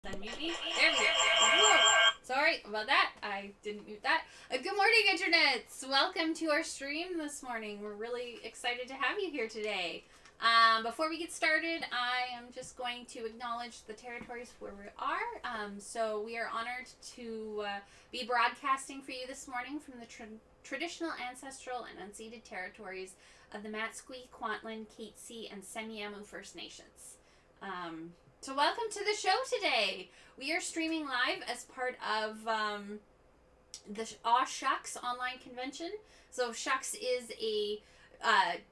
Unmute me. There we go. Whoa. Sorry about that. I didn't mute that. Good morning, internets. Welcome to our stream this morning. We're really excited to have you here today. Before we get started, I am just going to acknowledge the territories where we are. So we are honored to be broadcasting for you this morning from the traditional, ancestral, and unceded territories of the Matsqui, Kwantlen, Katzie, and Semiahmoo First Nations. So welcome to the show today. We are streaming live as part of the AwSHUX online convention. So AwSHUX is a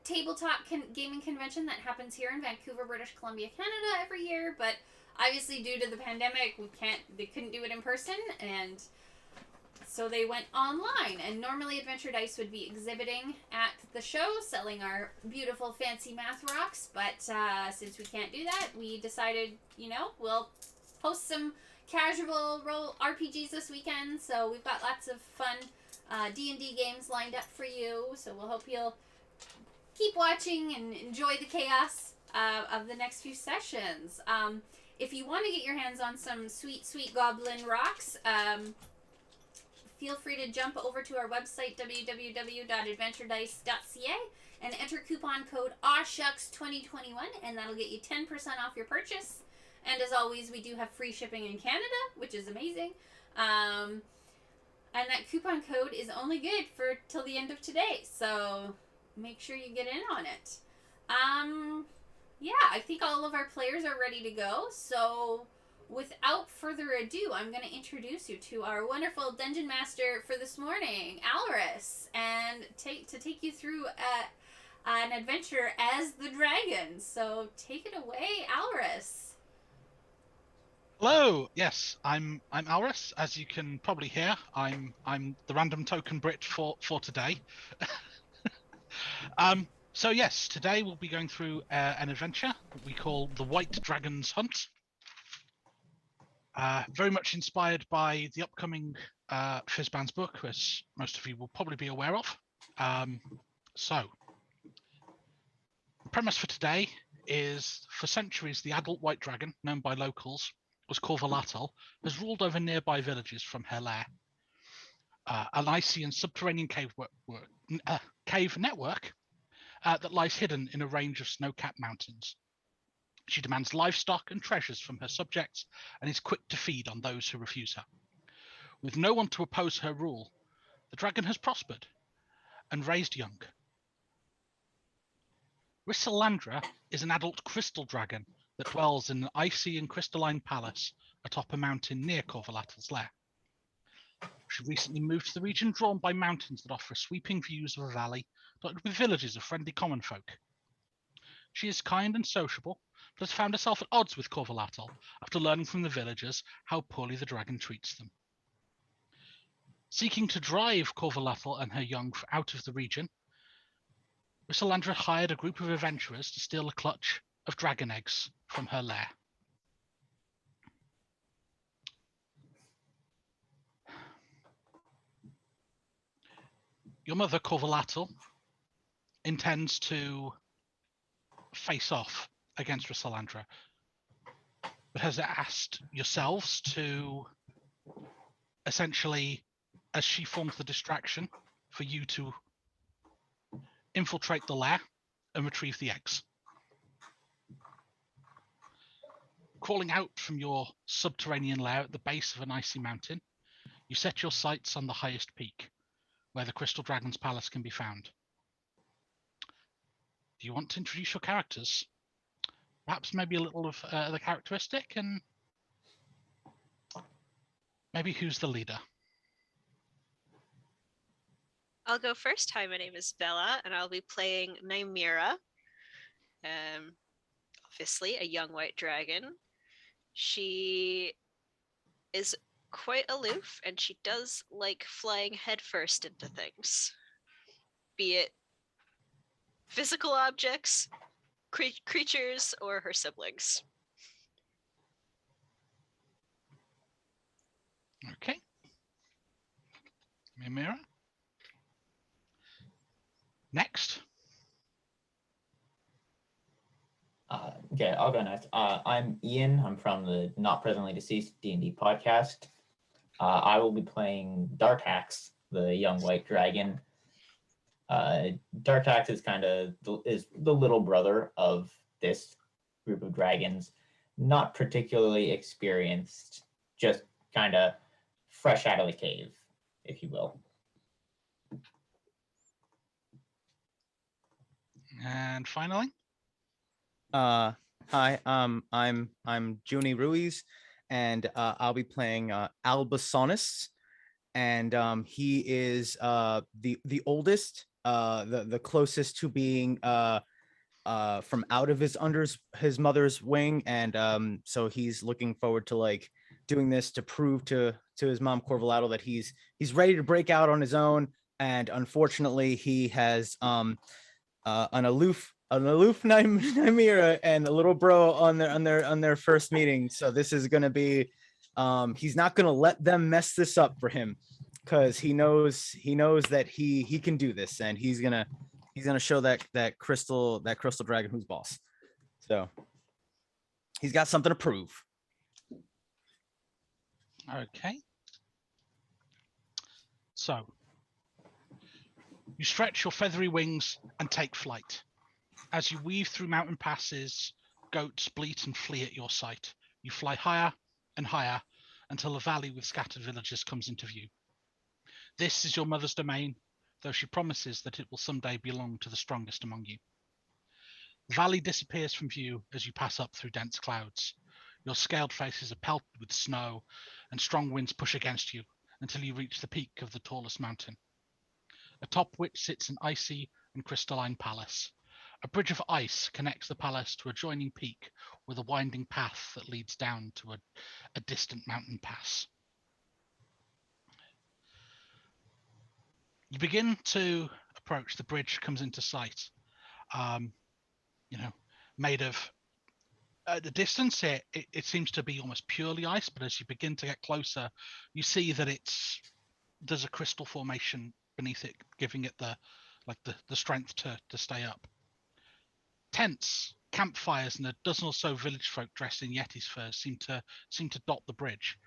tabletop gaming convention that happens here in Vancouver, British Columbia, Canada every year. But obviously, due to the pandemic, they couldn't do it in person, and so they went online. And normally Adventure Dice would be exhibiting at the show, selling our beautiful fancy math rocks. But since we can't do that, we decided, we'll post some casual role RPGs this weekend. So we've got lots of fun D&D games lined up for you. So we'll hope you'll keep watching and enjoy the chaos of the next few sessions. If you want to get your hands on some sweet, sweet goblin rocks, feel free to jump over to our website, www.adventuredice.ca, and enter coupon code AwSHUX2021, and that'll get you 10% off your purchase. And as always, we do have free shipping in Canada, which is amazing. And that coupon code is only good for till the end of today, so make sure you get in on it. I think all of our players are ready to go, so without further ado, I'm going to introduce you to our wonderful Dungeon Master for this morning, Alris, and take you through an adventure as the dragon. So take it away, Alris. Hello. Yes, I'm Alris. As you can probably hear, I'm the random token Brit for today. So yes, today we'll be going through an adventure that we call the White Dragon's Hunt. Very much inspired by the upcoming Fizban's book, as most of you will probably be aware of. So, the premise for today is, for centuries, the adult white dragon, known by locals as Korvarlatel, has ruled over nearby villages from her lair. An icy and subterranean cave network that lies hidden in a range of snow-capped mountains. She demands livestock and treasures from her subjects and is quick to feed on those who refuse her. With no one to oppose her rule, the dragon has prospered and raised young. Rysilandra is an adult crystal dragon that dwells in an icy and crystalline palace atop a mountain near Korvarlatel's lair. She recently moved to the region, drawn by mountains that offer sweeping views of a valley dotted with villages of friendly common folk. She is kind and sociable, but has found herself at odds with Korvarlatel after learning from the villagers how poorly the dragon treats them. Seeking to drive Korvarlatel and her young out of the region, Rysilandra hired a group of adventurers to steal a clutch of dragon eggs from her lair. Your mother, Korvarlatel, intends to face off against Rysilandra, but has asked yourselves to essentially, as she forms the distraction, for you to infiltrate the lair and retrieve the eggs. Crawling out from your subterranean lair at the base of an icy mountain, you set your sights on the highest peak, where the Crystal Dragon's Palace can be found. Do you want to introduce your characters? Perhaps maybe a little of the characteristic, and maybe who's the leader? I'll go first. Hi, my name is Bella, and I'll be playing Nymeera. Obviously, a young white dragon. She is quite aloof, and she does like flying headfirst into things, be it physical objects, creatures, or her siblings. Okay. Nymeera. Next. I'll go next. I'm Ian. I'm from the Not Presently Deceased D&D podcast. I will be playing Dartax, the young white dragon. Dartax is the little brother of this group of dragons. Not particularly experienced, just kind of fresh out of the cave, if you will. And finally, Hi, I'm Junie Ruiz, and I'll be playing Albasonus, and he is the oldest, the closest to being from out of his mother's wing, and so he's looking forward to like doing this to prove to his mom Korvarlatel that he's ready to break out on his own. And unfortunately, he has an aloof Nymeera and a little bro on their first meeting. So this is gonna be he's not gonna let them mess this up for him, because he knows that he can do this, and he's gonna show that crystal dragon who's boss. So he's got something to prove. okay. So you stretch your feathery wings and take flight. As you weave through mountain passes, goats bleat and flee at your sight. You fly higher and higher until a valley with scattered villages comes into view. This is your mother's domain, though she promises that it will someday belong to the strongest among you. The valley disappears from view as you pass up through dense clouds. Your scaled faces are pelted with snow, and strong winds push against you until you reach the peak of the tallest mountain, atop which sits an icy and crystalline palace. A bridge of ice connects the palace to a adjoining peak with a winding path that leads down to a distant mountain pass. You begin to approach. The bridge comes into sight. Made of, at the distance, it seems to be almost purely ice, but as you begin to get closer, you see that there's a crystal formation beneath it, giving it the strength to stay up. Tents, campfires, and a dozen or so village folk dressed in Yeti's furs seem to dot the bridge.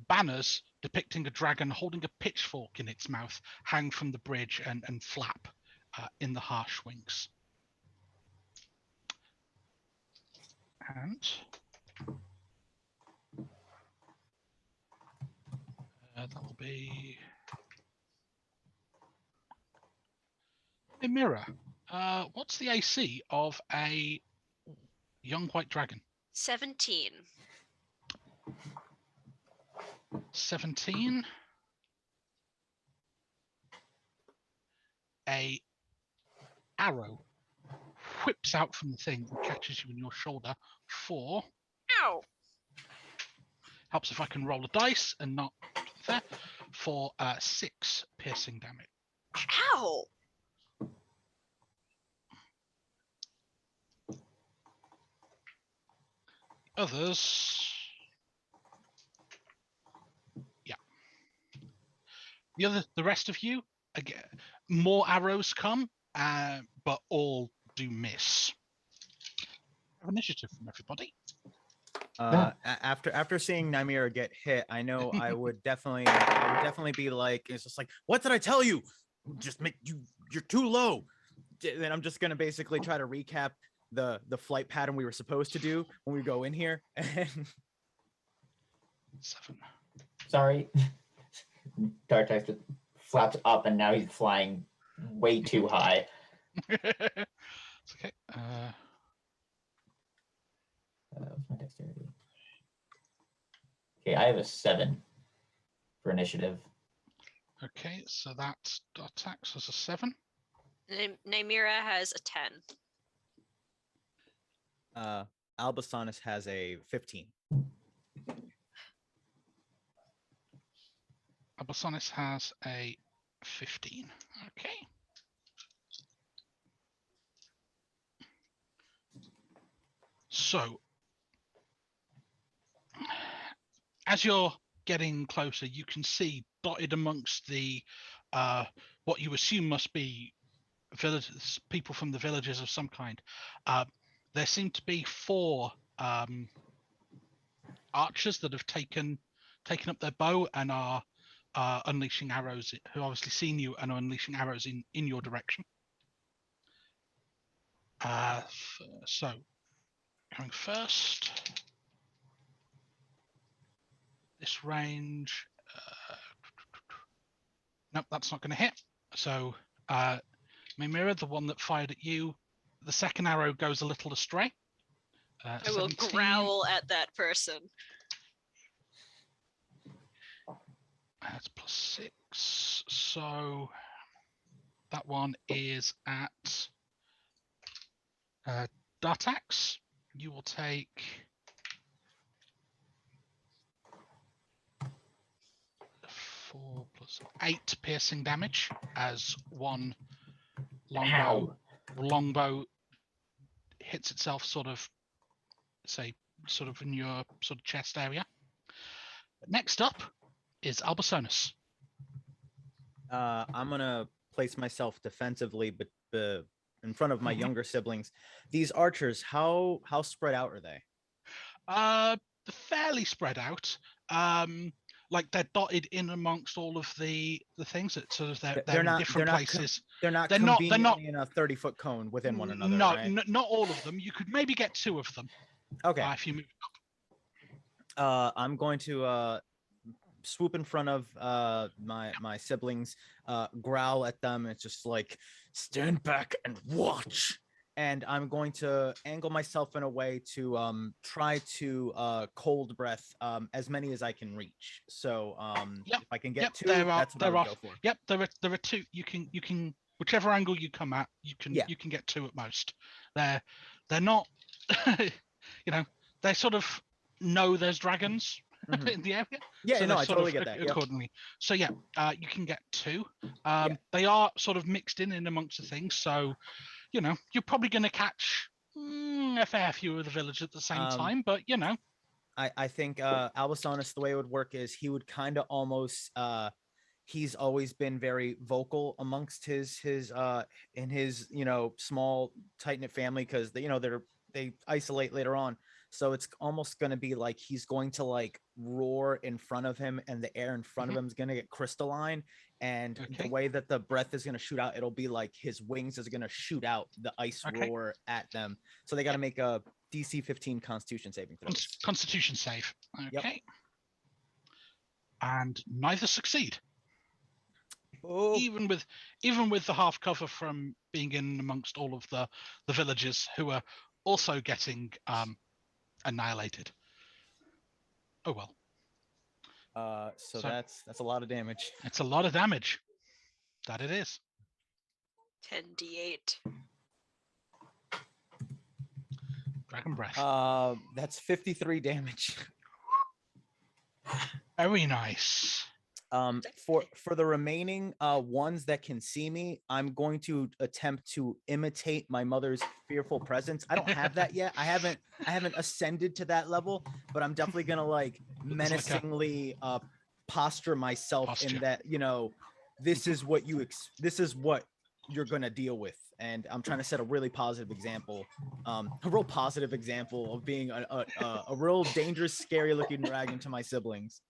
Banners depicting a dragon holding a pitchfork in its mouth hang from the bridge and flap in the harsh winds. And that will be Nymeera. What's the AC of a young white dragon? 17. 17. A arrow whips out from the thing and catches you in your shoulder for... Ow! Helps if I can roll a dice and not there. For 6 piercing damage. Ow! Others... Yeah. The rest of you, again, more arrows come, but all do miss. Have initiative from everybody. After seeing Nymeera get hit, I know I would definitely be like, it's just like, what did I tell you? You're too low. Then I'm just gonna basically try to recap the flight pattern we were supposed to do when we go in here. 7. Sorry. Dartax just flaps up and now he's flying way too high. It's okay. What's my dexterity? Okay, I have a 7 for initiative. Okay, so that attacks as a 7. Nymeera has a 10. Albasonus has a 15. Albasonus has a 15. Okay. So, as you're getting closer, you can see dotted amongst the what you assume must be villages, people from the villages of some kind. there seem to be 4 archers that have taken up their bow and are unleashing arrows, who obviously seen you and are unleashing arrows in your direction. So going first, this range, nope, that's not going to hit. So Nymeera, the one that fired at you, the second arrow goes a little astray. I will 17. growl at that person. That's +6, so that one is at Dartax. You will take 4 + 8 piercing damage as one longbow hits itself sort of in your sort of chest area. Next up is Albasonus. I'm gonna place myself defensively, but in front of my younger siblings. These archers, how spread out are they? Fairly spread out. Like they're dotted in amongst all of the things that sort of they're in different places. They're not in a 30-foot cone within one another. No, right? not all of them. You could maybe get 2 of them. Okay. If you move I'm going to swoop in front of my siblings, growl at them. It's just like, stand back and watch. And I'm going to angle myself in a way to try to cold breath as many as I can reach. So if I can get 2, that's what I would go for. Yep, there are 2. You can whichever angle you come at, you can get 2 at most. They're not they sort of know there's dragons in the area. Yeah, so no, I totally get that. Accordingly. So you can get 2. They are sort of mixed in amongst the things. So, you're probably going to catch a fair few of the village at the same time, but I think Albasonus, the way it would work is he would kind of almost he's always been very vocal amongst his in his small tight-knit family, because they isolate later on. So it's almost going to be like he's going to like roar in front of him, and the air in front of him is going to get crystalline. And the way that the breath is going to shoot out, it'll be like his wings is going to shoot out the ice roar at them. So they got to make a DC 15 Constitution saving throw. Constitution save. Okay. Yep. And neither succeed. Oh. Even with the half cover from being in amongst all of the villagers who are also getting annihilated. Oh well. So that's a lot of damage. It's a lot of damage. That it is. 10d8. Dragon breath. That's 53 damage. Very nice. For the remaining ones that can see me, I'm going to attempt to imitate my mother's fearful presence. I don't have that yet. I haven't ascended to that level, but I'm definitely gonna like menacingly posture myself in that, this is what you're gonna deal with. And I'm trying to set a really positive example, of being a real dangerous, scary looking dragon to my siblings.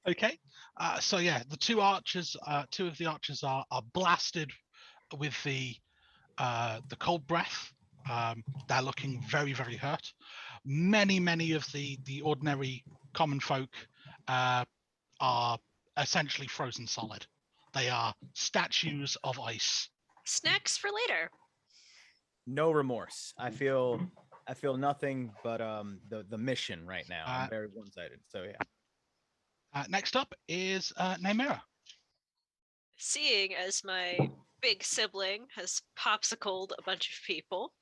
Okay, so yeah, the 2 archers, 2 of the archers are blasted with the cold breath. They're looking very, very hurt. Many of the ordinary common folk are essentially frozen solid. They are statues of ice. Snacks for later. No remorse. I feel nothing but the mission right now. I'm very one-sided. So yeah. Next up is Nymeera. Seeing as my big sibling has popsicled a bunch of people,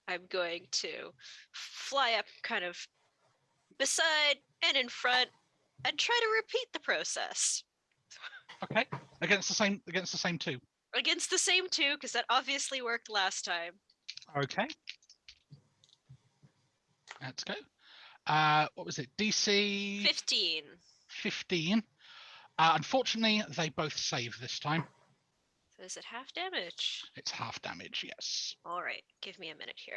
I'm going to fly up kind of beside and in front and try to repeat the process. Okay, against the same 2. Against the same 2, because that obviously worked last time. Okay. Let's go. What was it? DC 15. 15. Unfortunately, they both save this time. Is it half damage? It's half damage, yes. All right, give me a minute here.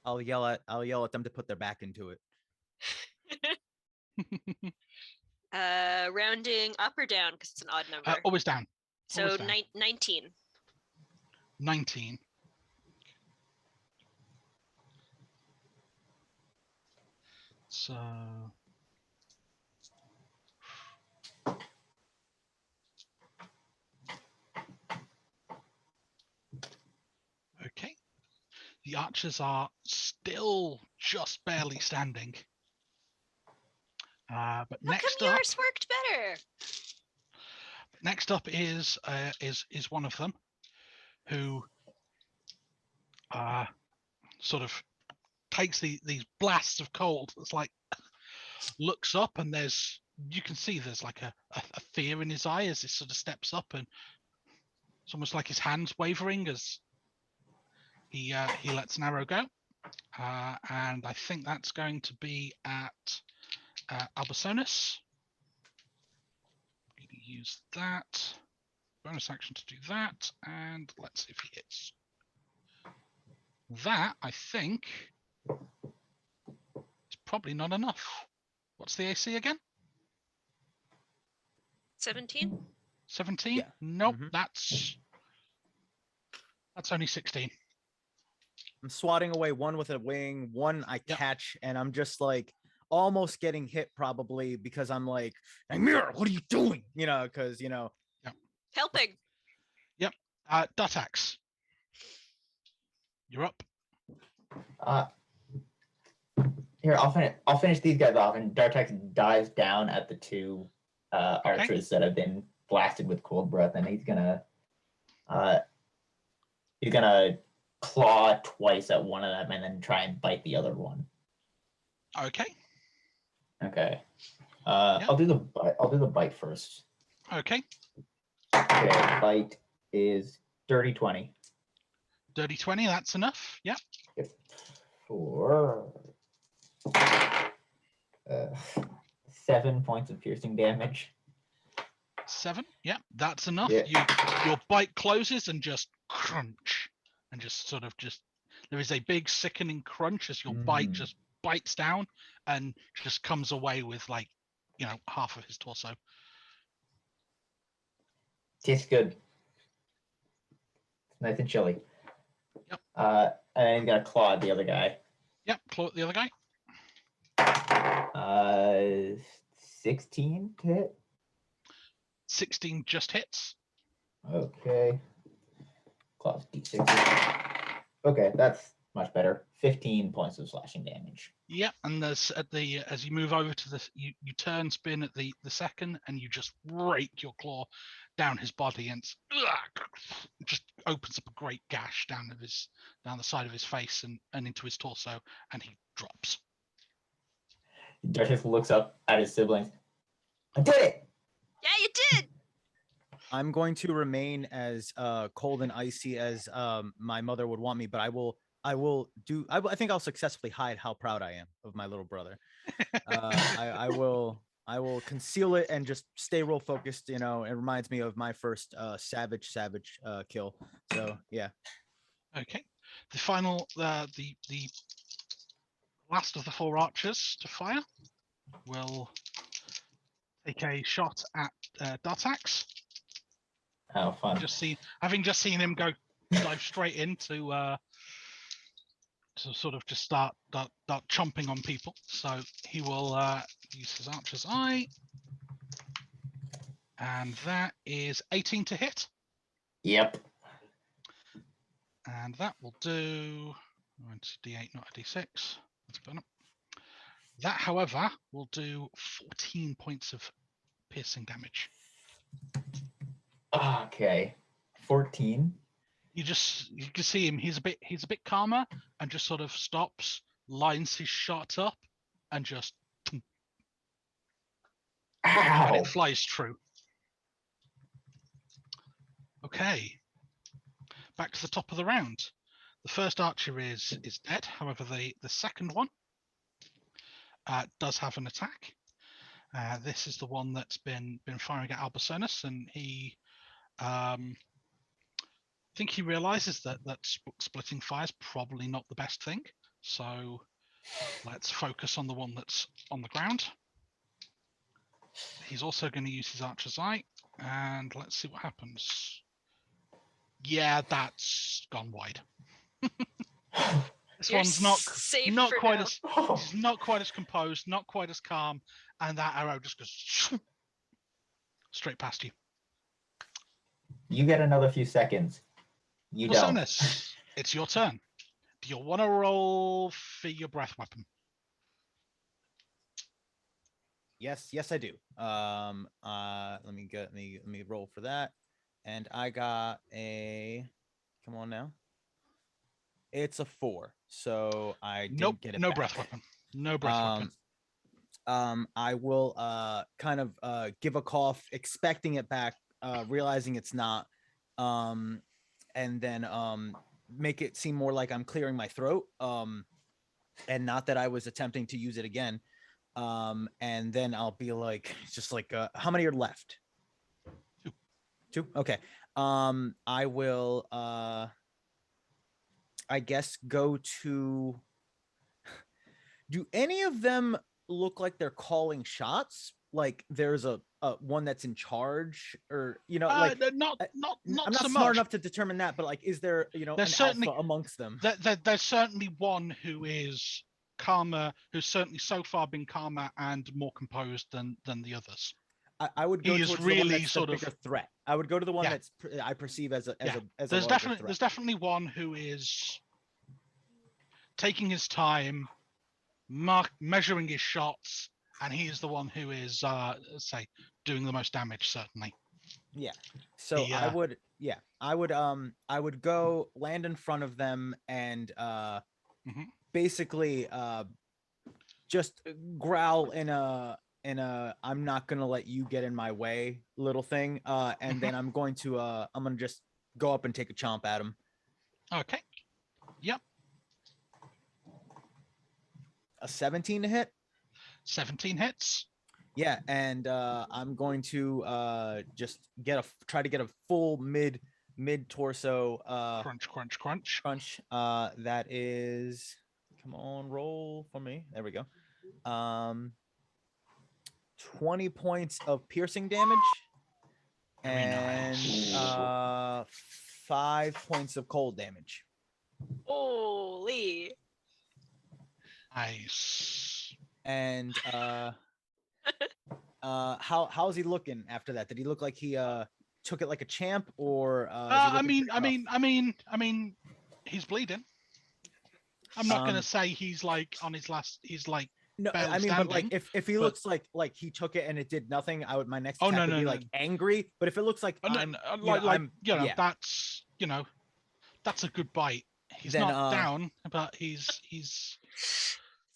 I'll yell at them to put their back into it. Rounding up or down because it's an odd number. Always down. So always down. 19. 19. So okay. The archers are still just barely standing. But How next come up, yours worked better? next up is one of them who sort of takes these blasts of cold. It's like looks up and you can see there's like a fear in his eye as he sort of steps up, and it's almost like his hands wavering as he lets an arrow go. And I think that's going to be at Albasonis. I'm going to use that bonus action to do that, and let's see if he hits. That, I think, is probably not enough. What's the AC again? 17? 17? Yeah. Nope, Mhm. that's only 16. I'm swatting away one with a wing, one I Yep. catch, and I'm just like almost getting hit probably because I'm like, Nymeera, what are you doing? Because Helping. Dutax, you're up. Here, I'll finish these guys off, and Dartex dives down at the two archers that have been blasted with cold breath, and he's gonna claw twice at one of them, and then try and bite the other one. Okay. Okay. Yeah. I'll do the bite. I'll do the bite first. Okay. Okay, bite is dirty 20. Dirty 20, that's enough. Yep. For 7 points of piercing damage. 7. Yep, that's enough. Yeah. Your bite closes and just crunch, and just there is a big sickening crunch as your bite just bites down and just comes away with half of his torso. Tastes good. It's nice and chilly. Yep. And then he's gonna claw at the other guy. Yep, claw at the other guy. 16 to hit. 16 just hits. Okay. Claws D6. Okay, that's much better. 15 points of slashing damage. Yep, and there's as you move over to you turn spin at the second, and you just rake your claw down his body, and it just opens up a great gash down the side of his face and into his torso, and he drops. Dartex looks up at his siblings. I did it! Yeah, you did! I'm going to remain as cold and icy as my mother would want me, but I think I'll successfully hide how proud I am of my little brother. I will conceal it and just stay real focused. It reminds me of my first savage kill. So yeah. Okay. The final, the last of the 4 archers to fire will take a shot at Dartax. Oh, fun. Having just seen him dive straight into to sort of just start chomping on people. So he will use his archer's eye, and that is 18 to hit. Yep. And that will do. It's a D8, not a D6. That's better. That, however, will do 14 points of piercing damage. Okay. 14. You can see him. He's a bit calmer, and just sort of stops, lines his shot up, and just Ow! and it flies true. Okay. Back to the top of the round. The first archer is dead. However, the second one does have an attack. This is the one that's been firing at Albusonus, and he think he realizes that splitting fire is probably not the best thing. So let's focus on the one that's on the ground. He's also going to use his Archer's Eye, and let's see what happens. Yeah, that's gone wide. This You're one's not safe not for quite now. as he's not quite as composed, not quite as calm, and that arrow just goes straight past you. You get another few seconds. You don't. Albusonus, it's your turn. Do you want to roll for your breath weapon? Yes, I do. Let me roll for that. And I got a, come on now. It's a 4. So I didn't get it No back. breath weapon. No breath weapon. I will kind of give a cough, expecting it back, realizing it's not, and then make it seem more like I'm clearing my throat, and not that I was attempting to use it again. And then I'll be like, just like, how many are left? 2. Okay. I will I guess go to, do any of them look like they're calling shots? Like there's a one that's in charge, or like not I'm not so smart much. enough to determine that, but like, is there There's an certainly alpha amongst them? there's certainly one who is calmer, who's certainly so far been calmer and more composed than the others. I would go He is towards really the one that's sort the of- bigger threat. I would go to the one Yeah. that's I perceive as a Yeah. as There's a larger definitely threat. there's definitely one who is taking his time, measuring his shots, and he is the one who is say doing the most damage, certainly. Yeah. So The, I would go land in front of them and basically just growl in a I'm not gonna let you get in my way little thing. And then I'm going to just go up and take a chomp at him. Okay. Yep. A 17 to hit. 17 hits. Yeah, and I'm going to just try to get a full mid torso Crunch. that is, come on, roll for me. There we go. 20 points of piercing damage. Very And nice. 5 points of cold damage. Holy. Nice. And how's he looking after that? Did he look like he took it like a champ, or is he I mean, he's bleeding. I'm not gonna say he's like on his last. He's like no, barely I mean, but like standing, if he looks like he took it and it did nothing, my next Oh, attack no, would be no, like angry. But if it looks like yeah. that's a good bite. He's Then, not down, but he's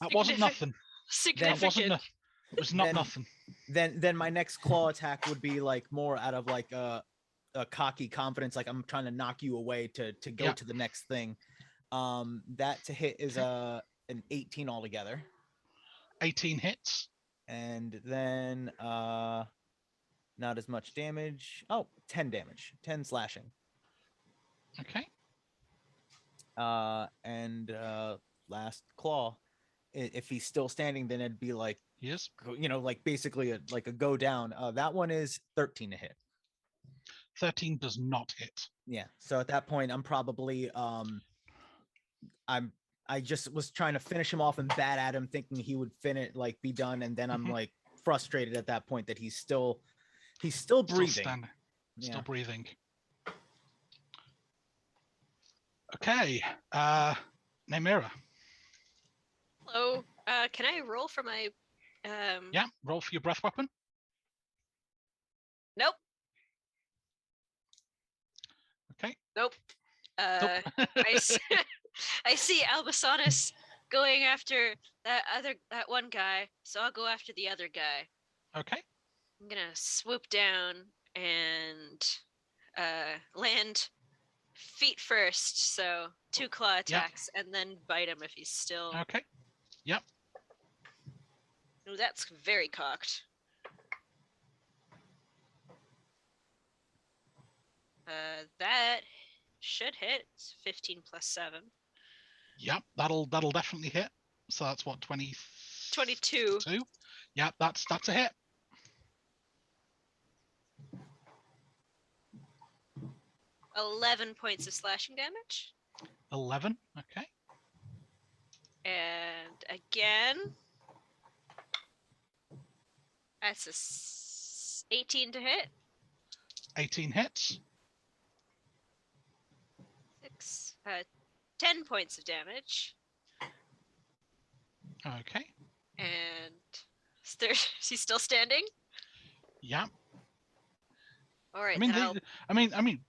that wasn't nothing. That wasn't Significant. it was not Then- nothing. then my next claw attack would be like more out of like a cocky confidence, like I'm trying to knock you away to go Yeah. to the next thing. That to hit is an 18 altogether. 18 hits. And then not as much damage. 10 damage. 10 slashing. Okay. And last claw. If he's still standing, then it'd be like, Yes. like basically a go down. That one is 13 to hit. 13 does not hit. Yeah. So at that point, I'm probably I just was trying to finish him off and bat at him, thinking he would be done, and then I'm like frustrated at that point that he's still breathing. Still breathing. Okay. Nymeera. Hello. Can I roll for my Yeah, roll for your breath weapon. Nope. Okay. Nope. I see Albusonus going after that one guy, so I'll go after the other guy. Okay. I'm gonna swoop down and land feet first, so 2 claw attacks, and then bite him if he's still. Okay. Yep. Oh, that's very cocked. That should hit. It's 15 plus 7. Yep, that'll definitely hit. So that's what, 22. Yep, that's a hit. 11 points of slashing damage. 11. Okay. And again, that's 18 to hit. 18 hits. 10 points of damage. Okay. And he's still standing. Yeah. All right. I mean,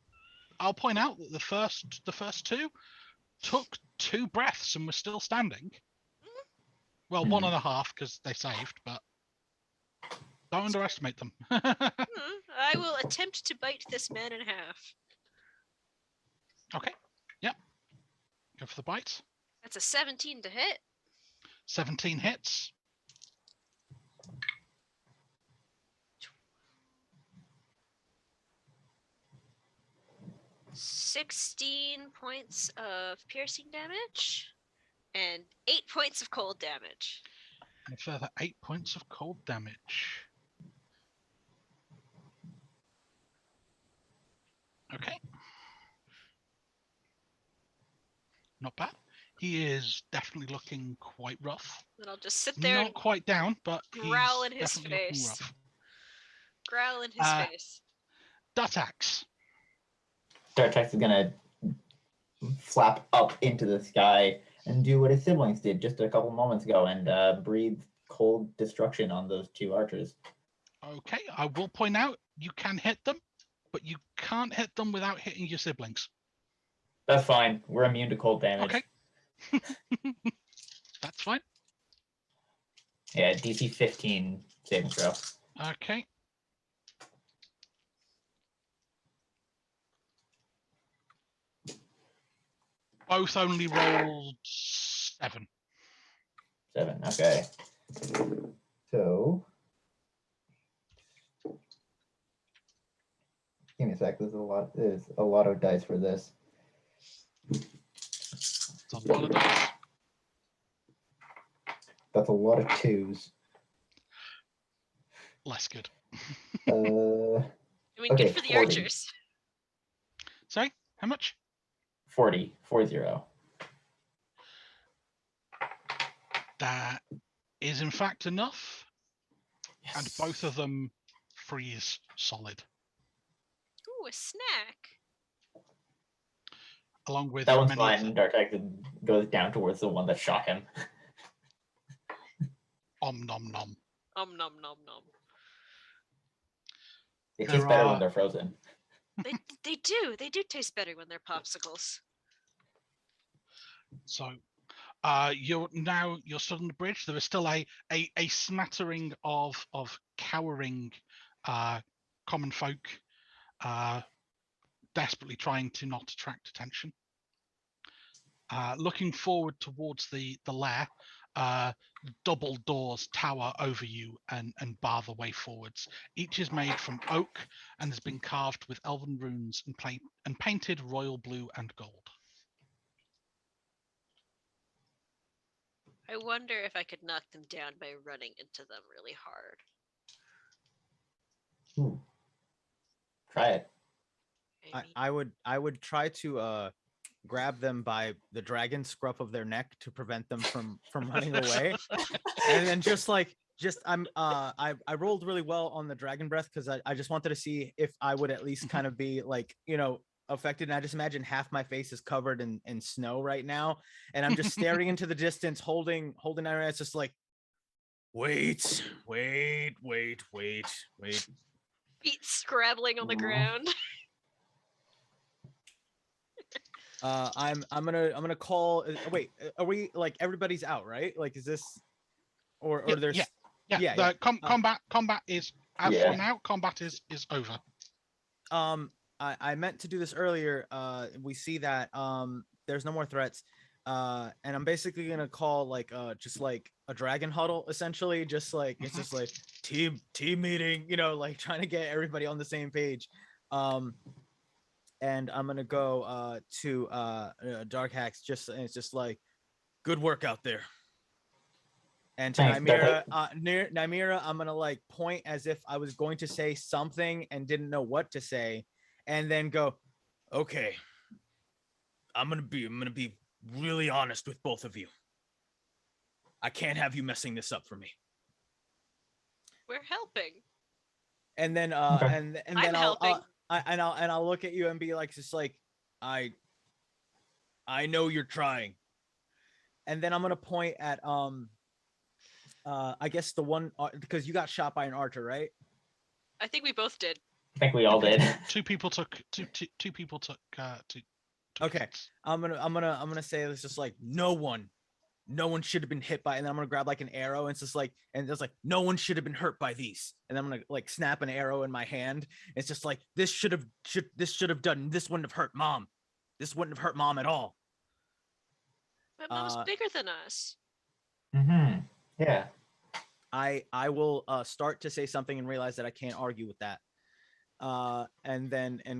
I'll point out that the first two took 2 breaths and were still standing. Well, 1.5 because they saved, but don't underestimate them. I will attempt to bite this man in half. Okay. Yep. Go for the bite. That's a 17 to hit. 17 hits. $16 points of piercing damage and 8 points of cold damage. And a further 8 points of cold damage. Okay. Not bad. He is definitely looking quite rough. And I'll just sit there Not and quite down, but growl he's in his definitely looking face. rough. Growl in his face. Dartax. Dartax is gonna flap up into the sky and do what his siblings did just a couple moments ago and breathe cold destruction on those 2 archers. Okay, I will point out you can hit them, but you can't hit them without hitting your siblings. That's fine. We're immune to cold damage. Okay. That's fine. Yeah, DC 15 saving throw. Okay. Both only rolled 7. 7. Okay. So give me a sec. There's a lot of dice for this. It's a lot of dice. That's a lot of 2s. Less good. I mean, okay, good for the 40. archers. Sorry, how much? 40. That is in fact enough. Yes. And both of them freeze solid. Ooh, a snack. Along with That one's many fine. of them. Dartax goes down towards the one that shot him. Om nom nom. Nom nom nom. They There taste better are- when they're frozen. They do. They do taste better when they're popsicles. So you're stood on the bridge. There is still a smattering of cowering common folk desperately trying to not attract attention. Looking forward towards the lair, double doors tower over you and bar the way forwards. Each is made from oak and has been carved with elven runes and painted royal blue and gold. I wonder if I could knock them down by running into them really hard. Try it. I would try to grab them by the dragon scruff of their neck to prevent them from running away, and then I rolled really well on the dragon breath because I just wanted to see if I would at least kind of be like, affected. And I just imagine half my face is covered in snow right now, and I'm just staring into the distance, holding Iron. It's just like, wait. Feet scrabbling on the ground. I'm gonna call. Wait, are we like everybody's out, right? Like, is this or there's Yeah. Combat is for now. Combat is over. I meant to do this earlier. We see that there's no more threats. And I'm basically gonna call just like a dragon huddle, essentially. Just like it's just like team meeting, like trying to get everybody on the same page. and I'm gonna go to Dark Hacks. And it's just like, good work out there. And to Thanks, Dark Nymeera, I'm gonna like point as if I was going to say something and didn't know what to say, and then go, okay. I'm gonna be really honest with both of you. I can't have you messing this up for me. We're helping. And then Okay. and then I'm helping. I'll look at you and be like, just like, I know you're trying. And then I'm gonna point at I guess the one because you got shot by an archer, right? I think we both did. I think we all did. Two people took two people took two. Okay. hits. I'm gonna say it's just like no one should have been hit by, and then I'm gonna grab like an arrow, and it's just like, and it's like no one should have been hurt by these, and then I'm gonna like snap an arrow in my hand. It's just like this should have done. This wouldn't have hurt mom. This wouldn't have hurt mom at all. My mom's bigger than us. Mm-hmm. Yeah. I will start to say something and realize that I can't argue with that. And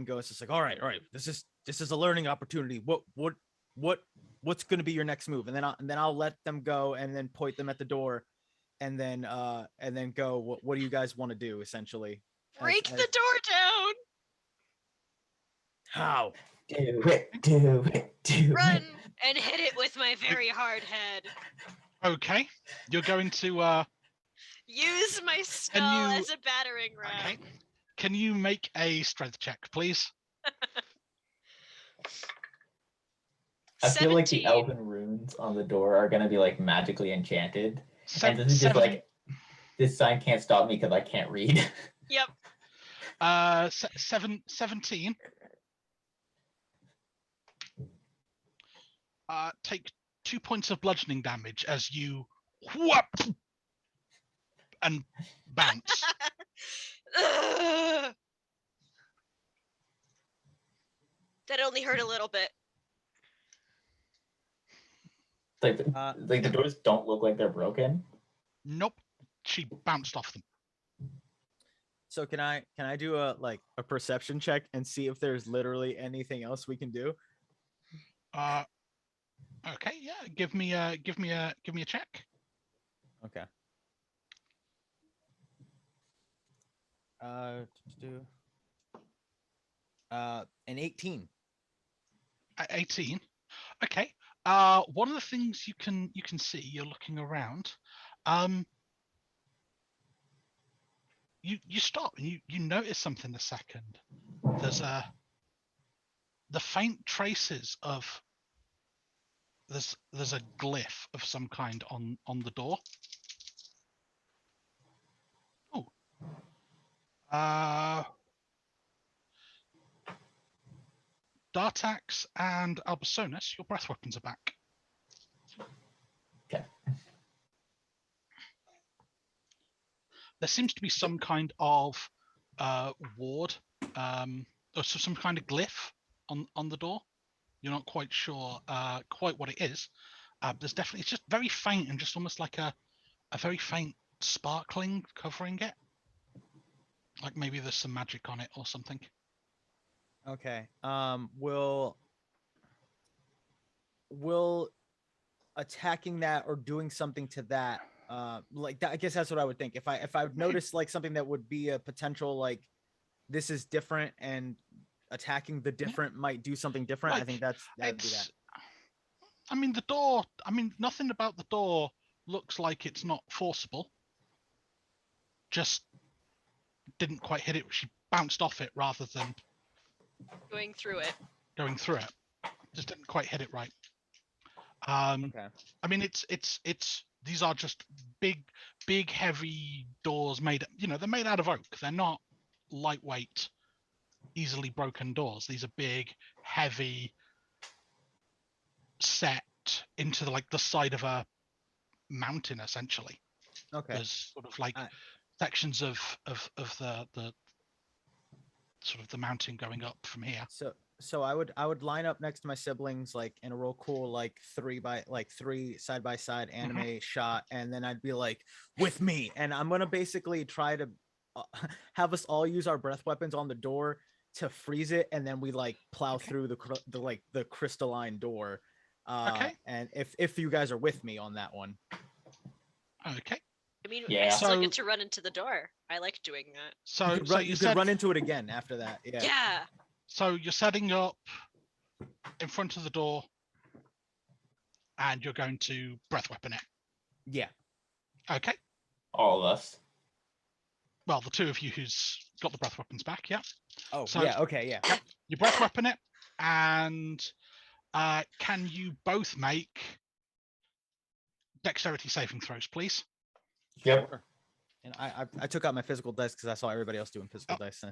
go, it's just like, all right, this is a learning opportunity. What's going to be your next move? And then I'll let them go and then point them at the door, and then go, what do you guys want to do essentially? Break the door down. How? Do it. Run and hit it with my very hard head. Okay, you're going to Use my skull as a battering ram. Okay. Can you make a strength check, please? I feel like the 17. elven runes on the door are gonna be like magically enchanted. And this is just Seven- like, this sign can't stop me because I can't read. Yep. 17. Take 2 points of bludgeoning damage as you whoop and bounce. Ugh. That only hurt a little bit. Like, Uh, like the doors don't look like they're broken. Nope, she bounced off them. So can I do a perception check and see if there's literally anything else we can do? Okay, yeah. Give me a check. Okay. Do an 18. 18. Okay. One of the things you can see, you're looking around. You stop and you notice something a second. There's the faint traces of there's a glyph of some kind on the door. Oh. Dartax and Albusonus, your breath weapons are back. Okay. There seems to be some kind of ward, or some kind of glyph on the door. You're not quite sure quite what it is. There's definitely, it's just very faint and just almost like a very faint sparkling covering it. Like maybe there's some magic on it or something. Okay. Will attacking that or doing something to that, like that, I guess that's what I would think. If I would notice like something that would be a potential like this is different and attacking the different might do something different. I think that'd be that. I mean, the door. I mean, nothing about the door looks like it's not forcible. Just didn't quite hit it. She bounced off it rather than Going through it. going through it. Just didn't quite hit it right. Okay. I mean, it's these are just big, heavy doors made. You know, they're made out of oak. They're not lightweight, easily broken doors. These are big, heavy, set into the side of a mountain essentially. Okay. There's sort of like sections of the sort of the mountain going up from here. So I would line up next to my siblings like in a real cool like three side by side anime shot, and then I'd be like, with me, and I'm gonna basically try to have us all use our breath weapons on the door to freeze it, and then we like plow through the crystalline door. Okay. And if you guys are with me on that one. Okay. I mean, I Yeah. still So- get to run into the door. I like doing that. So You could so run, you you said could run into it again after that. Yeah. Yeah. so you're setting up in front of the door, and you're going to breath weapon it. Yeah. Okay. All of us. Well, the two of you who's got the breath weapons back, yeah. Oh, So- yeah. Okay. Yeah. You breath weapon it, and can you both make dexterity saving throws, please? Yep. And I took out my physical dice because I saw everybody else doing physical Oh. dice.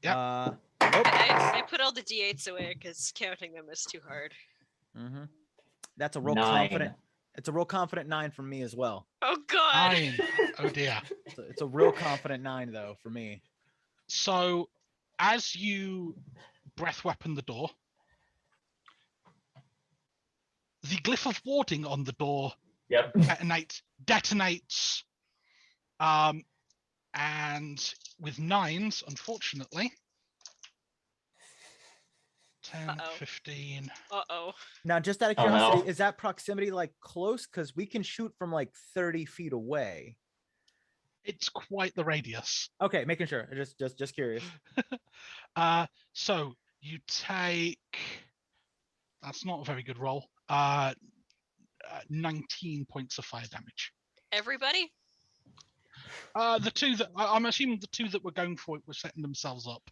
Yeah. Nope. I put all the d8s away because counting them is too hard. Mm-hmm. That's a real 9. confident. It's a real confident 9 from me as well. Oh god. 9. Oh dear. It's a real confident 9 though for me. So as you breath weapon the door, the glyph of warding on the door Yep. detonates, and with 9s, unfortunately, 10, Uh-oh. 15. Uh-oh. Now, just out of Oh, no. curiosity, is that proximity like close? Because we can shoot from like 30 feet away. It's quite the radius. Okay, making sure. Just curious. So you take. That's not a very good roll. 19 points of fire damage. Everybody? The two that I'm assuming the two that were going for it were setting themselves up,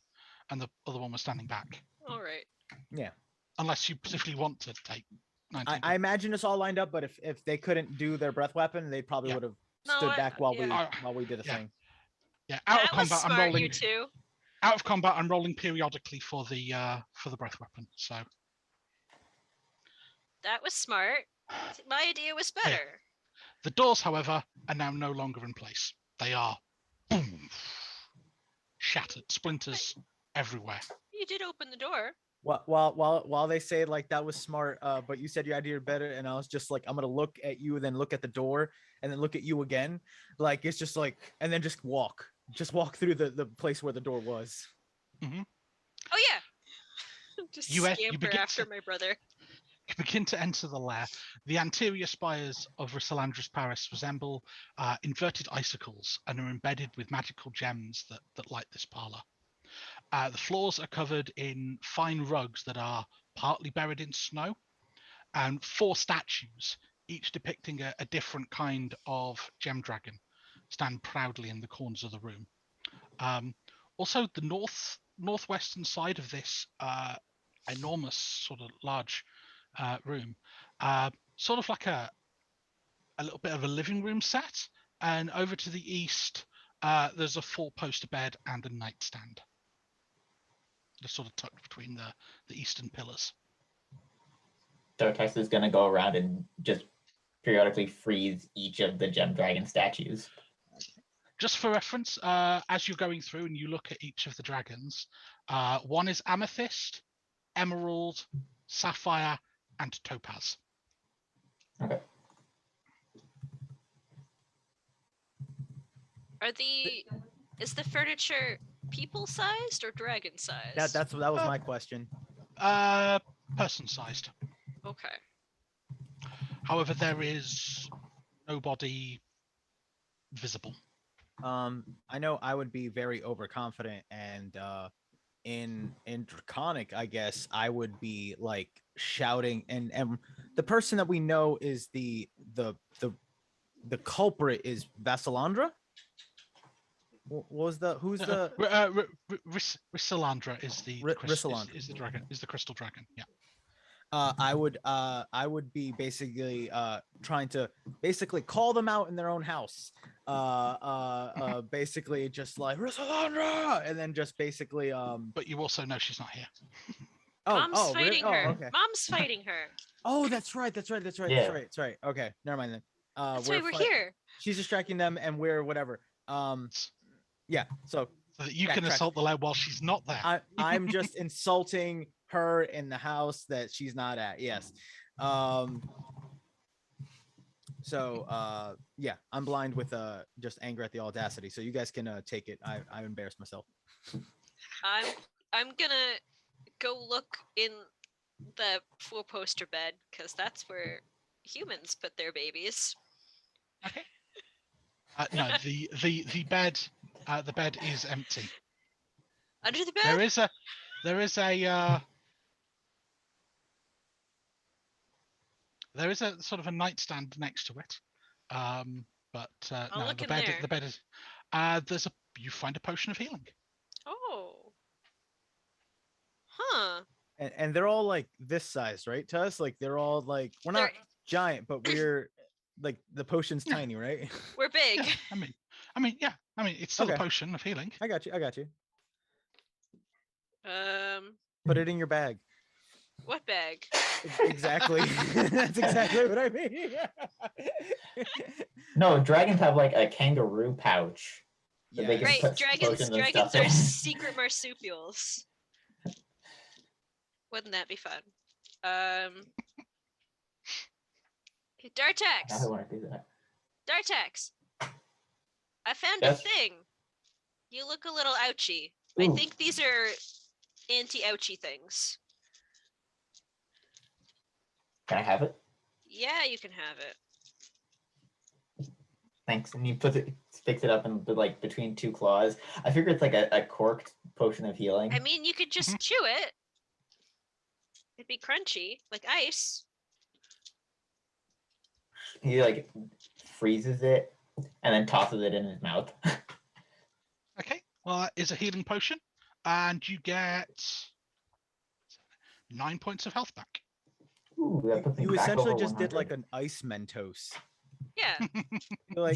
and the other one was standing back. All right. Yeah. Unless you specifically want to take 19. I imagine it's all lined up, but if they couldn't do their breath weapon, they probably Yeah. would have No, stood back while yeah. we did a Yeah. thing. Yeah, out of That was combat, I'm smart, rolling. you two. Out of combat, I'm rolling periodically for the breath weapon. So That was smart. My idea was better. the doors, however, are now no longer in place. They are boom, shattered, splinters everywhere. You did open the door. While they say like that was smart, but you said your idea better, and I was just like, I'm gonna look at you, then look at the door, and then look at you again. Like it's just like, and then just walk through the place where the door was. Oh yeah. Just You scamper begin after to- my brother. You begin to enter the lair. The anterior spires of Rysilandra's Paris resemble inverted icicles and are embedded with magical gems that light this parlor. The floors are covered in fine rugs that are partly buried in snow, and 4 statues, each depicting a different kind of gem dragon, stand proudly in the corners of the room. Also, the northwestern side of this enormous sort of large room, sort of like a little bit of a living room set, and over to the east there's a 4-poster bed and a nightstand. They're sort of tucked between the eastern pillars. Dartex is going to go around and just periodically freeze each of the gem dragon statues. Just for reference, as you're going through and you look at each of the dragons, one is amethyst, emerald, sapphire, and topaz. Okay. Is the furniture people sized or dragon sized? That was my question. Person sized. Okay. However, there is nobody visible. I know I would be very overconfident, and in Draconic, I guess I would be like shouting, and the person that we know is the culprit is Rysilandra. Who's the Rysilandra is the Rysilandra. is the dragon, is the crystal dragon. Yeah. I would be basically trying to basically call them out in their own house. Basically just like Rysilandra, and then just basically But you also know she's not here. Mom's really? fighting her. Okay. Mom's fighting her. Oh, that's right. Yeah. That's right. Okay, never mind then. That's why we're here. She's distracting them, and we're whatever. Yeah. So So that you can Backtrack. assault the lair while she's not there. I'm just insulting her in the house that she's not at. Yes. So yeah, I'm blind with just anger at the audacity. So you guys can take it. I embarrassed myself. I'm gonna go look in the four-poster bed because that's where humans put their babies. Okay. No, the bed is empty. Under the bed? There is a there is a sort of a nightstand next to it. But I'll no, look the in bed there. the bed is you find a potion of healing. Oh. Huh. And they're all like this size, right? To us, like they're all like we're not They're- giant, but we're like the potion's Yeah. tiny, right? We're big. Yeah, yeah. It's still a Okay. potion of healing. I got you. I got you. What Put it in your bag. bag? Exactly. That's exactly what I mean. No, dragons have like a kangaroo pouch. So they can Right, put dragons potions and stuff are in. secret marsupials. Wouldn't that be fun? Dartax! Now I want to do that. Dartax! I found Yes? a thing. You look a little ouchy. I Ooh. think these are anti-ouchy things. Can I have it? Yeah, you can have it. Thanks. And you sticks it up in like between two claws. I figure it's like a corked potion of healing. I mean, you could just chew it. It'd be crunchy, like ice. He like freezes it and then tosses it in his mouth. Okay. Well, that is a healing potion, and you get 9 points of health back. Ooh, that puts me You back essentially over just did 100. like an ice Mentos. Yeah.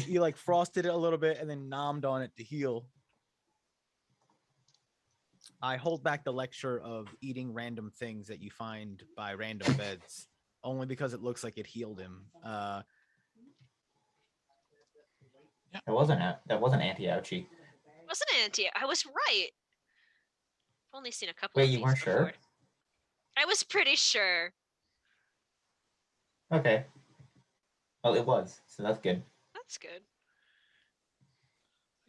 You like frosted it a little bit and then nommed on it to heal. I hold back the lecture of eating random things that you find by random beds, only because it looks like it healed him. That wasn't anti-ouchie. Wasn't anti. I was right. I've only seen a couple Wait, of you these weren't before. sure? I was pretty sure. Okay. Well, it was, so that's good. That's good.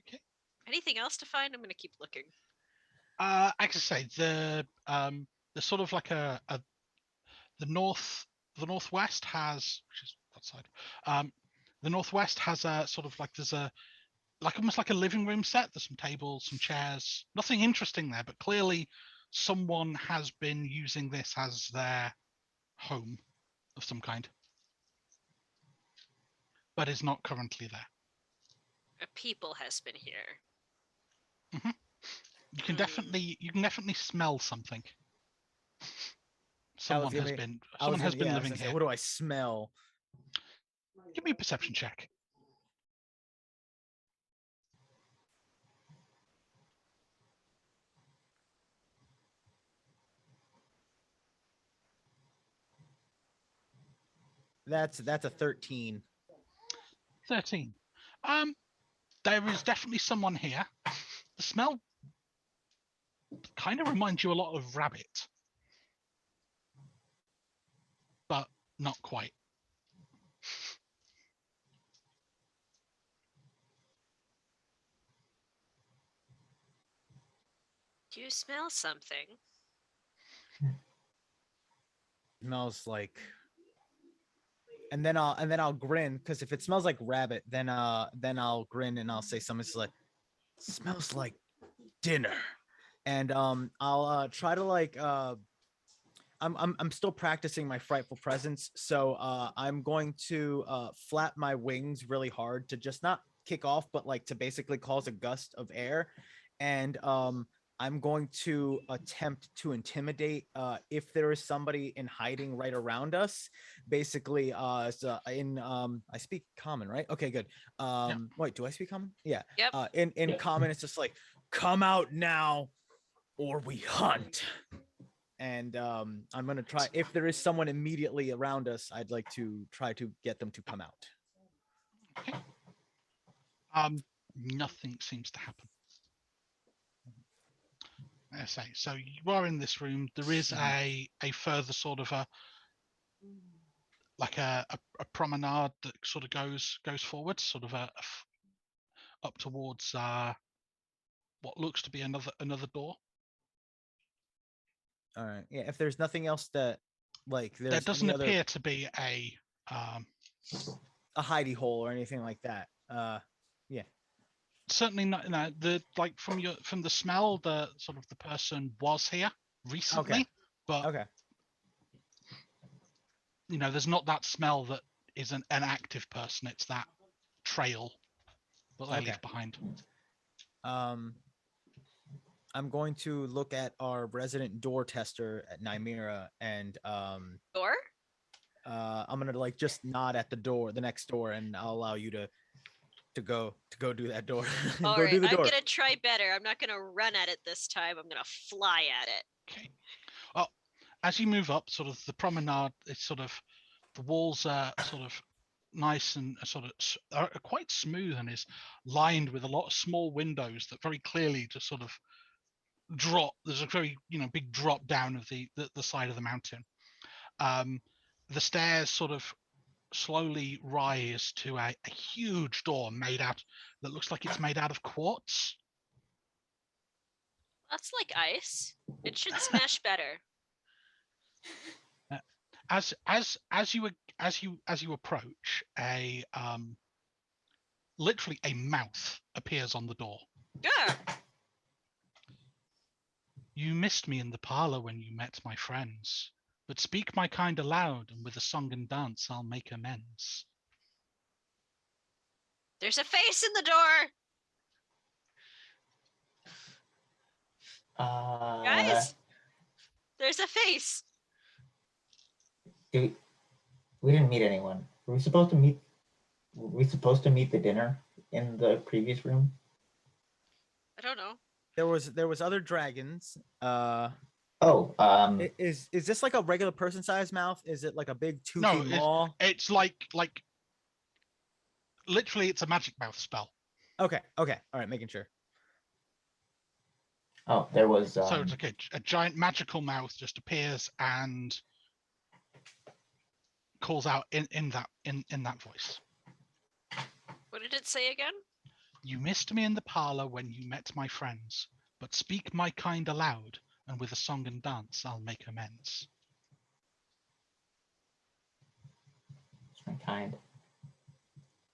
Okay. Anything else to find? I'm gonna keep looking. As I say, the sort of like the northwest has, which is that side. The northwest has a sort of like there's a like almost like a living room set. There's some tables, some chairs. Nothing interesting there, but clearly someone has been using this as their home of some kind, but is not currently there. A people has been here. You can definitely smell something. Someone has been living here. What do I smell? Give me a perception check. That's a 13. 13. There is definitely someone here. The smell kind of reminds you a lot of rabbit, but not quite. Do you smell something? Smells like, and then I'll grin, because if it smells like rabbit, then I'll grin and I'll say something like, smells like dinner. And I'll try to like I'm still practicing my frightful presence, so I'm going to flap my wings really hard to just not kick off, but like to basically cause a gust of air. And I'm going to attempt to intimidate if there is somebody in hiding right around us. Basically, I speak common, right? Okay, good. Wait, do I speak common? Yeah. Yep. In common, it's just like, come out now, or we hunt. And I'm gonna try. If there is someone immediately around us, I'd like to try to get them to come out. Okay. Nothing seems to happen. I say, so you are in this room. There is a further sort of a promenade that sort of goes forward, sort of up towards what looks to be another door. All right. Yeah. If there's nothing else that, like, There there's doesn't any other appear to be a a hidey hole or anything like that. Yeah. certainly not. No, from the smell, the sort of the person was here recently, but Okay. there's not that smell that is an active person. It's that trail that they Okay. leave behind. I'm going to look at our resident door tester at Nymeera, and Door? I'm gonna like just nod at the door, the next door, and I'll allow you to go do that door. All Go right, do the I'm door. gonna try better. I'm not gonna run at it this time. I'm gonna fly at it. Okay. Well, as you move up, sort of the promenade, it's sort of the walls are sort of nice and are quite smooth and is lined with a lot of small windows that very clearly just sort of drop. There's a very big drop down of the side of the mountain. The stairs sort of slowly rise to a huge door that looks like it's made out of quartz. That's like ice. It should smash better. As you approach, literally a mouth appears on the door. Yeah. You missed me in the parlor when you met my friends, but speak my kind aloud, and with a song and dance I'll make amends. There's a face in the door. Guys, there's a face. We didn't meet anyone. Were we supposed to meet? Were we supposed to meet the dinner in the previous room? I don't know. There was other dragons. Is this like a regular person sized mouth? Is it like a big toothy maw? It's like literally it's a magic mouth spell. Okay. All right, making sure. Oh, there was. So it's like a giant magical mouth just appears and calls out in that voice. What did it say again? You missed me in the parlor when you met my friends, but speak my kind aloud, and with a song and dance I'll make amends. It's my kind.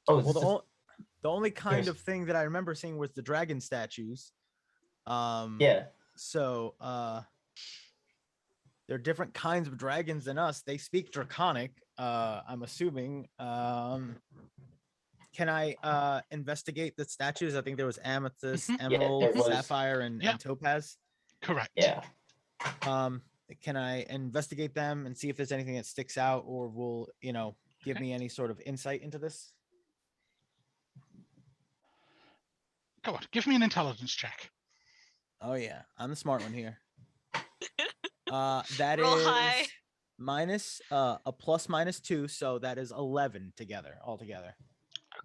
Oh, well, the only kind of thing that I remember seeing was the dragon statues. Yeah. So they're different kinds of dragons than us. They speak Draconic. I'm assuming. Can I investigate the statues? I think there was amethyst, emerald, sapphire, and topaz. Correct. Yeah. Can I investigate them and see if there's anything that sticks out, or will give me any sort of insight into this? Go on, give me an intelligence check. Oh yeah, I'm the smart one here. That Roll is high. minus a plus minus 2, so that is 11 altogether.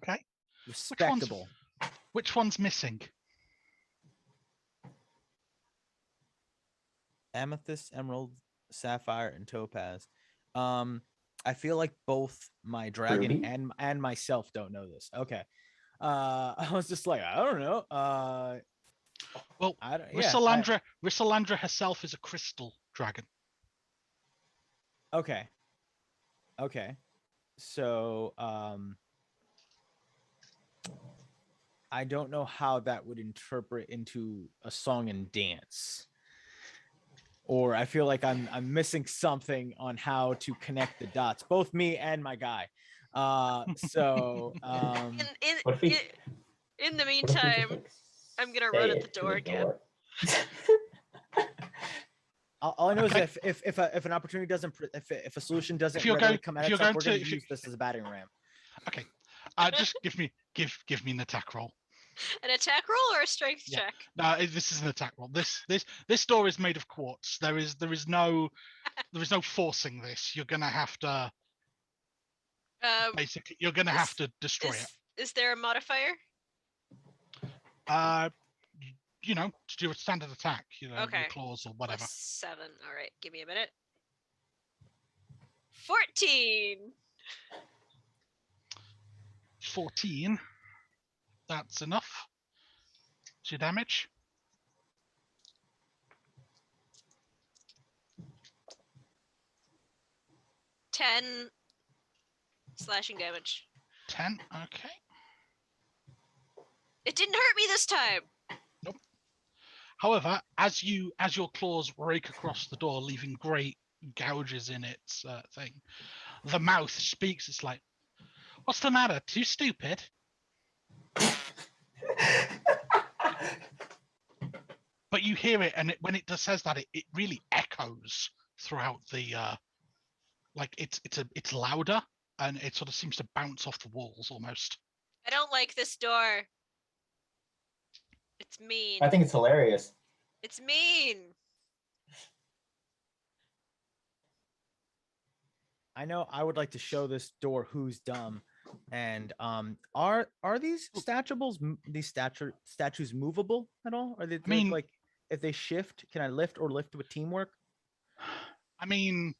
Okay. Respectable. Which one's missing? Amethyst, emerald, sapphire, and topaz. I feel like both my dragon and myself don't know this. Okay. I was just like, I don't know. Well, Rysilandra herself is a crystal dragon. Okay. So, I don't know how that would interpret into a song and dance. Or I feel like I'm missing something on how to connect the dots, both me and my guy. In the meantime, I'm gonna run at the door again. All I know is if an opportunity doesn't, if a solution doesn't readily come at itself, we're going to use this as a battering ram. Okay, just give me an attack roll. An attack roll or a strength check? No, this is an attack roll. This door is made of quartz. There is no forcing this. You're gonna have to basically have to destroy it. Is there a modifier? To do a standard attack, okay. Claws or whatever. Plus 7. All right, give me a minute. 14. 14. That's enough. What's your damage? 10 slashing damage. 10. Okay. It didn't hurt me this time. However, as your claws rake across the door, leaving great gouges in its thing, the mouth speaks. It's like, "What's the matter? Too stupid?" But you hear it, and when it says that, it really echoes throughout the like it's louder, and it sort of seems to bounce off the walls almost. I don't like this door. It's mean. I think it's hilarious. It's mean. I know I would like to show this door who's dumb. And are these statues movable at all? Are they like, if they shift, can I lift with teamwork? I mean,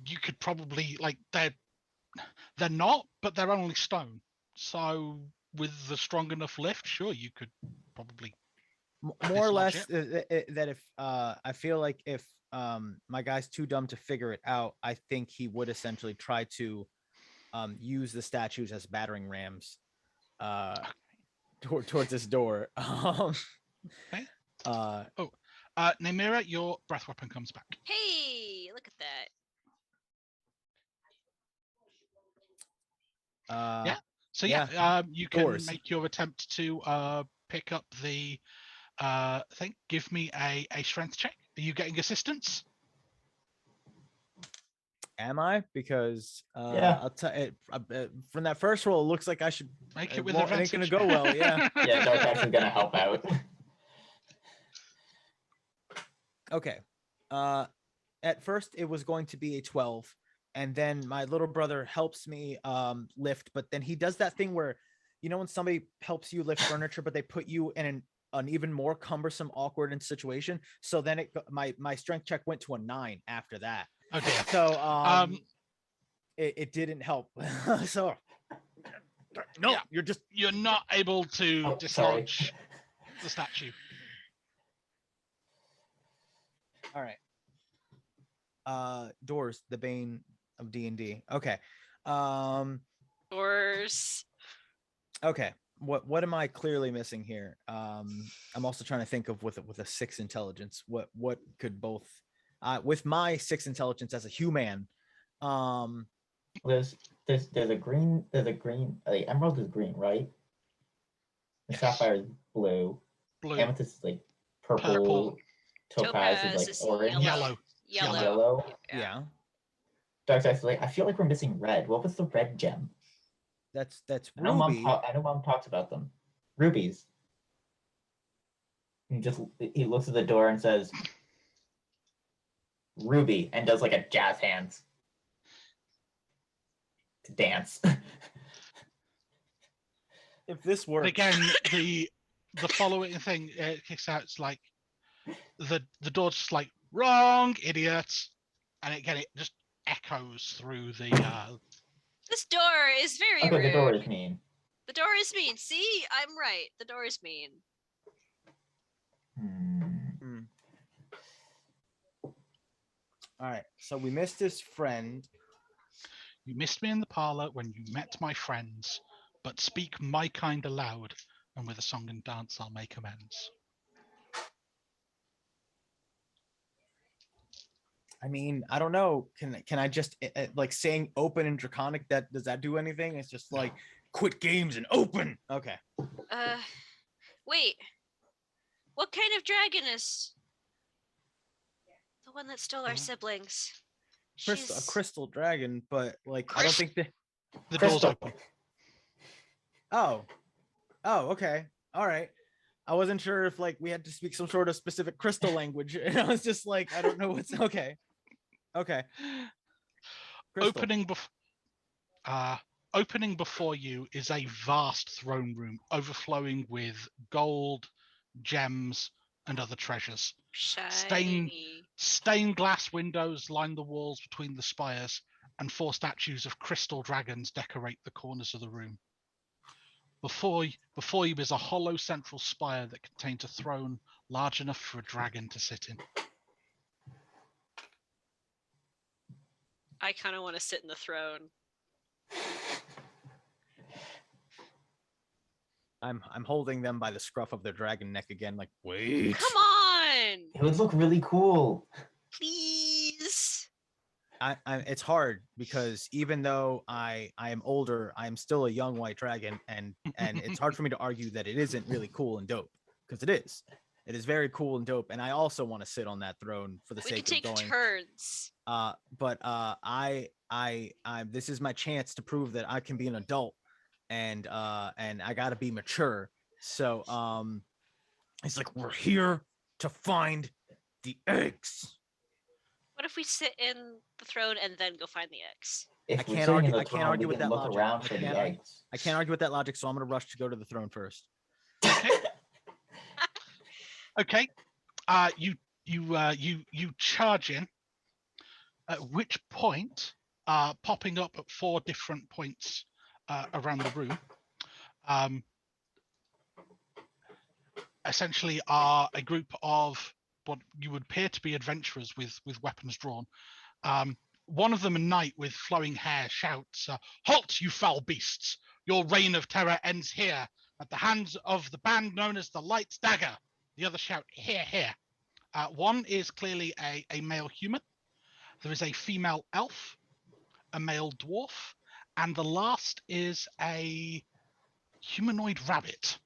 you could probably, like, they're not, but they're only stone. So with the strong enough lift, sure, you could probably more or less that if I feel like if my guy's too dumb to figure it out, I think he would essentially try to use the statues as battering rams towards this door. Okay. Nymeera, your breath weapon comes back. Hey, look at that. Yeah. So you can make your attempt to pick up the thing. Give me a strength check. Are you getting assistance? Am I? Because Yeah. I'll tell it from that first roll. It looks like I should make it with advantage. It ain't gonna go well. Yeah. Yeah, Dark actually gonna help out. Okay. At first it was going to be a 12, and then my little brother helps me lift, but then he does that thing where, you know, when somebody helps you lift furniture, but they put you in an even more cumbersome, awkward situation. So then my strength check went to a 9 after that. Okay. So it didn't help. So no, yeah, you're not able to dislodge the statue. All right. Doors, the bane of D&D. Okay. Doors. Okay. What am I clearly missing here? I'm also trying to think of with a 6 intelligence. What could both with my 6 intelligence as a human. There's a green. The emerald is green, right? The sapphire is blue. Amethyst is like purple. Topaz is like orange. Yellow. Yeah. Dark Side's like, I feel like we're missing red. What was the red gem? That's I know ruby. Mom talks about them. Rubies. He looks at the door and says, "Ruby," and does like a jazz hands to dance. If this works. But again, the following thing kicks out. It's like the door's just like, "Wrong, idiots," and again it just echoes through the. This door is very Okay, rude. the door is mean. The door is mean. See, I'm right. The door is mean. All right. So we missed his friend. You missed me in the parlor when you met my friends, but speak my kind aloud, and with a song and dance I'll make amends. I mean, I don't know. Can I just like saying open and draconic? Does that do anything? It's just like quit games and open. Okay. Wait. What kind of dragon is the one that stole our siblings? A crystal dragon, but like I don't think the door's open. Oh, okay, all right. I wasn't sure if like we had to speak some sort of specific crystal language, and I was just like, I don't know what's okay. Crystal. Opening before you is a vast throne room overflowing with gold, gems, and other treasures. Shiny. Stained glass windows line the walls between the spires, and 4 statues of crystal dragons decorate the corners of the room. Before you is a hollow central spire that contains a throne large enough for a dragon to sit in. I kind of want to sit in the throne. I'm holding them by the scruff of their dragon neck again, like, wait. Come on, It would look really cool. please. It's hard because even though I am older, I'm still a young white dragon, and it's hard for me to argue that it isn't really cool and dope, because it is. It is very cool and dope, and I also want to sit on that throne for the We can sake of take going. turns. But I this is my chance to prove that I can be an adult, and I got to be mature. So it's like, we're here to find the eggs. What if we sit in the throne and then go find the eggs? If I we're can't sitting argue- in the I can't throne, argue we with can that look logic. around I for the can't- eggs. I can't argue with that logic, so I'm gonna rush to go to the throne first. Okay. You charge in. At which point, popping up at 4 different points around the room, essentially are a group of what you would appear to be adventurers with weapons drawn. One of them, a knight with flowing hair, shouts, "Halt, you foul beasts! Your reign of terror ends here, at the hands of the band known as the Light's Dagger." The other shout, "Here, here." One is clearly a male human. There is a female elf, a male dwarf, and the last is a humanoid rabbit.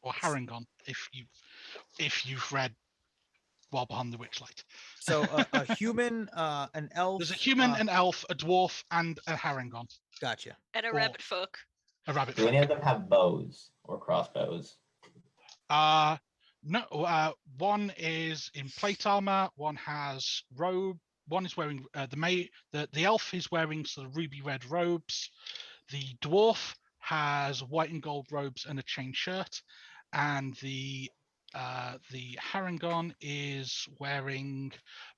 Or Harangon, if you've read While Behind the Witchlight. So a human, an elf. There's a human, an elf, a dwarf, and a Harangon. Gotcha. And a Or- rabbit folk. A rabbit. Do any of them have bows or crossbows? No. One is in plate armor. One has robe. One is wearing the elf is wearing sort of ruby red robes. The dwarf has white and gold robes and a chain shirt, and the Harangon is wearing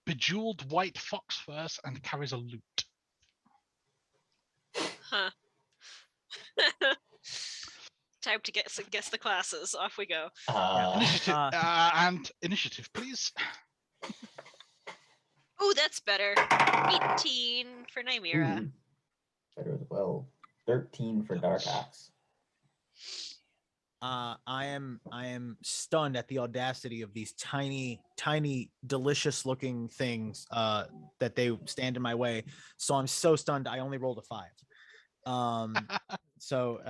bejeweled white fox furs and carries a lute. Huh. Time to guess the classes. Off we go. Initiative, please. Oh, that's better. 18 for Nymeera. Ooh, better as well. 13 for Dark Axe. I am stunned at the audacity of these tiny, delicious looking things that they stand in my way. So I'm so stunned. I only rolled a 5. So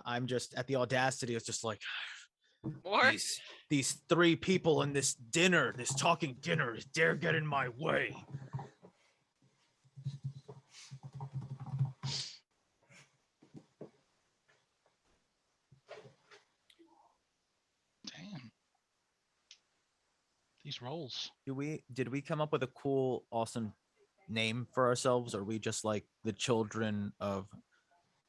I'm just at the audacity. It's just like, More? these 3 people in this dinner, this talking dinner, dare get in my way. Damn. These rolls. Did we come up with a cool, awesome name for ourselves? Or are we just like the children of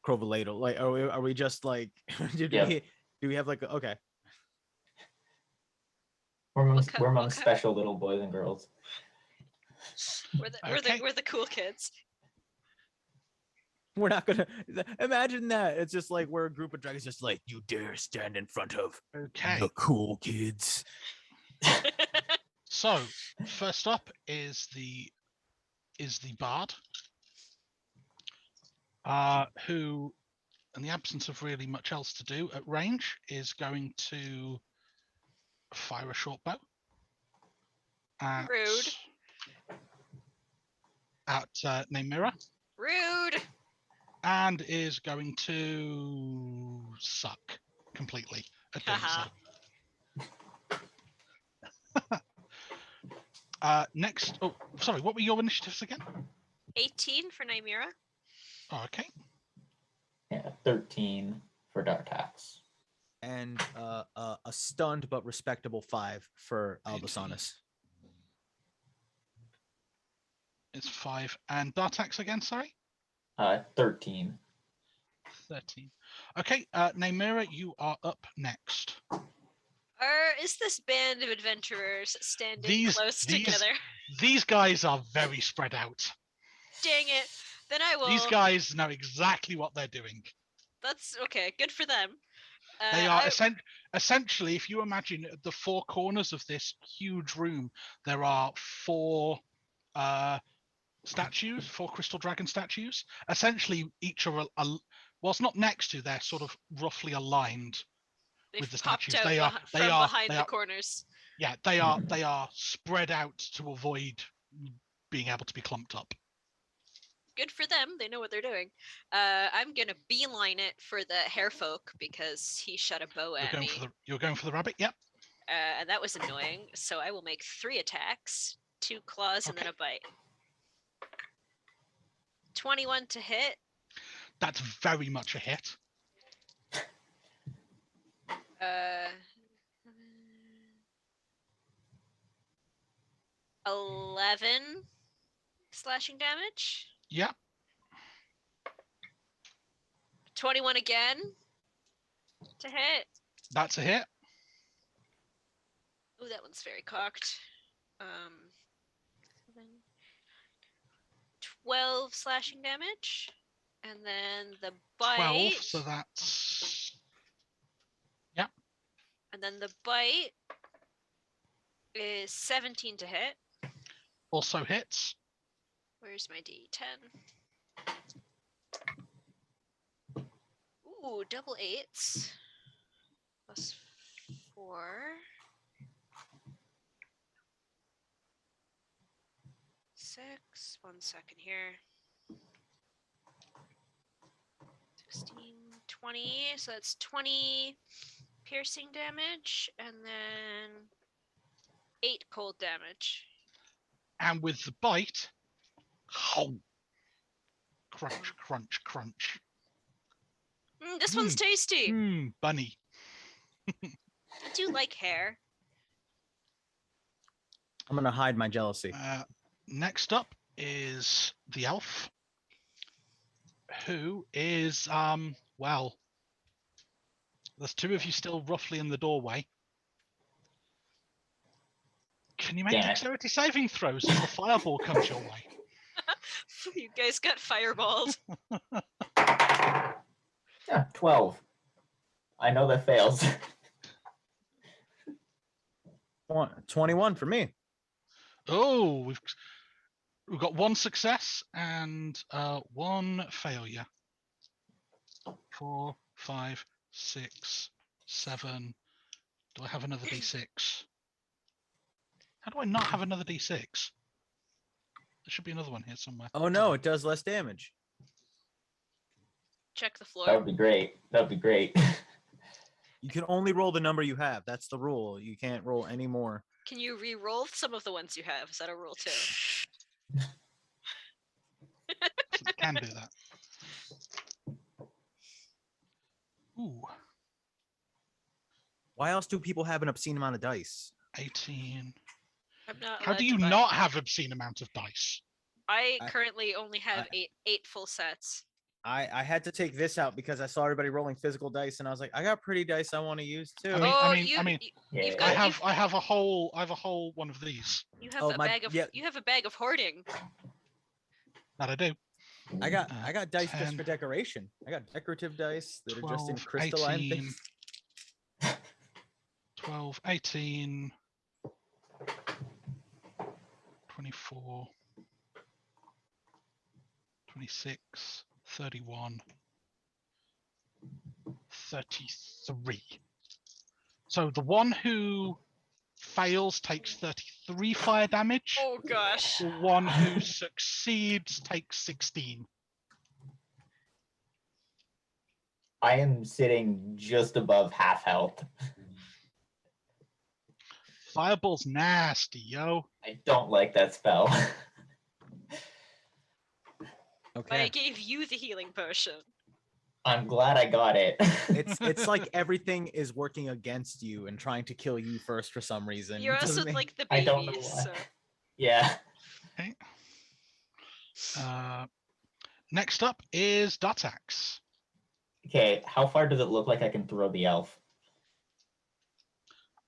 Korvarlatel? Like, are we just like? Do we have like okay? We're Okay. among special little boys and girls. We're the cool kids. We're not gonna imagine that. It's just like we're a group of dragons, just like, you dare stand in front of Okay. the cool kids. So first up is the bard, who, in the absence of really much else to do at range, is going to fire a short bow Rude. at Nymeera, Rude. and is going to suck completely at doing Haha. so. Next, oh, sorry, what were your initiatives again? 18 for Nymeera. Oh, okay. Yeah, 13 for Dark Axe. And a stunned but respectable 5 for Albasonis. It's 5. And Dartax again, sorry? 13. 13. Okay, Nymeera, you are up next. Is this band of adventurers standing close together? These guys are very spread out. Dang it. Then I will. These guys know exactly what they're doing. That's okay. Good for them. They are I- essentially, if you imagine the four corners of this huge room, there are four statues, four crystal dragon statues. Essentially, each are well, it's not next to. They're sort of roughly aligned they've with the popped statues. out They are behind they the are corners. yeah they are spread out to avoid being able to be clumped up. Good for them. They know what they're doing. I'm gonna beeline it for the hair folk because he shot a bow at me. You're going for the rabbit. Yep. And that was annoying. So I will make 3 attacks, 2 claws, and then a bite. 21 to hit. That's very much a hit. 11 slashing damage. Yep. 21 again to hit. That's a hit. Oh, that one's very cocked. 12 slashing damage. And then the bite. 12, so that's... Yep. And then the bite is 17 to hit. Also hits. Where's my D10? Ooh, double 8s. Plus 4. 6. 1 second here. 16, 20. So that's 20 piercing damage, and then 8 cold damage. And with the bite, oh, crunch, crunch, crunch. This one's tasty. Bunny. I do like hair. I'm gonna hide my jealousy. Next up is the elf, who is well, there's 2 of you still roughly in the doorway. Can you make dexterity saving throws if the fireball comes your way? You guys got fireballed. Yeah, 12. I know that fails. 21 for me. Oh, we've got 1 success and 1 failure. 4, 5, 6, 7. Do I have another D6? How do I not have another D6? There should be another one here somewhere. Oh no, it does less damage. Check the floor. That would be great. That would be great. You can only roll the number you have. That's the rule. You can't roll any more. Can you re-roll some of the ones you have? Is that a rule too? So they can do that. Ooh, Why else do people have an obscene amount of dice? 18. I'm not. How allowed do to you buy- not have obscene amount of dice? I I- currently only have eight full sets. I had to take this out because I saw everybody rolling physical dice, and I was like, I got pretty dice I want to use too. I mean, Yeah. you've I got- have a whole one of these You have Oh, a my- bag of. yeah. You have a bag of hoarding. that I do. I got dice 10, just for decoration. I got decorative dice that are just in 12, crystalline 18, things. 12, 18, 24, 26, 31, 33. So the one who fails takes 33 fire damage. Oh gosh. The one who succeeds takes 16. I am sitting just above half health. Fireball's nasty, yo. I don't like that spell. But I Okay. gave you the healing potion. I'm glad I got it. It's like everything is working against you and trying to kill you first for some reason. You're It doesn't also make- like the I babies. don't know why. So. Yeah. Okay. Next up is Dartax. Okay, how far does it look like I can throw the elf?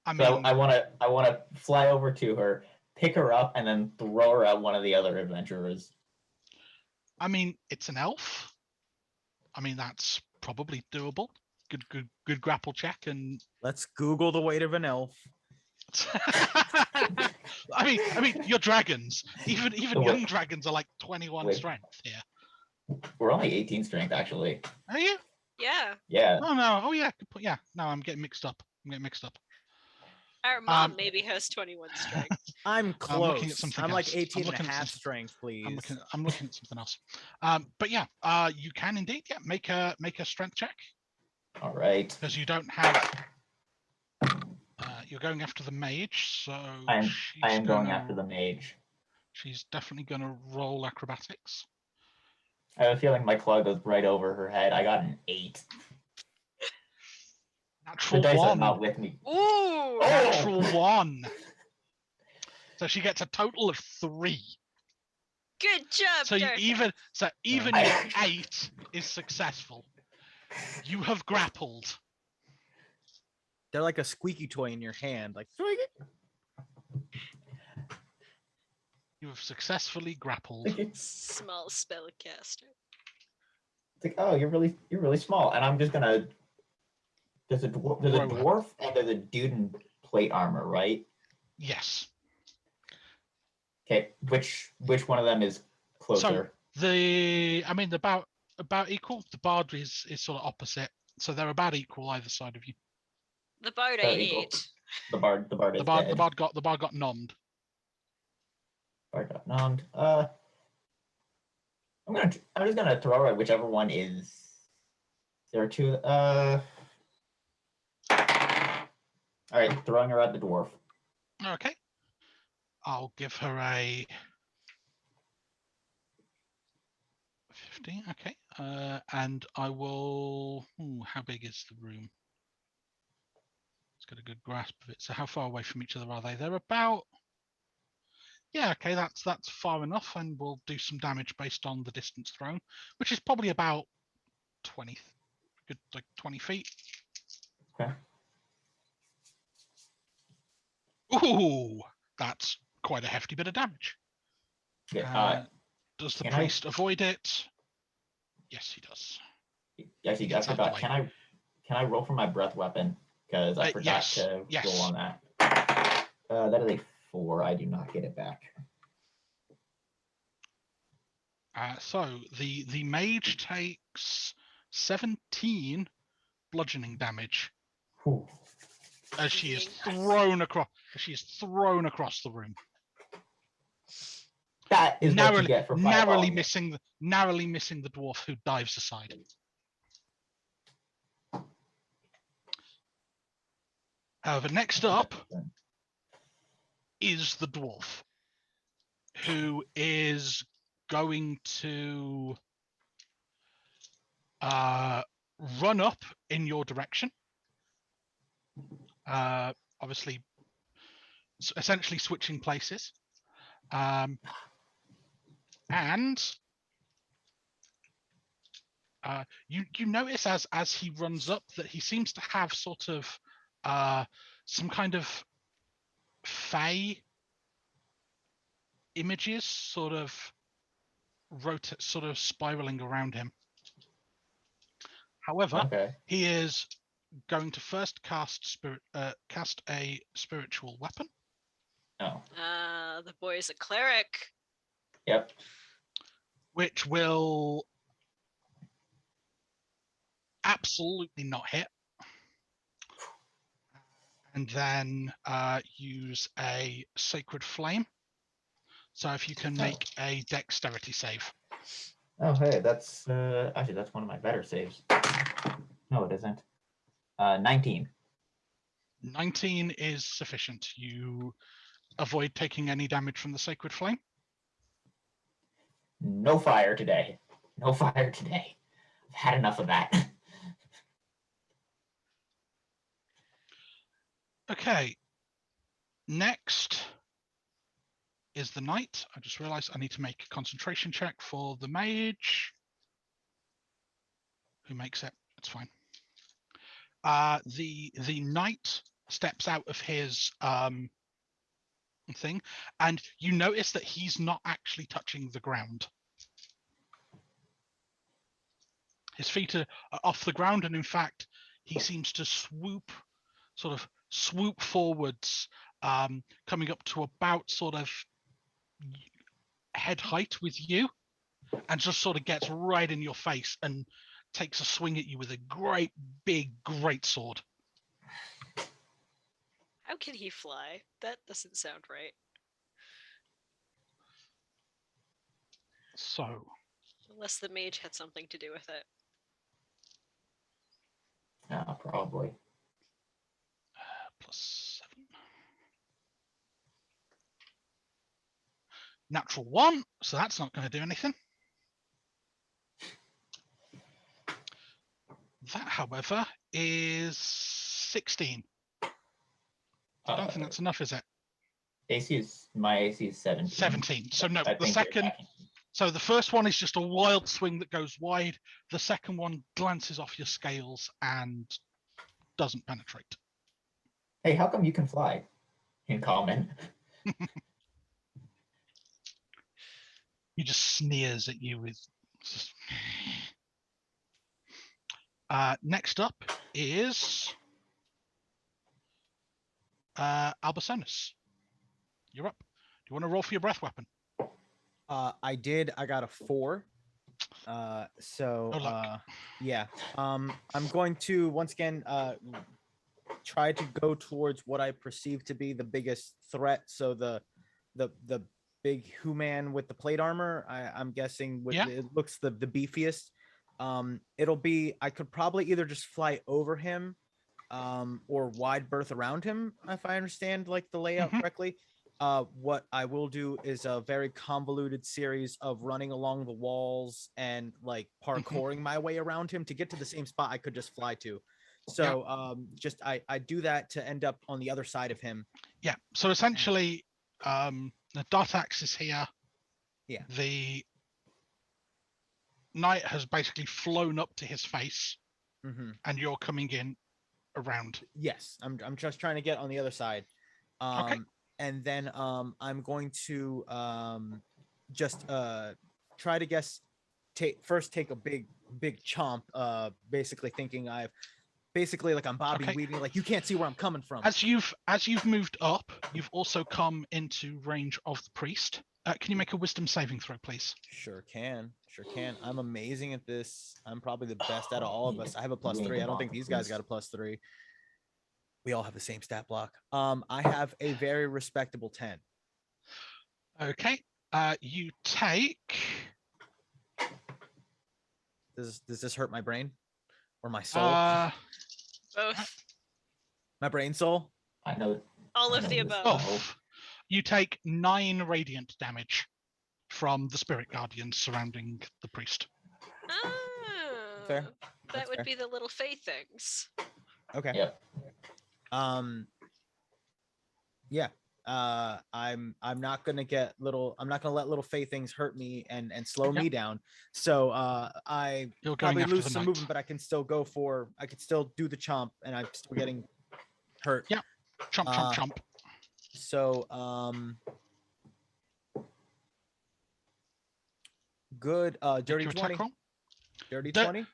I So mean, I wanna fly over to her, pick her up, and then throw her at one of the other adventurers. it's an elf. I mean, that's probably doable. good grapple check and. Let's Google the weight of an elf. I mean, you're dragons. Even The young weight- dragons are like 21 Wait. strength here. We're only 18 strength, actually. Are you? Yeah. Yeah. Oh no. Oh yeah. Good point. Yeah. No, I'm getting mixed up. Our mom maybe has 21 strength. I'm I'm looking at close. something I'm like else. 18 I'm and a looking at half something- strength, please. I'm looking at something else. But yeah, you can indeed make a strength check All right. because you don't have. You're going after the mage, so I am going gonna- after the mage. She's definitely going to roll acrobatics. I have a feeling my claw goes right over her head. I got an 8. The Natural dice are one. not with me. Ooh! Natural 1. So she gets a total of 3. Good job, So Darth. even I- your 8 is successful. You have grappled. They're like a squeaky toy in your hand. Like, squeak it. You have successfully grappled. It's Small spellcaster. like, oh, you're really small, and I'm just gonna. There's a Row. dwarf and there's a dude in plate armor, right? Yes. Okay, which one of them is closer? About equal. The bard is sort of opposite, so they're about equal either side of you. The bard There I you go. ate. The bard is The bard got nommed. Bard got nommed. I'm just gonna throw her at whichever one is. There are two. All right, throwing her at the dwarf. Okay. I'll give her a 15. Okay. And I will. Ooh, how big is the room? Let's get a good grasp of it. So how far away from each other are they? They're about. Yeah. Okay. That's far enough, and we'll do some damage based on the distance thrown, which is probably about 20. Good, like 20 feet. Okay. Ooh, that's quite a hefty bit of damage. Yeah, Does the can I- priest avoid it? Yes, he does. actually, I gets out the forgot. way. Can I roll for my breath weapon? Because I forgot Yes, to yes. roll on that. That is a 4. I do not get it back. So the mage takes 17 bludgeoning damage Whew. as she is Being- thrown across. The room, That is what you get for narrowly fireballing. missing the dwarf, who dives aside. However, next up is the dwarf, who is going to run up in your direction. Obviously, essentially switching places. And you notice as he runs up that he seems to have sort of some kind of fey images sort of spiraling around him. However, Okay. he is going to first cast a spiritual weapon, Oh. The boy's a cleric. Yep. which will absolutely not hit. And then use a sacred flame. So if you can make a dexterity save. Oh, hey, that's actually that's one of my better saves. No, it isn't. 19. 19 is sufficient. You avoid taking any damage from the sacred flame. No fire today. No fire today. I've had enough of that. Okay. Next is the knight. I just realized I need to make a concentration check for the mage. Who makes it? It's fine. The knight steps out of his thing, and you notice that he's not actually touching the ground. His feet are off the ground, and in fact, he seems to swoop forwards, coming up to about sort of head height with you, and just sort of gets right in your face and takes a swing at you with a great sword. How can he fly? That doesn't sound right. So, Unless the mage had something to do with it. Probably. +7. Natural 1, so that's not going to do anything. That, however, is 16. I don't think that's enough, is it? My AC is 17. 17. So no, I the think second. So the first one is just a wild swing that goes wide. The second one glances off your scales and doesn't penetrate. Hey, how come you can fly? In common. He just sneers at you with. Next up is Albasonus. You're up. Do you want to roll for your breath weapon? I did. I got a 4. Yeah. I'm going to once again try to go towards what I perceive to be the biggest threat. So the big human with the plate armor. I'm guessing it looks the beefiest. It'll be, I could probably either just fly over him or wide berth around him, if I understand like the layout correctly. What I will do is a very convoluted series of running along the walls and like parkouring my way around him to get to the same spot I could just fly to. So I do that to end up on the other side of him. Yeah. So essentially, the dot axis here. Yeah. The knight has basically flown up to his face, and you're coming in around. Yes, I'm just trying to get on the other side. Okay. And then I'm going to just try to take a big chomp, basically thinking I'm Bobby Weaving, like you can't see where I'm coming from. As you've moved up, you've also come into range of the priest. Can you make a wisdom saving throw, please? Sure can. I'm amazing at this. I'm probably the best out of all of us. I have a +3. I don't think these guys got a +3. We all have the same stat block. I have a very respectable 10. Okay. You take. Does this hurt my brain or my soul? Both. My brain soul? I know. All of the above. Both. You take 9 radiant damage from the spirit guardians surrounding the priest. Oh, Fair. That would be the little fey things. Okay. Yep. Yeah. I'm not gonna let little fey things hurt me and slow me down. So I probably lose some movement, but I can still do the chomp, and I'm still getting hurt. Yeah. Chomp. So good. Dirty 20. Dirty 20.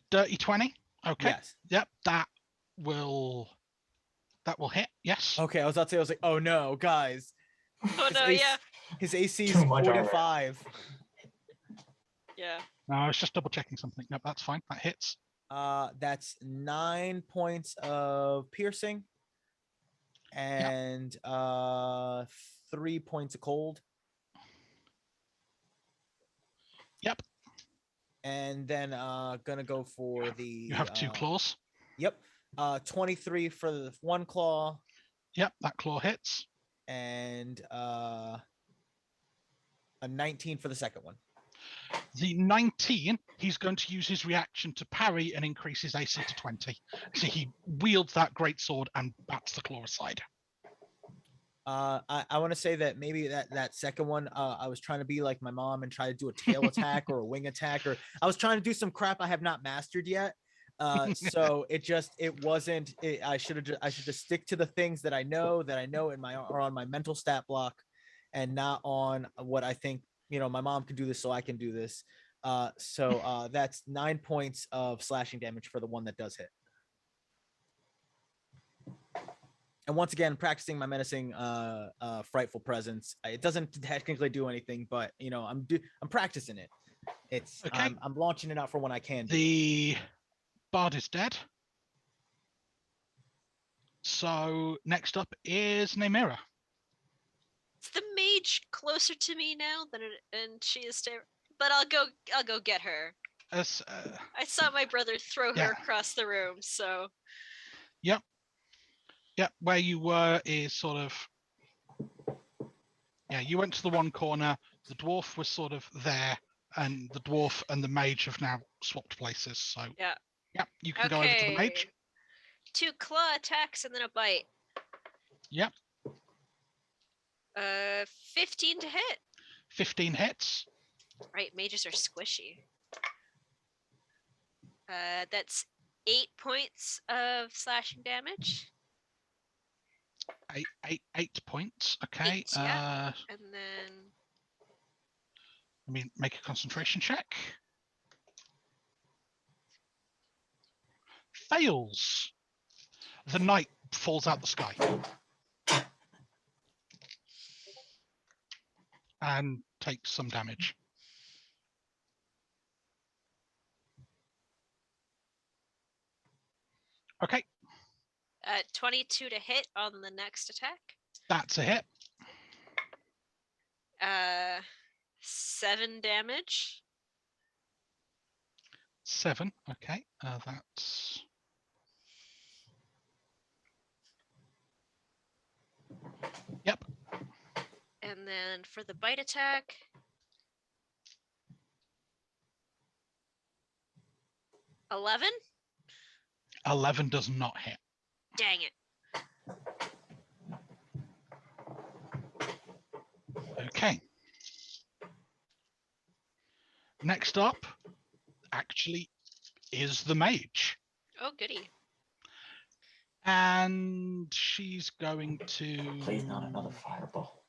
Dirty 20. Okay. Yes. Yep. That will hit. Yes. Okay. I was like, oh no, guys. Oh no, yeah. His AC is 45. Yeah. No, I was just double checking something. Nope, that's fine. That hits. That's 9 points of piercing and 3 points of cold. Yep. And then gonna go for the. You have 2 claws. Yep. 23 for the one claw. Yep, that claw hits. And a 19 for the second one. The 19, he's going to use his reaction to parry and increase his AC to 20. So he wields that greatsword and bats the claw aside. I want to say that maybe that second one, I was trying to be like my mom and try to do a tail attack or a wing attack, or I was trying to do some crap I have not mastered yet. So it wasn't. I should just stick to the things that I know are on my mental stat block, and not on what I think. My mom can do this, so I can do this. So that's 9 points of slashing damage for the one that does hit. And once again, practicing my menacing, frightful presence. It doesn't technically do anything, but I'm practicing it. It's Okay. I'm launching it out for when I can. The bard is dead. So next up is Nymeera. Is the mage closer to me now and she is but I'll go get her. As I saw my brother throw her Yeah. across the room, so where you were is sort of you went to the one corner. The dwarf was sort of there, and the dwarf and the mage have now swapped places. So yeah. You can go over to the mage. 2 claw attacks and then a bite. Yep. 15 to hit. 15 hits. Right, mages are squishy. That's 8 points of slashing damage. 8 points. Okay. 8, yeah. And then Let me make a concentration check. Fails. The knight falls out the sky. And takes some damage. Okay, 22 to hit on the next attack. that's a hit. 7 damage. 7. Okay, that's... Yep. And then for the bite attack, 11. 11 does not hit. Dang it. Okay. Next up, actually, is the mage. Oh, goody. And she's going to Please not another fireball.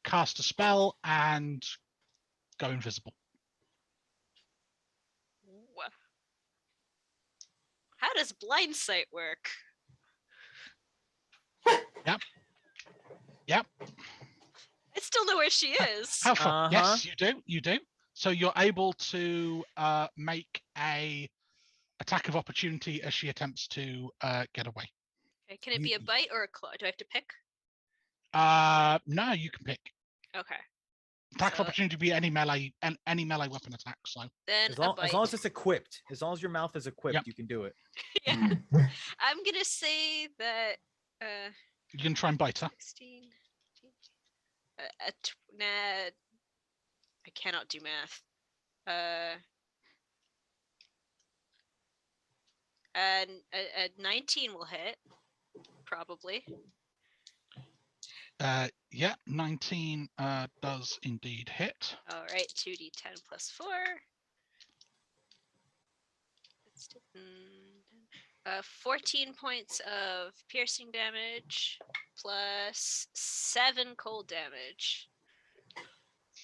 cast a spell and go invisible. How does blind sight work? Yep. I still know where she is. How far? Uh-huh. Yes, you do. So you're able to make a attack of opportunity as she attempts to get away. Okay, can it be a bite or a claw? Do I have to pick? No, you can pick. Okay. Attack of So- opportunity be any melee weapon attack. So Then As a long, bite. as long as it's equipped, as long as your mouth is equipped, Yep. you can do it. Yeah. I'm gonna say that you can try and bite her. 16. Nah, I cannot do math. And a 19 will hit, probably. Yeah, 19 does indeed hit. All right, 2d10 plus 4. That's 14 points of piercing damage plus 7 cold damage.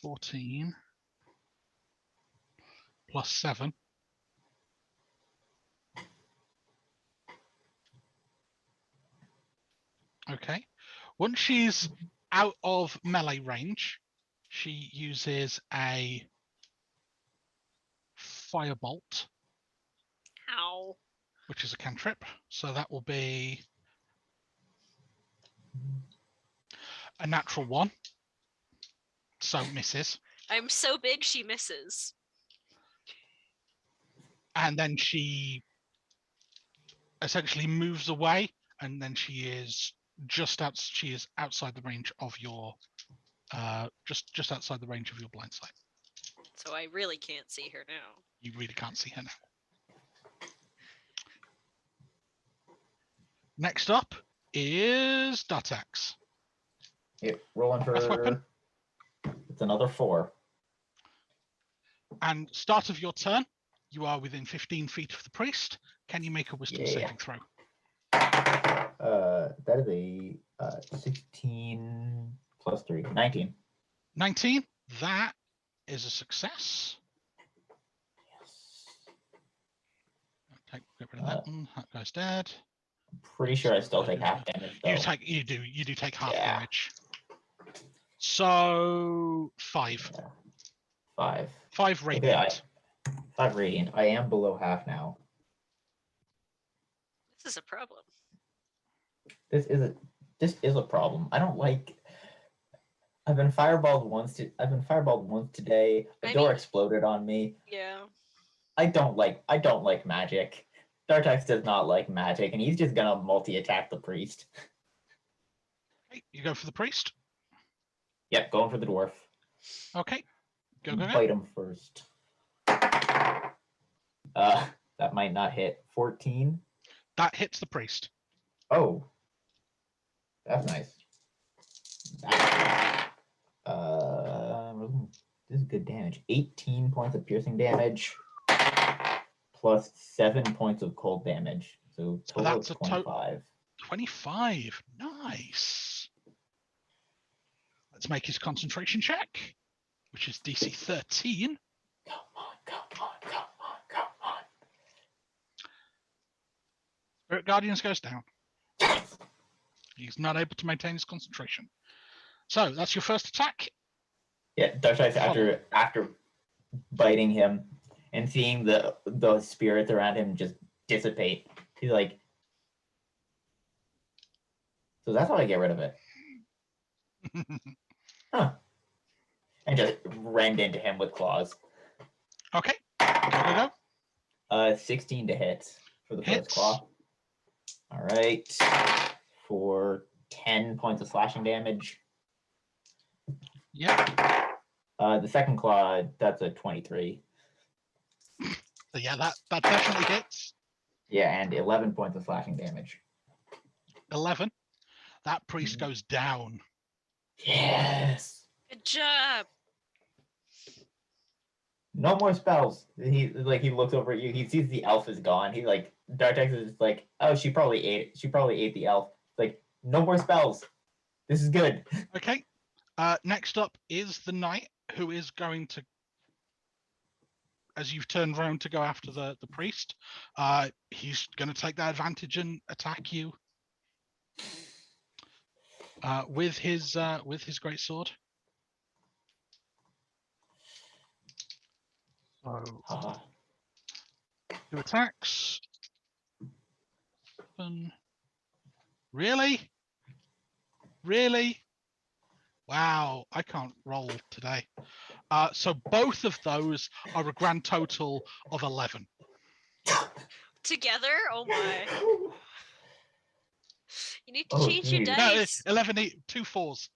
14 plus 7. Okay. Once she's out of melee range, she uses a firebolt, Ow. which is a cantrip. So that will be a natural 1. So misses. I'm so big she misses. And then she essentially moves away, and then she is outside the range of your just outside the range of your blind sight. So I really can't see her now. You really can't see her now. Next up is Dartax. Yep, rolling Breath weapon. for. It's another 4. And start of your turn, you are within 15 feet of the priest. Can you make a wisdom saving throw? That is a 16 plus 3, 19. 19. That is a success. Yes. Okay, get rid of that one. That guy's dead. Pretty sure I still take half damage though. You do take half Yeah. damage. So 5. Yeah. 5. 5 radiant. 5 radiant. I am below half now. This is a problem. This is a problem. I don't like. I've been fireballed once. I've been fireballed once today. A door exploded on me. Yeah. I don't like magic. Dartax does not like magic, and he's just gonna multi-attack the priest. Okay, you go for the priest. Yep, going for the dwarf. Okay. Go. Bite him first. That might not hit. 14. That hits the priest. Oh, that's nice. This is good damage. 18 points of piercing damage, plus 7 points of cold damage. So total that's of a 25. 25. Nice. Let's make his concentration check, which is DC 13. Come on. Spirit Guardians goes down. He's not able to maintain his concentration. So that's your first attack. Yeah, Dartax after biting him and seeing the spirits around him just dissipate, he's like, so that's how I get rid of it. Huh. And just rend into him with claws. Okay. Go. 16 to hit for the Hits. first claw. All right. For 10 points of slashing damage. Yeah. The second claw, that's a 23. So yeah, that definitely hits. Yeah, and 11 points of slashing damage. 11. That priest goes down. Yes. Good job. No more spells. He looks over at you. He sees the elf is gone. He like Dartax is like, oh, she probably ate the elf. Like, no more spells. This is good. Okay. Next up is the knight, who is going to, as you've turned around to go after the priest, he's going to take that advantage and attack you with his great sword. So, 2 attacks. Really? Wow, I can't roll today. So both of those are a grand total of 11. Together? Oh my. You need to Oh, change your geez. dice. No, 11, 2 4s.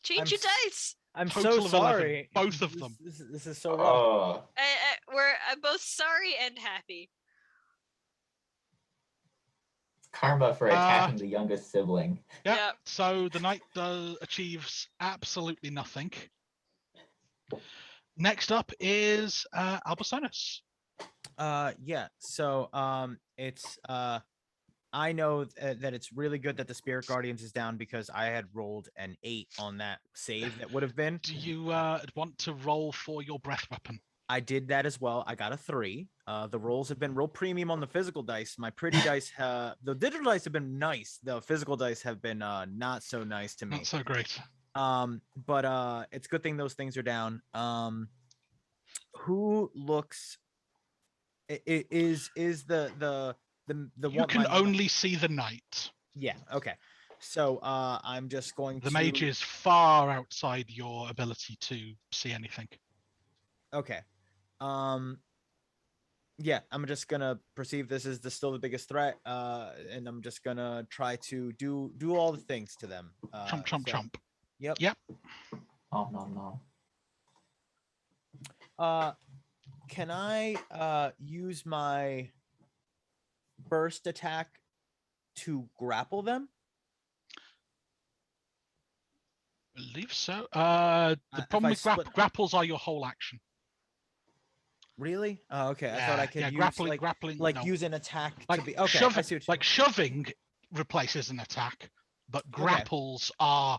Change your dice. I'm Total so of 11, sorry. both of them. This is so rough. I'm both sorry and happy. Karma for attacking the youngest sibling. Yeah. Yep. So the knight achieves absolutely nothing. Next up is Albasonus. Yeah. So it's I know that it's really good that the Spirit Guardians is down because I had rolled an 8 on that save that would have been. Do you want to roll for your breath weapon? I did that as well. I got a 3. The rolls have been real premium on the physical dice. My pretty dice, the digital dice have been nice. The physical dice have been not so nice to me. Not so great. But it's a good thing those things are down. Who looks? Is the You one? can only see the knight. Yeah. Okay. So I'm just going The to. mage is far outside your ability to see anything. Okay. Yeah, I'm just gonna perceive this as still the biggest threat, and I'm just gonna try to do all the things to them. Chomp. Yep. Oh no. Can I use my burst attack to grapple them? Believe so. The problem with grapples are your whole action. Really? Oh, okay. Yeah, I thought I could use grappling, like no. use an attack Like to be okay. I see what you... shoving replaces an attack, but grapples are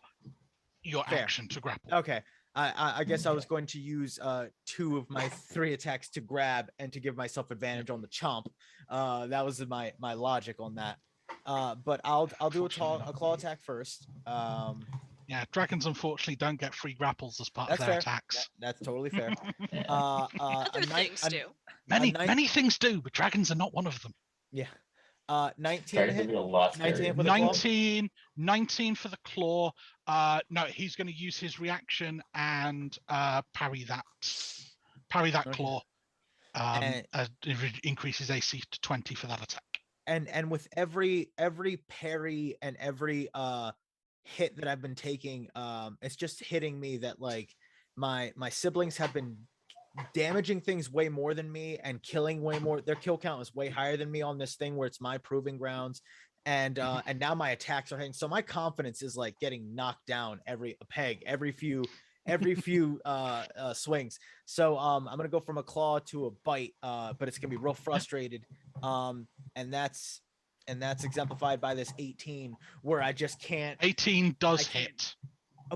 your Fair. action to grapple. Okay. I guess I was going to use 2 of my 3 attacks to grab and to give myself advantage on the chomp. That was my logic on that. But I'll do a claw attack first. Yeah, dragons unfortunately don't get free grapples as part of That's their fair. attacks. That's totally fair. Yeah. Other things do. Many things do, but dragons are not one of them. Yeah. 19 Dragons hit. would be a lot 19 scarier. with a claw? 19 for the claw. No, he's going to use his reaction and parry that Okay. claw. And- It increases AC to 20 for that attack. And with every parry and every hit that I've been taking, it's just hitting me that like my siblings have been damaging things way more than me and killing way more. Their kill count is way higher than me on this thing where it's my proving grounds. And now my attacks are hitting. So my confidence is like getting knocked down every few swings. So I'm gonna go from a claw to a bite, but it's gonna be real frustrated. And that's exemplified by this 18, where I just can't. 18 does I can't- hit.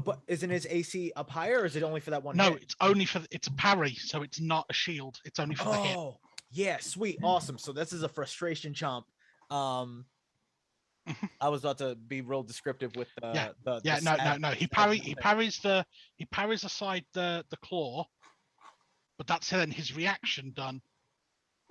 But isn't his AC up higher, or is it only for that one? No, hit? it's only it's a parry, so it's not a shield. It's only for the hit. Oh, yeah, sweet, awesome. So this is a frustration chomp. I was about to be real descriptive with Yeah. the Yeah, sad- no. He sad- parries aside the claw, but that's then his reaction done,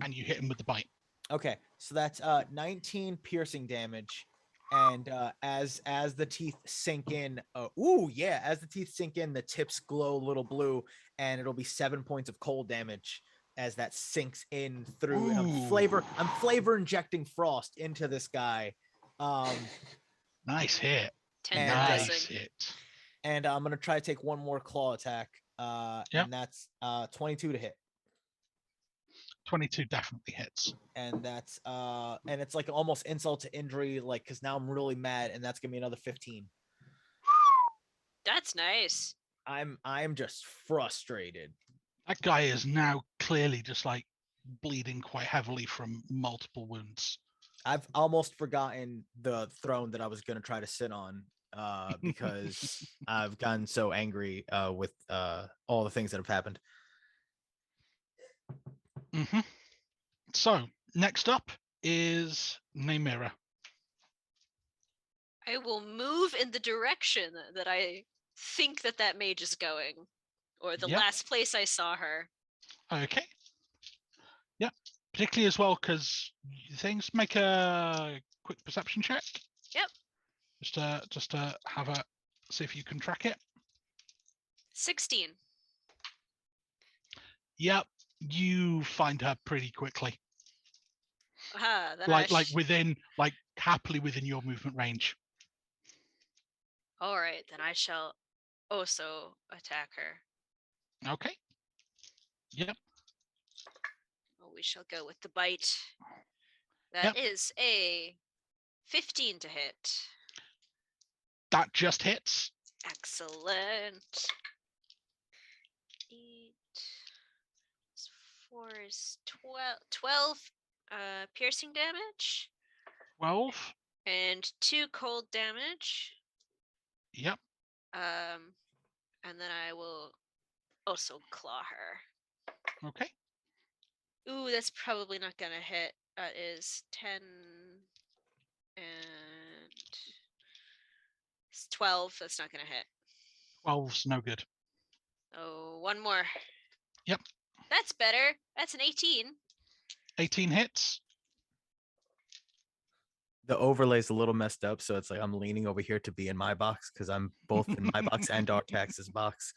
and you hit him with the bite. Okay, so that's 19 piercing damage, and as the teeth sink in, as the teeth sink in, the tips glow a little blue, and it'll be 7 points of cold damage as that sinks in through. And I'm flavor injecting frost into this guy. Nice hit. 10 Nice dosing. hit. And I'm gonna try to take one more claw attack, Yep. and that's 22 to hit. 22 definitely hits. And that's and it's like almost insult to injury, like, because now I'm really mad, and that's gonna be another 15. That's nice. I'm just frustrated. That guy is now clearly just like bleeding quite heavily from multiple wounds. I've almost forgotten the throne that I was gonna try to sit on, because I've gotten so angry with all the things that have happened. Mm-hmm. So next up is Nymeera. I will move in the direction that I think that mage is going, or the Yep. last place I saw her. Okay. Yep. Particularly as well because things, make a quick perception check. Yep. Just to have a see if you can track it. 16. Yep. You find her pretty quickly. Then Like within happily within your movement range. All right, then I shall also attack her. Okay. Yep. We shall go with the bite. That is a 15 to hit. That just hits. Excellent. 8 4 is 12 piercing damage 12. and 2 cold damage. Yep. And then I will also claw her. Okay. Ooh, that's probably not gonna hit. That is 10 and it's 12. That's not gonna hit. 12's no good. Oh, one more. Yep. That's better. That's an 18. 18 hits. The overlay's a little messed up, so it's like I'm leaning over here to be in my box because I'm both in my box and Dartax's box.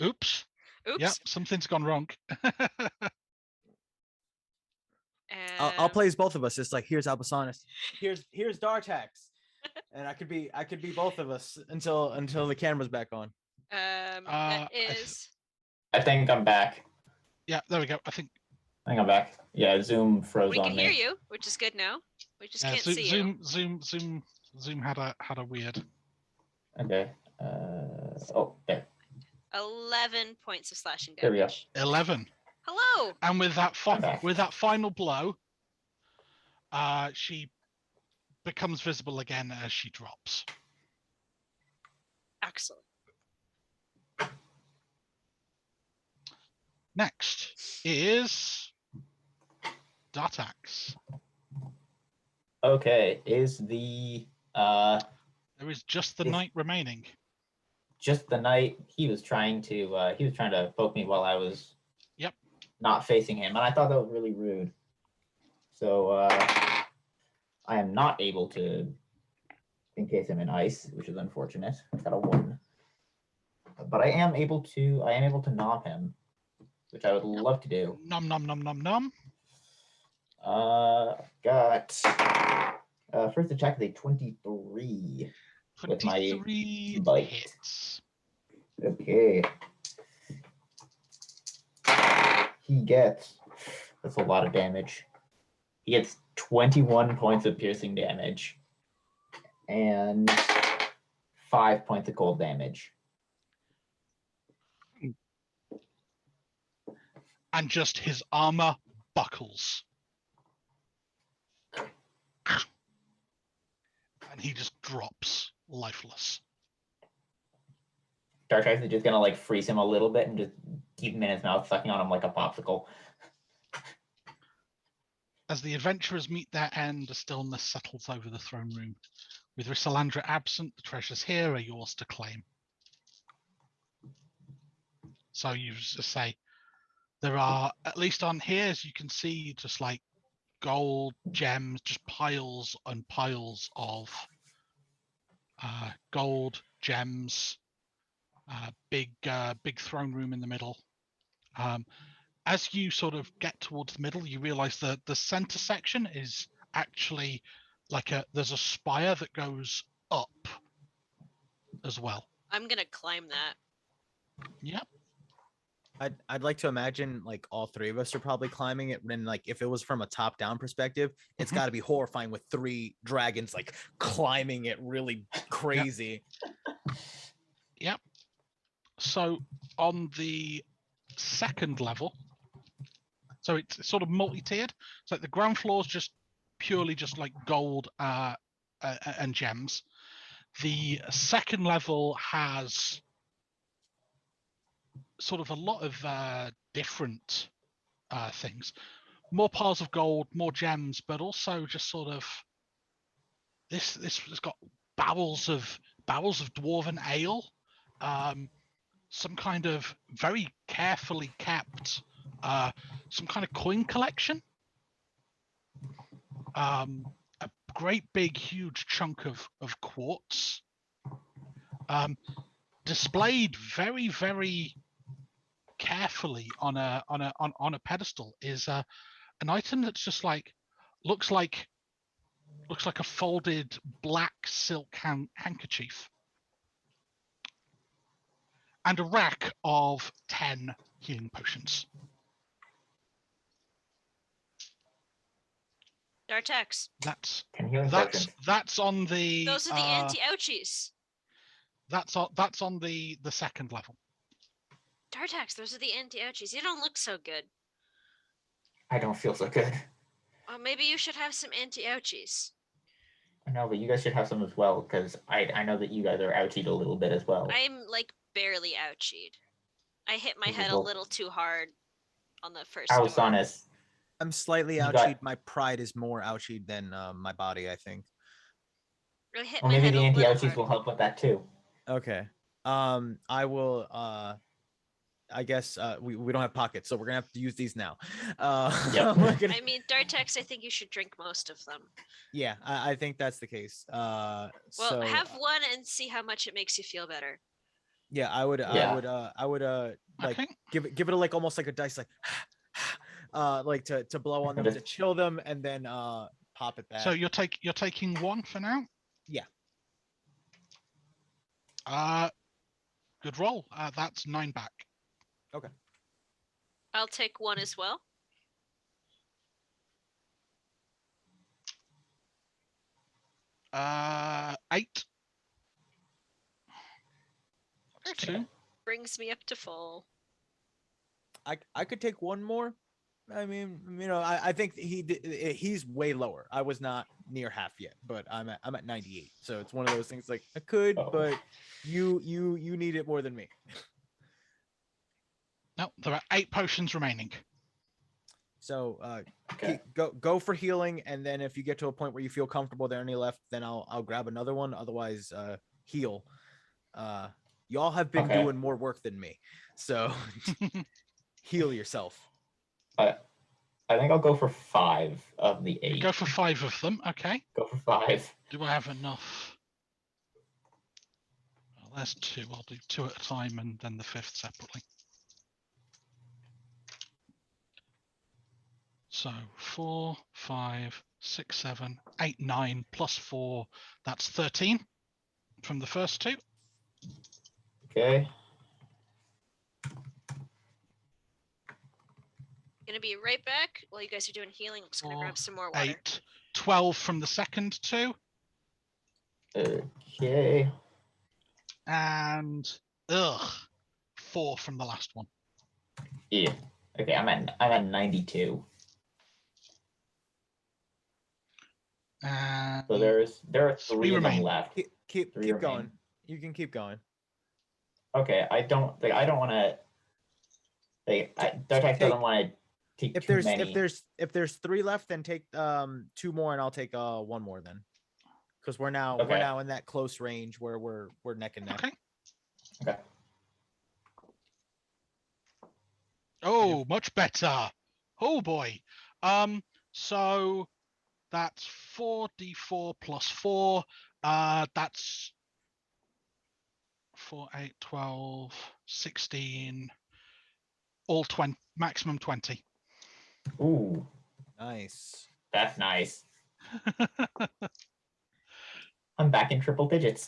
Oops. Oops. Yep, something's gone wrong. I'll play as both of us. It's like, here's Albasanis, here's Dartax, and I could be both of us until the camera's back on. That is. I think I'm back. Yeah, there we go. I think I'm back. Yeah, Zoom froze We on can me. hear you, which is good now. We just can't see you. Zoom had a weird. Okay. There. 11 points of slashing There we go. damage. 11. Hello. And with that Okay. with that final blow, she becomes visible again as she drops. Excellent. Next is Dartax. Okay, is the There is just the Is- knight remaining. just the knight? He was trying to poke me while I was not facing him, and I thought that was really rude. So I am not able to encase him in ice, which is unfortunate. I got a 1. But I am able to knob him, which I would love to do. Nom nom nom nom nom. Got first attack is a 23. With my 23 bite. hits. Okay. He gets, that's a lot of damage. He gets 21 points of piercing damage and 5 points of cold damage. And just his armor buckles. And he just drops lifeless. Dartrax is just gonna like freeze him a little bit and just keep him in his mouth, sucking on him like a popsicle. As the adventurers meet their end, a stillness settles over the throne room. With Rysilandra absent, the treasures here are yours to claim. So you just say, there are, at least on here, as you can see, just like gold, gems, just piles and piles of gold, gems, big throne room in the middle. As you sort of get towards the middle, you realize that the center section is actually like there's a spire that goes up as well. I'm gonna climb that. Yep. I'd like to imagine like all 3 of us are probably climbing it. And like if it was from a top-down perspective, it's got to be horrifying with 3 dragons like climbing it really crazy. Yep. So on the second level, so it's sort of multi-tiered. So the ground floor is just purely just like gold and gems. The second level has sort of a lot of different things, more piles of gold, more gems, but also just sort of this has got barrels of dwarven ale, some kind of very carefully kept some kind of coin collection, a great big huge chunk of quartz, displayed very, very carefully on a pedestal is an item that's just like looks like a folded black silk handkerchief, and a rack of 10 healing potions. Dartax. That's 10 healing potions. that's on the Those are the anti-ouchies. that's on the second level. Dartax, those are the anti-ouchies. You don't look so good. I don't feel so good. Well, maybe you should have some anti-ouchies. I know, but you guys should have some as well, because I know that you guys are ouchied a little bit as well. I'm like barely ouchied. I hit my This is head a what- little too hard on the first I door. was honest. I'm slightly You got- ouchied. My pride is more ouchied than my body, I think. I hit Or my maybe head the a little anti-ouchies hard. will help with that too. Okay. I will I guess we don't have pockets, so we're gonna have to use these now. Yep. we're gonna- I mean, Dartax, I think you should drink most of them. yeah, I think that's the case. Well, So have one and see how much it makes you feel better. yeah, I would like Okay. give it like almost like a dice, like like to blow on them to chill them, and then pop it back. So you're taking 1 for now. Yeah. Good roll. That's 9 back. I'll take one as well. Uh, 8. That's 2. Brings me up to full. I could take one more. I mean, you know, I think he's way lower. I was not near half yet, but I'm at 98. So it's one of those things like I could, Oh. but you need it more than me. No, there are 8 potions remaining. So Okay. go for healing, and then if you get to a point where you feel comfortable there are any left, then I'll grab another one. Otherwise, heal. Y'all have been Okay. doing more work than me, so heal yourself. I think I'll go for 5 of the 8. Go for 5 of them. Okay. Go for 5. Do I have enough? Well, there's 2. I'll do 2 at a time and then the 5th separately. So 4, 5, 6, 7, 8, 9 plus 4. That's 13 from the first 2. Okay. Gonna be right back while you guys are doing healing. I'm just gonna 4, grab some more water. 8, 12 from the second 2. Okay. And 4 from the last one. Yeah. Okay, I'm at 92. And So there are 3 3 of them remain. left. Keep Three going. remain. You can keep going. Okay, I don't want to. Dartax doesn't want to take If too there's many. if there's 3 left, then take 2 more, and I'll take 1 more then, because we're now in that close range where we're neck and neck. okay. Okay. Oh, much better. Oh boy. So that's 4d4 plus 4. That's 4, 8, 12, 16. All 20, maximum 20. Ooh, Nice. that's nice. I'm back in triple digits.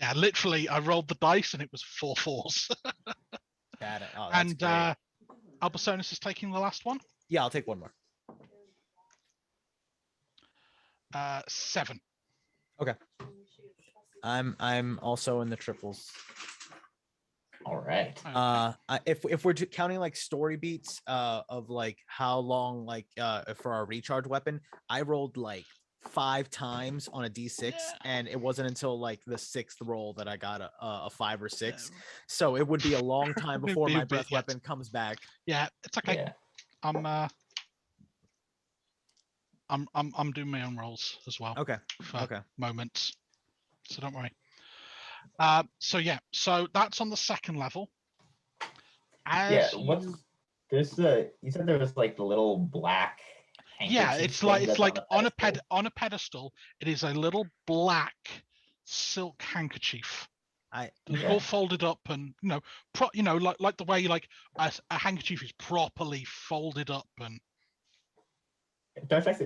Yeah, literally, I rolled the dice and it was 4 4s. Got it. Oh, that's And great. Albasonus is taking the last one. Yeah, I'll take 1 more. 7. I'm also in the triples. All right. Okay. If we're counting like story beats of like how long for our recharge weapon, I rolled like 5 times on a d6, Yeah. and it wasn't until like the 6th roll that I got a 5 or 6. So it would be a long time It'd before be my a bit, breath yes. weapon comes back. Yeah, it's okay. Yeah. I'm doing my own rolls as well Okay. for Okay. moments, so don't worry. So that's on the second level. Yeah. There's you said there was like the little black. Yeah, handkerchief it's thing that's like on a pedestal. on a pedestal. It is a little black silk handkerchief. It's all folded up and like the way like a handkerchief is properly folded up and. Dartax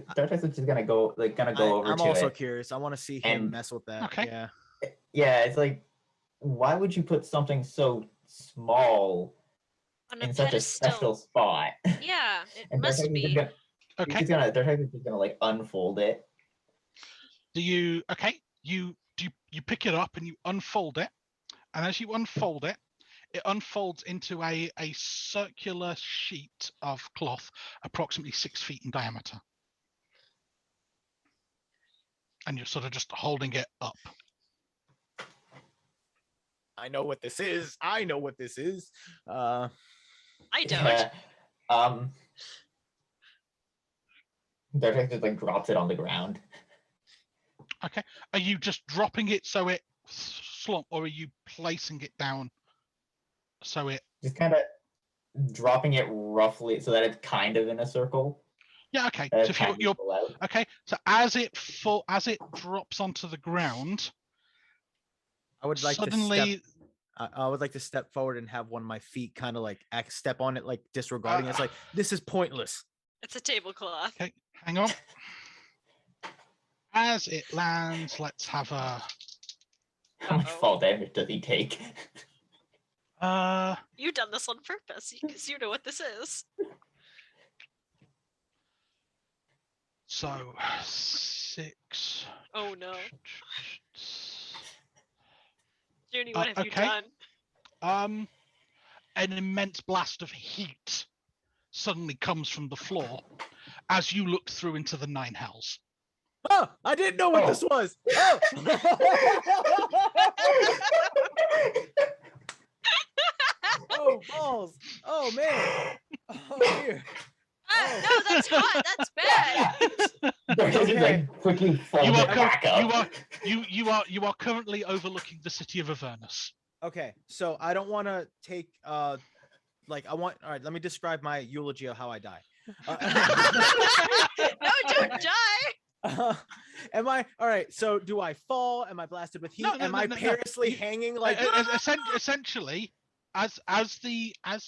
is just gonna go over I'm to also it. curious. I want to see him And- mess with that. Okay. Yeah. Yeah, it's like, why would you put something so small On a in such a pedestal. special spot? Yeah, it And must Dartax is be. Okay. Dartax is just gonna like unfold it. Do you pick it up and you unfold it, and as you unfold it, it unfolds into a circular sheet of cloth approximately 6 feet in diameter. And you're sort of just holding it up. I know what this is. I don't. Yeah. Dartax just like drops it on the ground. Okay. Are you just dropping it so it slump, or are you placing it down so it? Just kind of dropping it roughly so that it's kind of in a circle. Yeah. Okay. That So it's if kind of you're equal out. okay. So as it drops onto the ground, I would like suddenly. to step. I would like to step forward and have one of my feet kind of like step on it, like disregarding it. It's like, this is pointless. It's a tablecloth. Okay, hang on. As it lands, let's have a. How much fall damage does he take? You've done this on purpose because you know what this is. So 6. Oh no. Junie, what have you okay. done? An immense blast of heat suddenly comes from the floor as you look through into the 9 hells. Oh, I didn't know what this was. Oh. Oh, balls. Oh, man. Oh, dear. No, that's hot. That's bad. Dartek is Okay. like quickly fold You it are, back up. you are currently overlooking the city of Avernus. Okay, so I don't want to take like I want. All right, let me describe my eulogy of how I die. No, don't die. Am I all right? So do I fall? Am I blasted with heat? No, no, Am no, I no, no. perilously hanging like? Essentially, as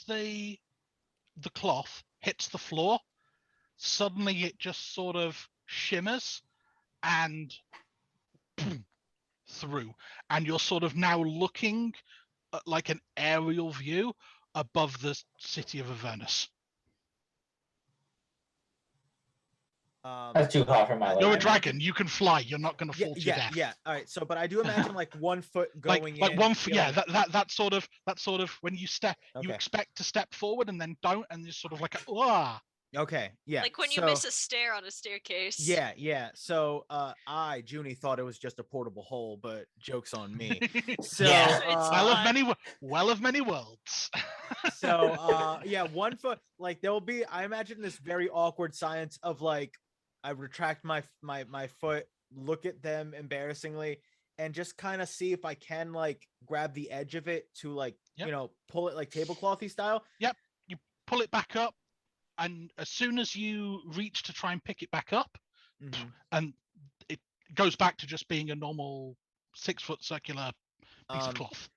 the cloth hits the floor, suddenly it just sort of shimmers and through, and you're sort of now looking at like an aerial view above the city of Avernus. That's too hot for my liking. You're a I dragon. You can fly. You're not going to Yeah, fall to your death. yeah. All right. So, but I do imagine like 1 foot Like going like in. one. Yeah. feeling- That sort of when you step, you Okay. expect to step forward and then don't, and it's sort of like a ah. Okay. Yeah. Like when you so- miss a stair on a staircase. Yeah, yeah. So Junie thought it was just a portable hole, but joke's on me. So Yeah. It's Well of many worlds. so yeah, 1 foot, like there will be, I imagine this very awkward science of like I retract my foot, look at them embarrassingly, and just kind of see if I can like grab the edge of it to like Yep. you know, pull it like tableclothy style. Pull it back up, and as soon as you reach to try and pick it back up, Mhm. and it goes back to just being a normal 6-foot circular piece of cloth.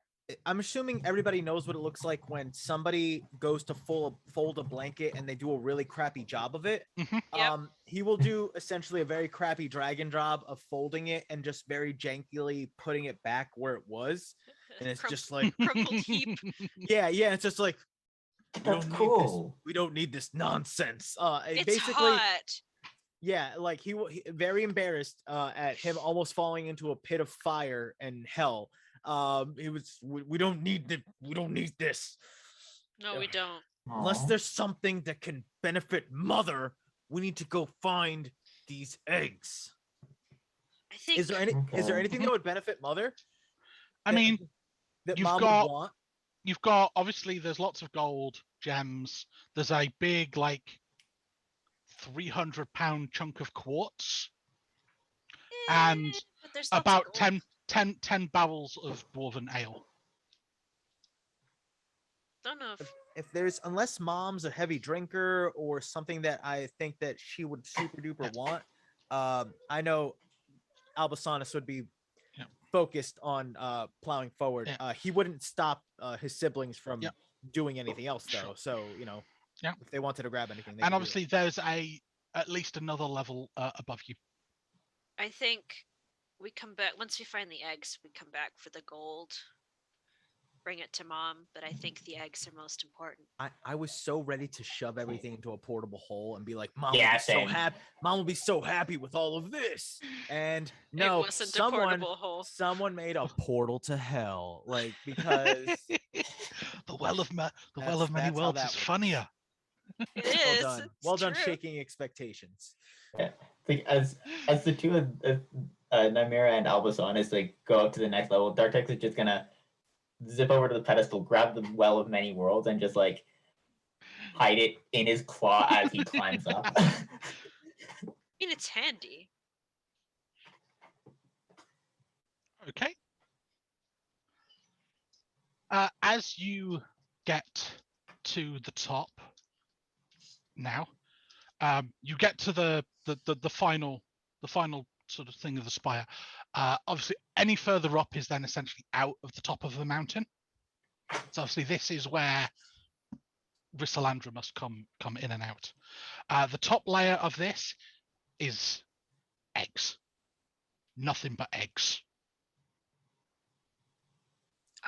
I'm assuming everybody knows what it looks like when somebody goes to fold a blanket and they do a really crappy job of it. Mhm. Yep. He will do essentially a very crappy dragon job of folding it and just very jankily putting it back where it was. And it's just like, crumpled heap. yeah, it's just like, That's need cool. we don't need this nonsense. It's Basically, hot. yeah, like he very embarrassed at him almost falling into a pit of fire and hell. He was, we don't need this. No, we don't. Unless Aw. there's something that can benefit Mother, we need to go find these eggs. I think Is there Okay. anything that would benefit Mother? I that- mean, that you've Mom got- would want? you've got, obviously there's lots of gold, gems. There's a big like 300-pound chunk of quartz, and but there's lots of about gold. 10 barrels of dwarven ale. Don't know if If there's, unless Mom's a heavy drinker or something that I think that she would super duper want, I know Albasanis would be Yeah. focused on plowing forward. Yeah. He wouldn't stop his siblings from Yeah. doing anything else though. Sure. So you know, Yeah. if they wanted to grab anything, they And could do it. obviously there's at least another level above you. I think we come back once we find the eggs, we come back for the gold. Bring it to Mom, but I think the eggs are most important. I was so ready to shove everything into a portable hole and be like, Mom Yeah, will be so same. happy. Mom will be so happy with all of this. And no, it wasn't a portable hole. someone made a portal to hell, like because The well of many that's how worlds that is works. funnier. It well is. done, it's well done, true. shaking expectations. Like, as the two of Nymeera and Albasanis like go up to the next level, Dartek is just gonna zip over to the pedestal, grab the Well of Many Worlds, and just like hide it in his claw as he climbs up. I mean, it's handy. Okay. As you get to the top now, you get to the final sort of thing of the spire. Obviously, any further up is then essentially out of the top of the mountain. So obviously, this is where Rysilandra must come in and out. The top layer of this is eggs. Nothing but eggs.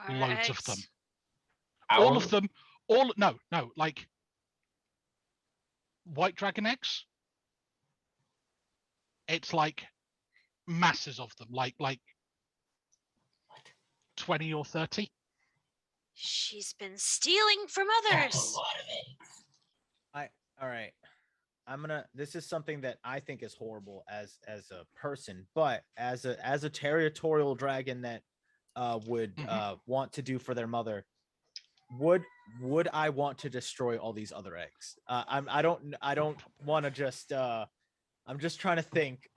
Our Loads of eggs. them. All of them. No, like white dragon eggs. It's like masses of them, like 20 or 30. She's been stealing from That's a others. lot of eggs. All right. This is something that I think is horrible as a person, but as a territorial dragon that would Mhm. want to do for their mother, would I want to destroy all these other eggs? I don't want to just. I'm just trying to think.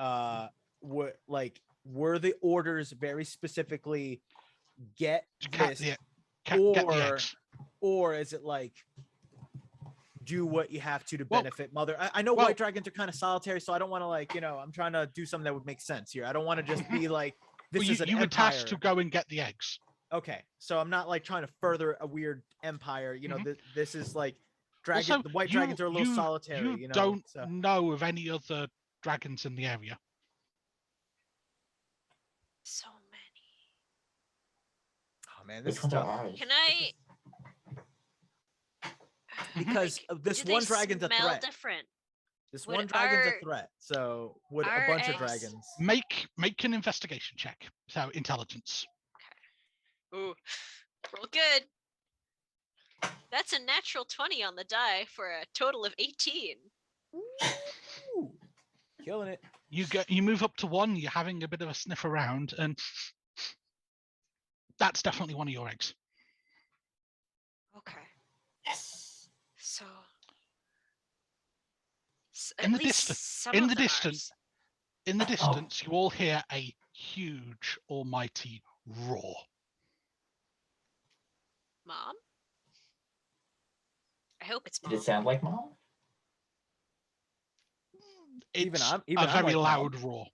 Were the orders very specifically get this, Get the eggs. or is it like do what you have to Well- benefit mother? I know well- white dragons are kind of solitary, so I don't want to I'm trying to do something that would make sense here. I don't want to just be like this Well, is an you were empire. tasked to go and get the eggs. Okay, so I'm not like trying to further a weird empire. This is like dragon. Also, the white dragons are a little solitary. You know, don't so. know of any other dragons in the area. So many. Oh man, this Which is ones are tough. ours? Can I? Because this do one they dragon's a smell threat. different? This Would one dragon's our- a threat. So would a our bunch of eggs- dragons? Make an investigation check. So intelligence. Ooh, roll good. That's a natural 20 on the die for a total of 18. Ooh, killing it. You move up to one. You're having a bit of a sniff around, and that's definitely one of your eggs. Okay, Yes. so In at the least distance- some in of the them are distance- ours. In the distance, you all hear a huge, almighty roar. Mom? I hope it's Did mom. it sound like mom? Even It's I'm a very like, "Mom." loud roar.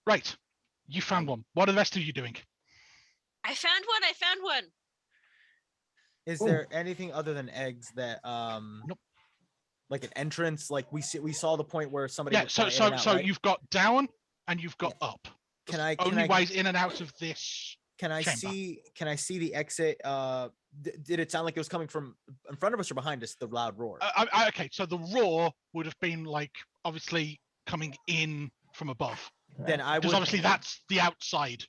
Right, you found one. What are the rest of you doing? I found one. I found one. Is Ooh. there anything other than eggs that Nope. like an entrance? Like we saw the point where somebody Yeah, was so going in and out, right? you've got down and you've got up. Can That's I- the can only I- ways in and out of this? Can I chamber. see the exit? Did it sound like it was coming from in front of us or behind us? The loud roar. Okay, so the roar would have been like obviously coming in from above, Then I because would obviously that's the outside.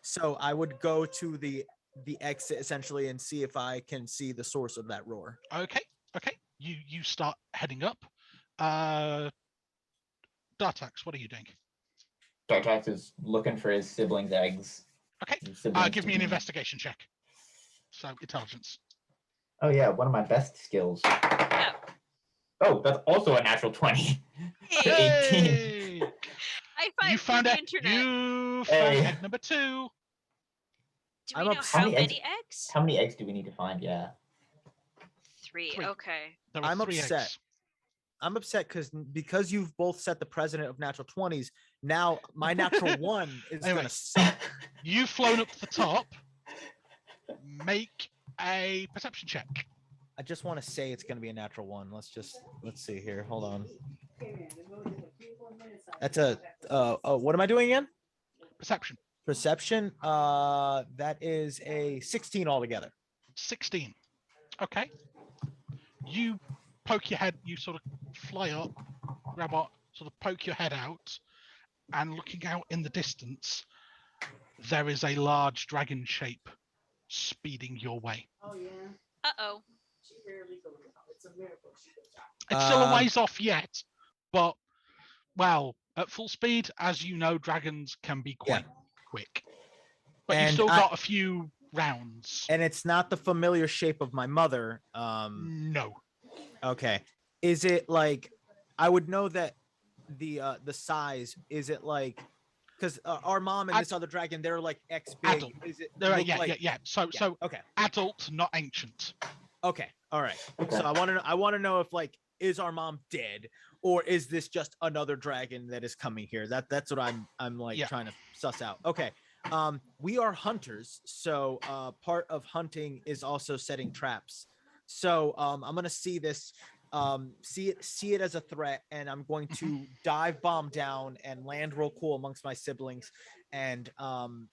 So I would go to the exit essentially and see if I can see the source of that roar. Okay. You start heading up. Dartax, what are you doing? Dartax is looking for his siblings' eggs. Okay. His siblings Give to me an be- investigation check. So intelligence. Oh yeah, one of my best skills. Oh, that's also a natural 20. Hey, 18. Hey! I find You found the it. internet. You found Hey. egg number 2. Do we I'm know upset. how How many many eggs? How many eggs do we need to find? Yeah. Three. Three. Okay. There were I'm 3 upset. eggs. I'm upset because you've both set the president of natural 20s. Now my natural 1 is Anyway. gonna suck. You've flown up to the top. Make a perception check. I just want to say it's gonna be a natural 1. Let's see here. Hold on. That's a what am I doing again? Perception. Perception. That is a 16 altogether. 16. Okay. You poke your head, you sort of fly up, grab up, sort of poke your head out, and looking out in the distance, there is a large dragon shape speeding your way. Oh yeah. Uh-oh. She rarely goes out. It's a miracle she goes out. It's still a Um, ways off yet, but well, at full speed, as you know, dragons can be Yeah. quite quick. But you've And still I- got a few rounds. And it's not the familiar shape of my mother. No. Okay. Is it like I would know that the size? Is it like because our mom and Ad- this other dragon they're like X big? Adult. Is it? There are, look like, yeah. So yeah, so okay. adult, not ancient. Okay. All right. Okay. So I want to know if like is our mom dead or is this just another dragon that is coming here? That's what I'm like Yeah. trying to suss out. Okay. We are hunters, so part of hunting is also setting traps. So I'm gonna see this, see it as a threat, and I'm going to dive bomb down and land real cool amongst my siblings, and I'm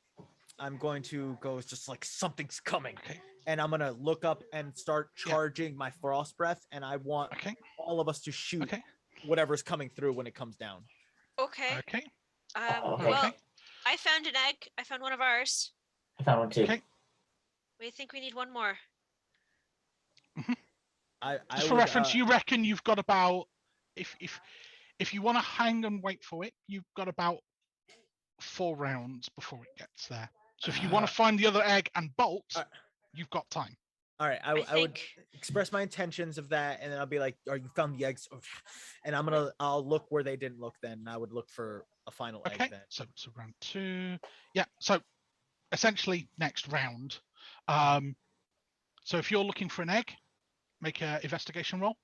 going to go just like something's coming, Okay. and I'm gonna look up and start charging my frost breath, and I want Okay. all of us to shoot Okay. whatever's coming through when it comes down. Okay. Okay. Okay. Well, Okay. I found an egg. I found one of ours. I found one too. Okay. We think we need one more. I Just for would, reference, you reckon you've got about if you want to hang and wait for it, you've got about 4 rounds before it gets there. So if you want to find the other egg and bolt, Uh, you've got time. All right, I would think express my intentions of that, and then I'll be like, "Are you found the eggs?" And I'll look where they didn't look. Then I would look for a final Okay, egg. Then so round 2. Yeah, so essentially next round. So if you're looking for an egg, make an investigation roll.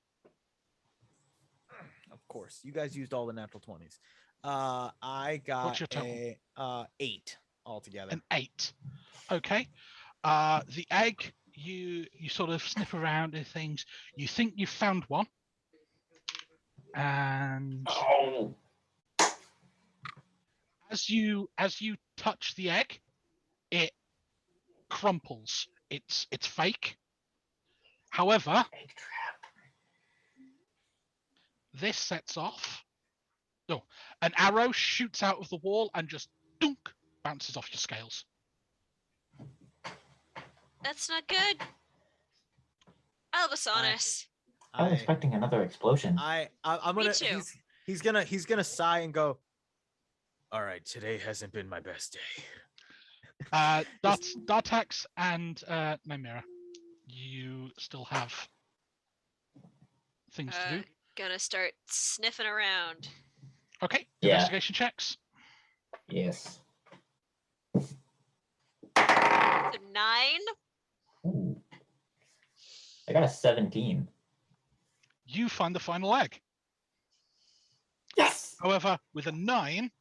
of course, you guys used all the natural 20s. I got What's your total? a 8 altogether. An 8. Okay. The egg, you sort of snip around and things. You think you've found one, and Oh. as you touch the egg, it crumples. It's fake. However, Egg trap. this sets off. Oh, an arrow shoots out of the wall and just dunk bounces off your scales. that's not good. Albasonis. I was expecting another explosion. I'm Me gonna. too. He's gonna sigh and go. All right, today hasn't been my best day. Dartax and Nymeera, you still have things to do. Gonna start sniffing around. Okay, Yeah. investigation checks. Yes. So 9. Ooh. I got a 17. You find the final egg. Yes. However, with a 9,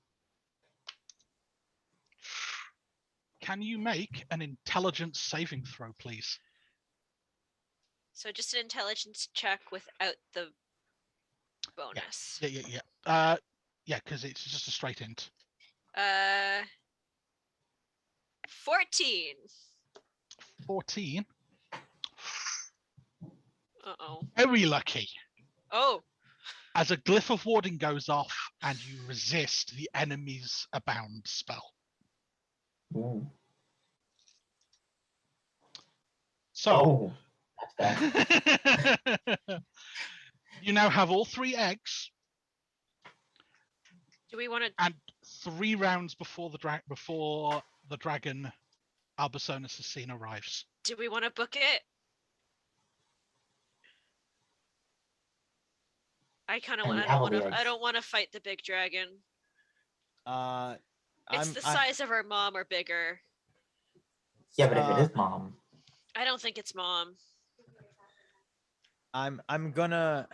can you make an intelligence saving throw, please? So just an intelligence check without the bonus. Yeah, because it's just a straight int. 14. 14. Uh-oh. Very lucky. Oh, As a glyph of warding goes off and you resist the enemy's abound spell. Ooh. So Oh, that's bad. you now have all 3 eggs, do we want to... and 3 rounds before the dragon Albasonis' scene arrives. Do we want to book it? I kind of And want. we have all the I eggs. don't want to fight the big dragon. It's I'm the size of our mom or bigger. Yeah, but if it is mom, I don't think it's mom. I'm gonna.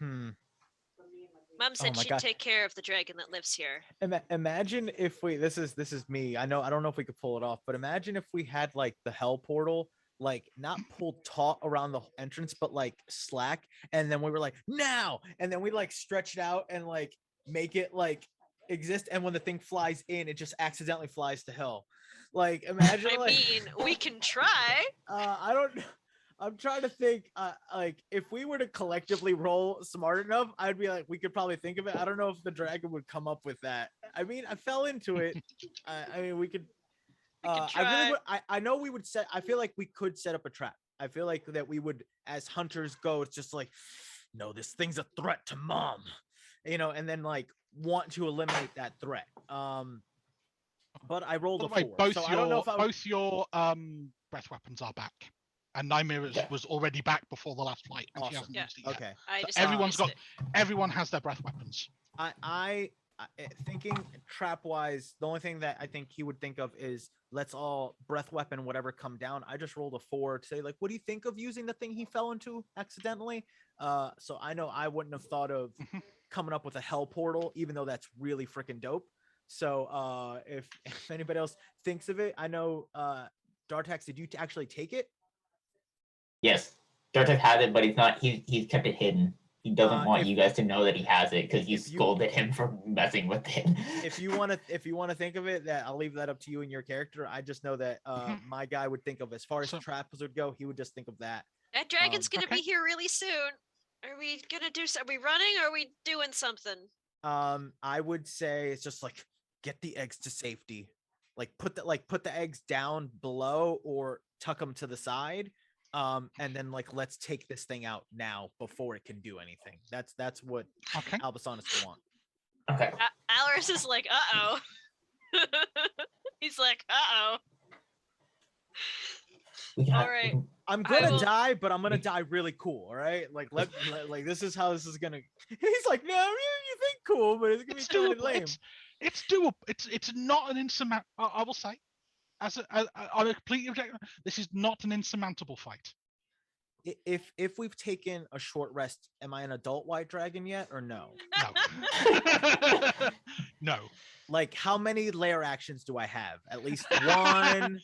Mom said my she'd God. take care of the dragon that lives here. Imagine if we. This is me. I don't know if we could pull it off, but imagine if we had like the hell portal, like not pulled taut around the entrance, but like slack, and then we were like now, and then we like stretch it out and like make it like exist, and when the thing flies in, it just accidentally flies to hell. Like imagine. I mean, we can try. I don't. I'm trying to think. Like if we were to collectively roll smart enough, I'd be like, we could probably think of it. I don't know if the dragon would come up with that. I mean, I fell into it. I mean, we could. We can I try. really would. I know we would set. I feel like we could set up a trap. I feel like that we would, as hunters go, it's just like, no, this thing's a threat to mom, and then like want to eliminate that threat. But I rolled By a the way, 4, both so your I don't know if I would. both your breath weapons are back, and Nymeera's was already back before the last fight, and she Awesome. hasn't Yeah. used it yet. Okay. I So just everyone's used everyone has their breath weapons. I thinking trap wise, the only thing that I think he would think of is let's all breath weapon whatever come down. I just rolled a 4 to say like, what do you think of using the thing he fell into accidentally? So I know I wouldn't have thought of coming up with a hell portal, even though that's really freaking dope. So if anybody else thinks of it, I know Dartax, did you actually take it? yes, Dartek has it, but he's kept it hidden. He doesn't want if- you guys to know that he has it because you if you- scolded him for messing with it. If you want to think of it, that I'll leave that up to you and your character. I just know that my guy would think of, as far as So- traps would go, he would just think of that. That dragon's gonna Okay. be here really soon. Are we gonna do? Are we running? Or are we doing something? I would say it's just like get the eggs to safety, like put the eggs down below or tuck them to the side, and then like let's take this thing out now before it can do anything. That's what Okay. Albasonis would want. Okay. Alris is like, uh-oh. He's like, uh-oh. We can All have- we right. can- I'm I gonna will- die, but I'm gonna die really cool. All right, like like this is how this is gonna. He's like, no, you think cool, but it's gonna It's be kind of doable. lame. It's doable. It's not an insurmountable. I will say, as on a completely objective, this is not an insurmountable fight. If we've taken a short rest, am I an adult white dragon yet or no? No. No. Like, how many lair actions do I have? At least one.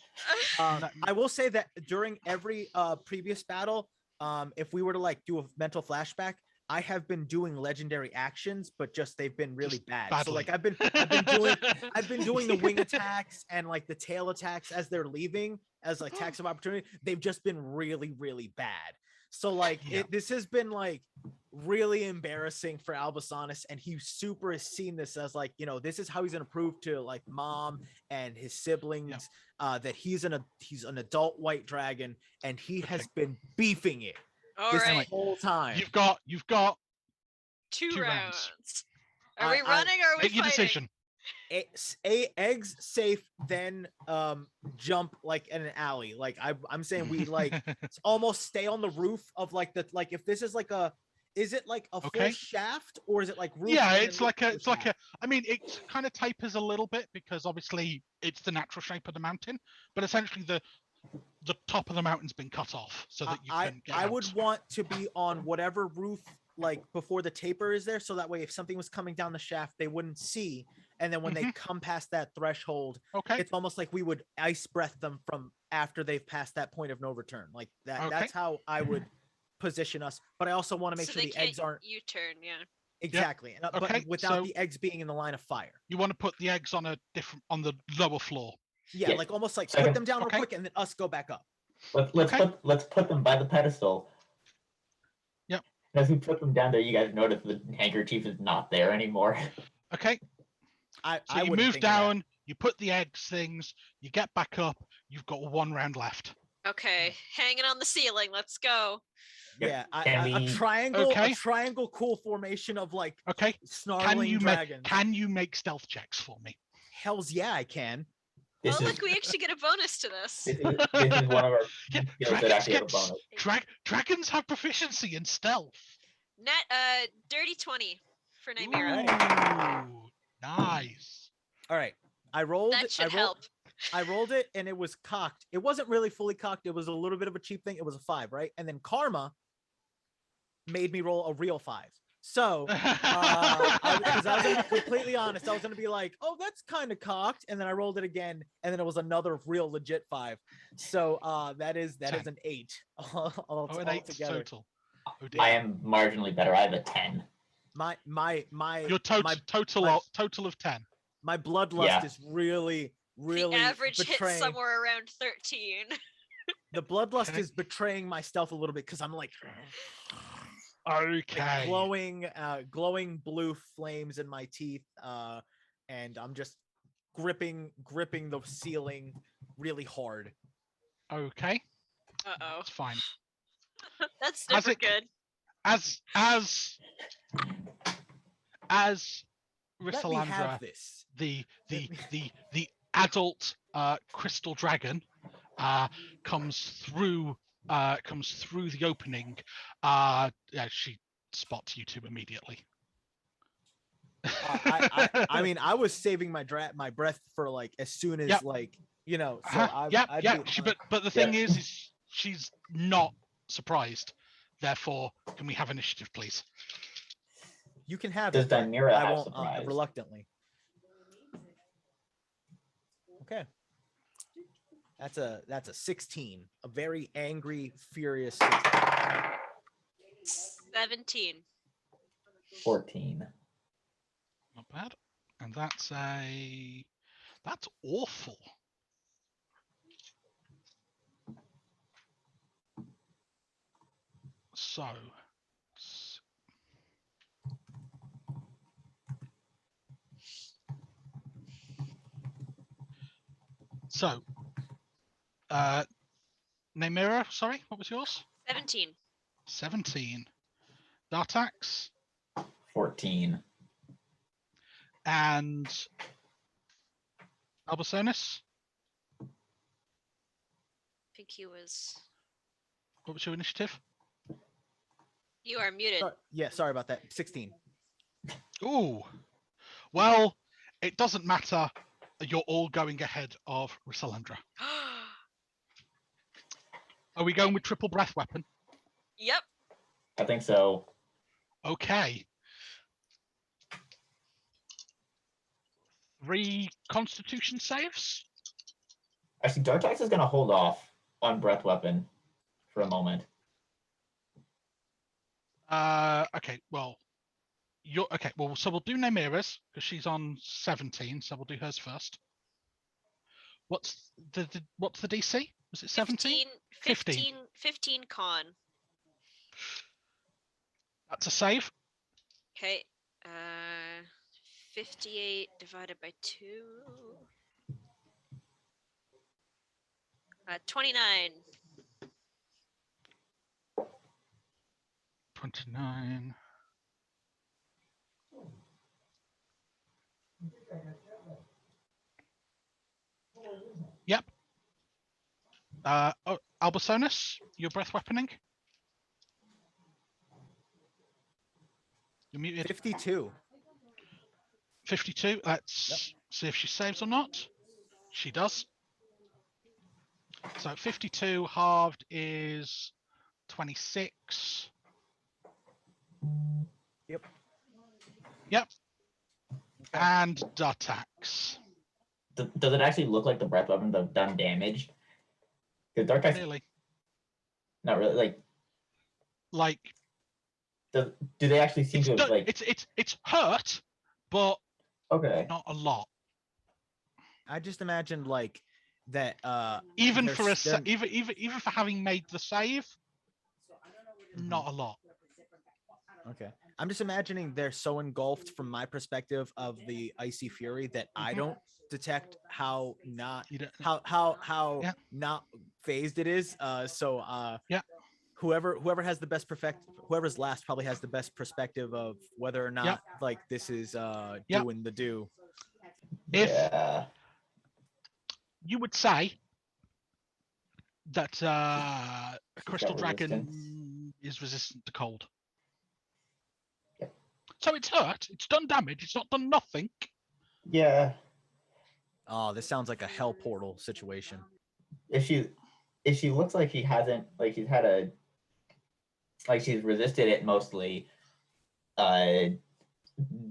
No. I will say that during every previous battle, if we were to like do a mental flashback, I have been doing legendary actions, but just they've been really Just bad. badly. So like I've been doing the wing attacks and like the tail attacks as they're leaving as like attacks of opportunity. They've just been really, really bad. So like Yeah. this has been like really embarrassing for Albasanis, and he super has seen this as like, you know, this is how he's gonna prove to like mom and his siblings that he's an adult white dragon, and he has Okay. been beefing it All this right. whole time. You've got Two two rounds. rounds. Are we running or are we make your fighting? decision. Eggs safe, then jump like in an alley. Like I'm saying we like almost stay on the roof of like the like if this is like a is it like a full Okay. shaft or is it like roof? Yeah, and then it's roof like to a the it's like a shaft? I mean it kind of tapers a little bit because obviously it's the natural shape of the mountain, but essentially the top of the mountain's been cut off so that you can get I out. would want to be on whatever roof like before the taper is there, so that way if something was coming down the shaft they wouldn't see, and then when they come past that threshold, Okay. it's almost like we would ice breath them from after they've passed that point of no return. Like that. Okay. That's how I would position us. But I also want to make So sure they the can't eggs aren't U-turn, yeah. exactly, but Okay, without so- the eggs being in the line of fire. You want to put the eggs on the lower floor. Yeah, Yeah. like almost like Second. put them down Okay. real quick and then us go back up. Okay. Let's put them by the pedestal. Yep. As we put them down there, you guys notice the handkerchief is not there anymore. Okay. I So you wouldn't move think of that. down, you put the eggs things, you get back up, you've got 1 round left. Okay, hanging on the ceiling. Let's go. Yeah, Can a we- triangle, Okay. a triangle cool formation of like Okay. snarling dragons. Can you make stealth checks for me? Hells yeah, I can. This Oh, is look, we actually get a bonus to this. this is one of our Yeah, skills that actually have a bonus. dragons have proficiency in stealth. Dirty 20 for Nymeera. Ooh, nice. All right, I rolled. That should I rolled, help. I rolled it and it was cocked. It wasn't really fully cocked. It was a little bit of a cheap thing. It was a 5, right? And then karma made me roll a real 5. So, because I was gonna be completely honest, I was gonna be like, "Oh, that's kind of cocked," and then I rolled it again, and then it was another real legit 5. So, that is an 8 An 8 altogether. total. Oh dear. I am marginally better. I have a 10. My Your total my- total of 10. my bloodlust Yeah. is really The average hits betraying. somewhere around 13. The bloodlust Okay. is betraying my stealth a little bit because I'm like Okay. glowing blue flames in my teeth, and I'm just gripping the ceiling really hard. Okay. Uh-oh. That's fine. That's As never it- good. As Let me have Rysilandra, this. the adult crystal dragon comes through the opening. Yeah, she spots you two immediately. I mean, I was saving my breath for like as soon as Yep. like so Yeah. I'd be, But the thing is she's not surprised. Therefore, can we have initiative, please? you can have Does it. but Nymeera I have won't surprise? reluctantly. Okay. That's a 16. A very angry, furious 16. 17. 14. Not bad. And that's awful. So Nymeera, sorry, what was yours? 17. 17. Dartax 14. and Albersonis, I think he was. what was your initiative? You are muted. Yeah, sorry about that. 16. Ooh. Well, it doesn't matter. You're all going ahead of Rysilandra. Are we going with triple breath weapon? Yep. I think so. Okay. 3 Constitution saves. Actually, Dartax is going to hold off on breath weapon for a moment. Okay. Well, you're okay. Well, so we'll do Nymeera's because she's on 17. So we'll do hers first. What's the DC? Was it 17? 15 con. That's a save. Okay. 58 divided by 2. 29. 29. Yep. Albersonis, your breath weaponing. You're muted. 52. 52. Let's see if she saves or not. She does. So 52 halved is 26. Yep. Yep. And Dartax. Does it actually look like the breath weapons have done damage? Because Dartax, Really? not really. Like, Do they actually seem to have it's hurt, but Okay. not a lot. I just imagined like that. Even they're for a s- they're- even for having made the save, not a lot. Okay. I'm just imagining they're so engulfed from my perspective of the icy fury that I don't detect how not You don't, how Yeah. not phased it is. Yeah. Whoever has the best whoever's last probably has the best perspective of whether or not like this is doing the do. If Yeah. you would say that a crystal got dragon resistance. is resistant to cold. Yep. So it's hurt, it's done damage, it's not done nothing. Yeah. Oh, this sounds like a hell portal situation. If she looks like she hasn't she's had a she's resisted it mostly,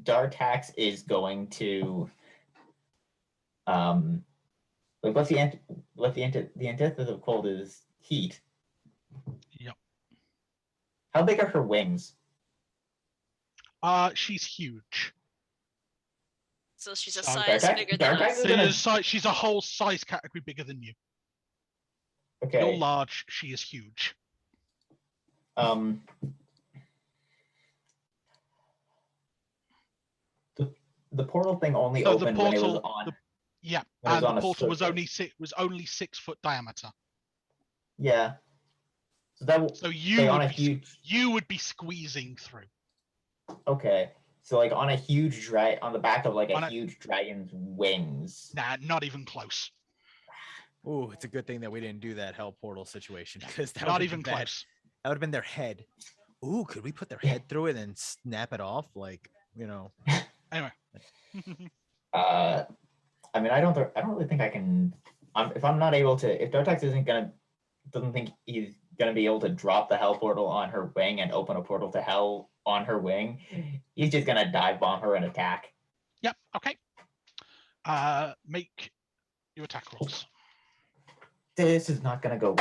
Dartax is going to what's the antithesis of cold is heat. Yep. How big are her wings? She's huge. So she's a So size Dartax- bigger than Dartax us. is So gonna- she's a whole size category bigger than you. Okay. You're large, she is huge. The portal thing only So opened when it was on. when it was and on the a portal was surface. only 6 foot diameter. Yeah. So that will So you would be squeezing through. okay. So on a huge on the back of On a- huge dragon's wings. Nah, not even close. Ooh, it's a good thing that we didn't do that hell portal situation because that Not would even been bad. close. That would have been their head. Ooh, could we put their head through it and snap it off? Like, you know. Anyway. I mean, I don't really think I can. If I'm not able to, if Dartax doesn't think he's gonna be able to drop the hell portal on her wing and open a portal to hell on her wing, he's just gonna dive bomb her and attack. Yep. Okay. Make your attack rolls. This is not gonna go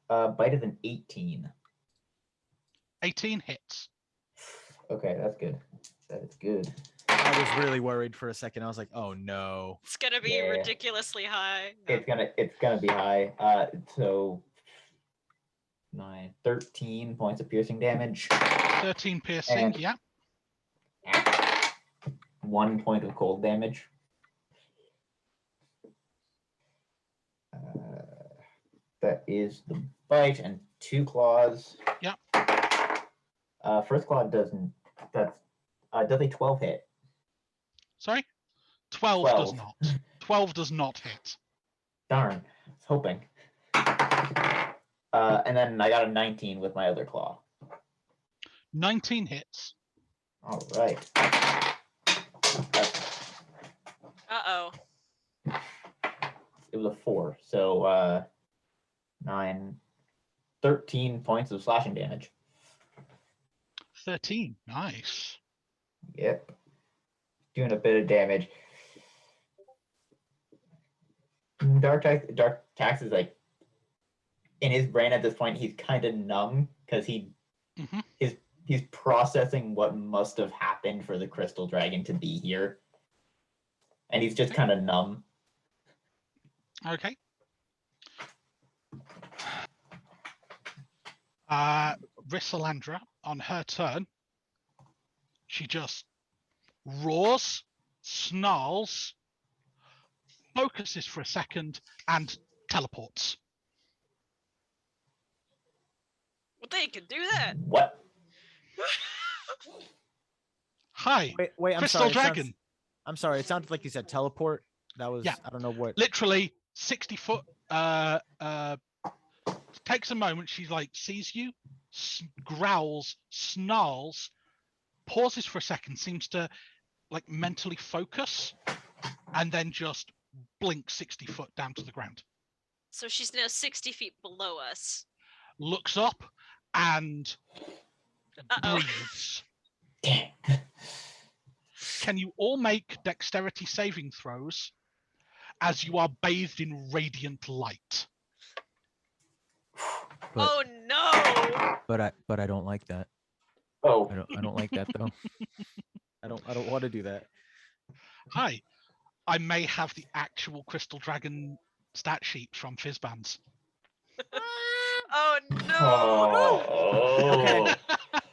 well. Bite is an 18. 18 hits. Okay, that's good. That is good. I was really worried for a second. I was like, oh no. It's gonna be Yeah. ridiculously high. No. It's gonna be high. So 13 points of piercing damage. 13 piercing. And- Yeah. 1 point of cold damage. That is the bite and 2 claws. Yep. First claw doesn't. Does a 12 hit? Sorry. 12 does 12. not. 12 does not hit. Darn, I was hoping. And then I got a 19 with my other claw. 19 hits. All right. Uh-oh. It was a 4, so 13 points of slashing damage. 13. Nice. Yep. Doing a bit of damage. Dark Tax is like, in his brain at this point, he's kind of numb because he's processing what must have happened for the crystal dragon to be here. And he's just kind of numb. Okay. Rysilandra, on her turn, she just roars, snarls, focuses for a second, and teleports. Well, they can do that. What? Hi, Wait, I'm Crystal sorry. Dragon. I'm sorry. It sounded like you said teleport. That was, Yeah. I don't know what. Literally 60 foot. Takes a moment. She like sees you, growls, snarls, pauses for a second, seems to like mentally focus, and then just blinks 60 foot down to the ground. So she's now 60 feet below us. Looks up and Uh-oh. breathes. Damn. Can you all make dexterity saving throws as you are bathed in radiant light? But- Oh no! But I don't like that. Oh, I don't like that though. I don't want to do that. Hi, I may have the actual Crystal Dragon stat sheets from Fizzbands. Oh no! oh. Okay.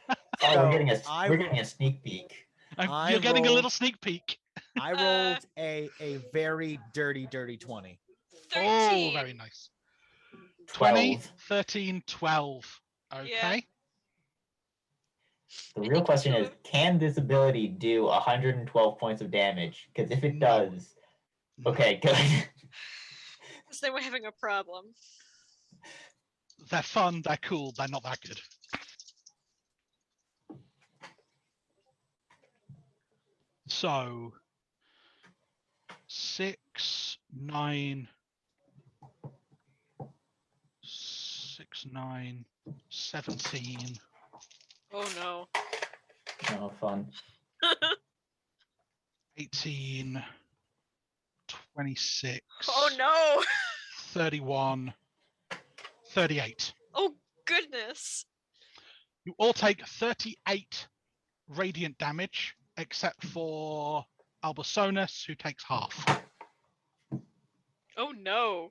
Oh, So, we're getting a sneak peek. You're getting a little sneak peek. I rolled a very dirty 20. 13. Oh, very nice. 20, 12. 13, 12. Okay. Yeah. The I real think question two is, of- can this ability do 112 points of damage? Because if it No. does, okay, good. So then we're having a problem. They're fun, they're cool, they're not that good. So 6, 9, 17, Oh no. Oh, fun. 18, 26, Oh no! 31, 38. Oh goodness. You all take 38 radiant damage, except for Albasonus, who takes half. Oh no.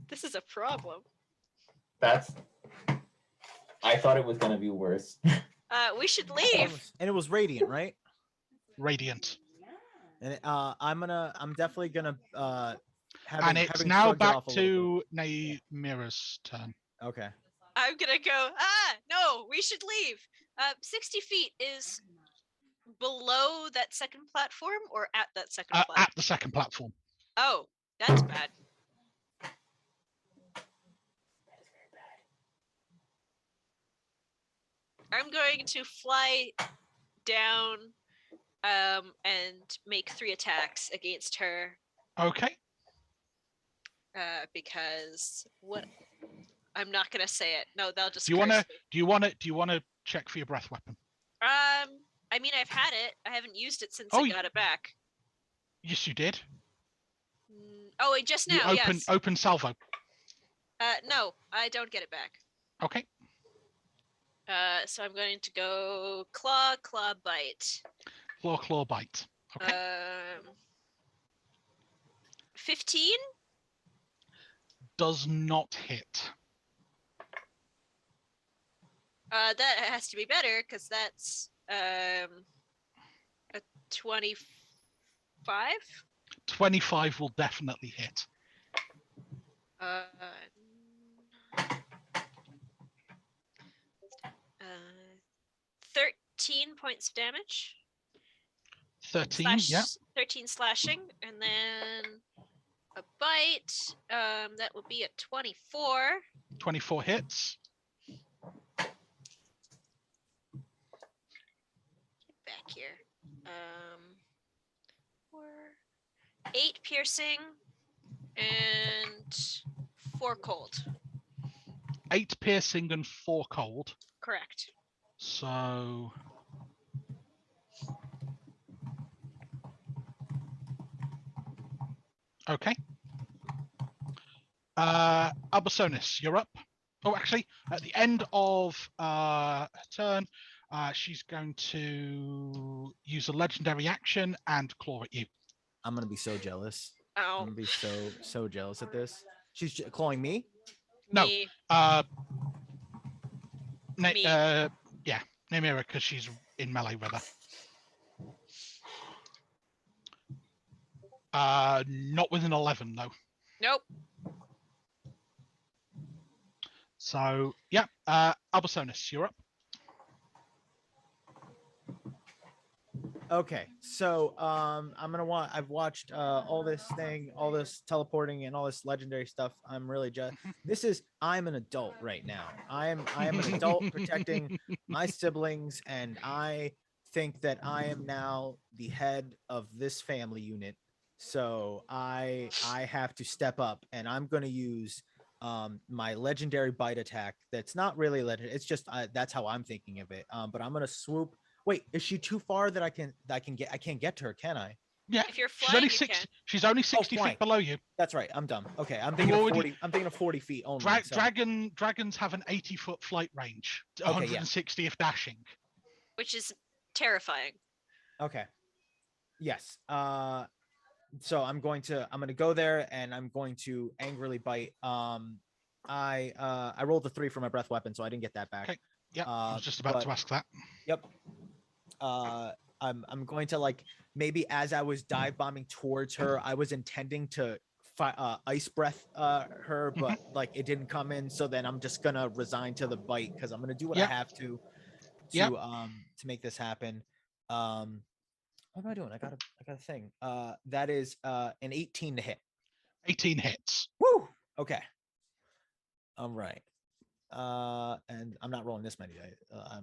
This is a problem. I thought it was going to be worse. We should And leave. it was radiant, right? Radiant. And I'm definitely gonna And it's having now shrugged it back off a little to Nymeera's turn. bit. Okay. I'm gonna go. No, we should leave. 60 feet is below that second platform or at that second platform? At the second platform. Oh, that's bad. I'm going to fly down and make 3 attacks against her Okay. because what I'm not gonna say it. No, they'll just Do you curse wanna me. do you wanna check for your breath weapon? I mean I've had it. I haven't used it since Oh, I got it back. Yes, you did. Oh, wait, just You now, yes. open salvo. No, I don't get it back. Okay. So I'm going to go claw, bite. Claw, bite. Okay. 15? Does not hit. That has to be better because that's a 25. 25 will definitely hit. 13 points of damage. 13, yeah. 13 slashing, and then a bite. That would be a 24. 24 hits. Get back here. 4, 8 piercing, and 4 cold. 8 piercing and 4 cold. Correct. So... Okay. Albersonis, you're up. Oh, actually, at the end of her turn, she's going to use a legendary action and claw at you. I'm gonna be so jealous. I'm Oh, gonna be so jealous at this. She's clawing me. No. me. Me. Yeah, Nymeera, because she's in melee with her. Not with an 11, though. Nope. So, yeah, Albersonis, you're up. Okay, so I'm gonna want. I've watched all this thing, all this teleporting, and all this legendary stuff. I'm really just. This is. I'm an adult right now. I am an adult protecting my siblings, and I think that I am now the head of this family unit. So I have to step up, and I'm gonna use my legendary bite attack. That's not really legendary. It's just that's how I'm thinking of it. But I'm gonna swoop. Wait, is she too far that I can't get to her, can I? Yeah, If you're she's flying, only you 60. can. She's only 60 flying. feet below you. That's right. I'm dumb. Okay, I'm thinking of 40. I'm thinking of 40 feet only. So. Dragons have an 80-foot flight range, Okay, 160 if dashing. Which is terrifying. Okay. Yes. So I'm gonna go there and I'm going to angrily bite. I rolled a 3 for my breath weapon, so I didn't get that back. Okay. Yeah, I was just about to ask that. Yep. I'm going to, like, maybe as I was dive bombing towards her, I was intending to ice breath her, but like it didn't come in. So then I'm just gonna resign to the bite because I'm gonna do what I have to make this happen. What am I doing? I got a thing. That is an 18 to hit. 18 hits. Woo! Okay. All right. And I'm not rolling this many.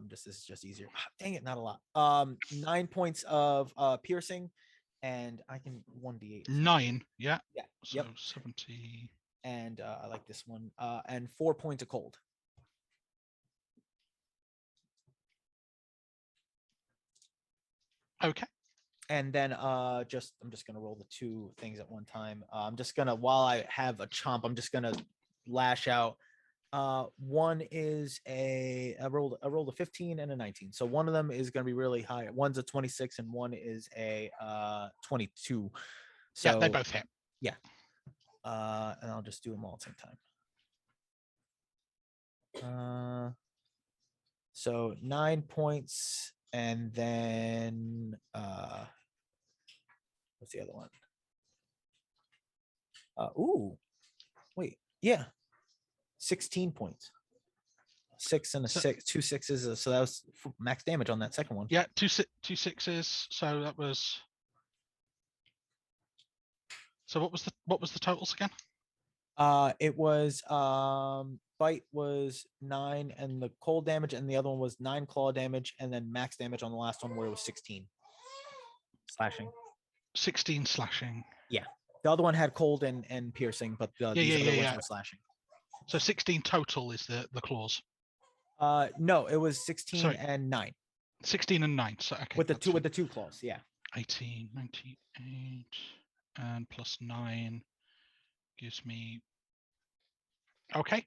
This is just easier. Dang it, not a lot. 9 points of piercing, and I can 1d8. 9, yeah. Yeah. So Yep. 70. And I like this one. And 4 points of cold. Okay. And then I'm just gonna roll the 2 things at one time. I'm just gonna, while I have a chomp, I'm just gonna lash out. One is I rolled a 15 and a 19. So one of them is going to be really high. One's a 26 and one is a 22. So yeah, they both hit. Yeah. And I'll just do them all at the same time. So 9 points, and then what's the other one? Wait, yeah. 16 points. 6 and a 6, 2 6s. So that was max damage on that second one. Yeah, two 6s. So that was. So what was the totals again? It was bite was 9 and the cold damage, and the other one was 9 claw damage, and then max damage on the last one where it was 16 slashing. 16 slashing. Yeah, the other one had cold and piercing, but these other ones were slashing. So 16 total is the claws. No, it was 16 and 9. 16 and 9. So okay. With the two claws, yeah. 18, 98, and plus 9 gives me. Okay.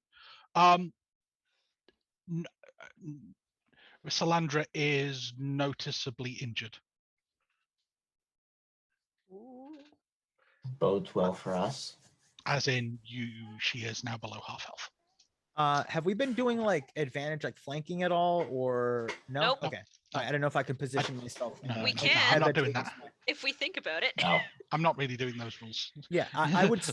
Rysilandra is noticeably injured. Bodes well for us. As in, she is now below half health. Have we been doing like advantage, like flanking at all, or no? Nope. Okay. I don't know if I can position myself. We can. I'm not doing that. If we think about it. No. I'm not really doing those rules. Yeah, I would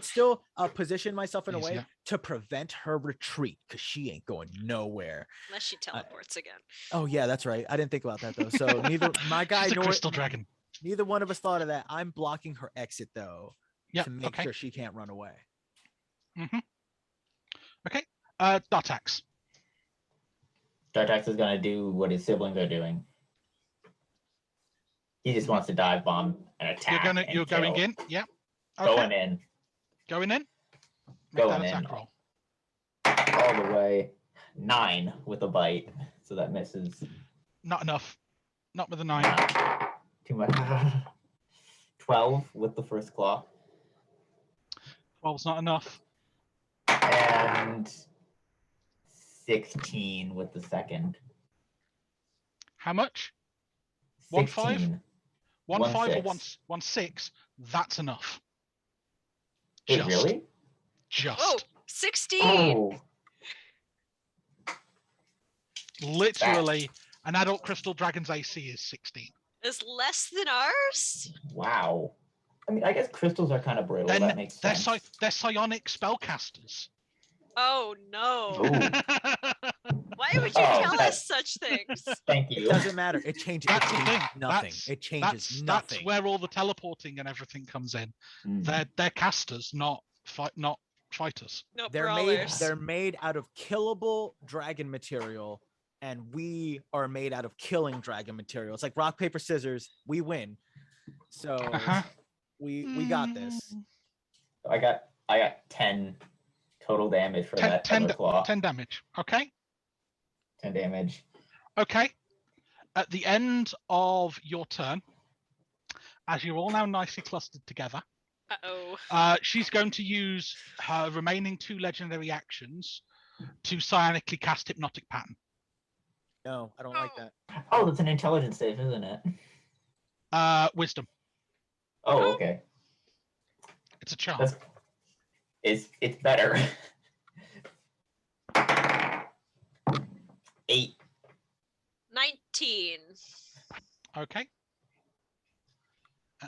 still position myself in a way Easier. to prevent her retreat, because she ain't going nowhere. Unless she teleports again. Oh yeah, that's right. I didn't think about that though. So neither my guy She's a nor crystal dragon. Neither one of us thought of that. I'm blocking her exit though Yeah. to make Okay. sure she can't run away. Okay. Dartax. Dartax is gonna do what his siblings are doing. He just wants to dive bomb and attack. You're going in. Yeah. Okay. Going in. Going in. Make Going that in. attack roll. All the way. 9 with a bite, so that misses. Not enough. Not with a 9. Too much. 12 with the first claw. 12's not enough. And 16 with the second. How much? 1 5? 16. 1 1 5 or 6. 1 6? That's enough. Wait, really? Just. Oh, 16. Oh, Literally, an adult crystal dragon's AC is 16. Is less than ours? wow. I mean, I guess crystals are kind of brittle. Then That makes sense. They're psionic spellcasters. Oh no. Ooh. Why would you Oh, tell that's- us such things? Thank It you. doesn't matter. It changes. That's it the changes thing. nothing. It changes That's nothing. where all the teleporting and everything comes in. Mm. They're casters, not fighters. No They're brawlers. made out of killable dragon material, and we are made out of killing dragon material. It's like rock, paper, scissors. We win. So Uh-huh. we got this. I got 10 total damage for 10, that 10, other claw. 10 damage. Okay. 10 damage. Okay. At the end of your turn, as you're all now nicely clustered together, Uh-oh. she's going to use her remaining 2 legendary actions to psionically cast Hypnotic Pattern. No, I don't like that. Oh, that's an intelligence save, isn't it? Wisdom. Oh, okay. It's a charm. That's it's better. 8. 19. Okay.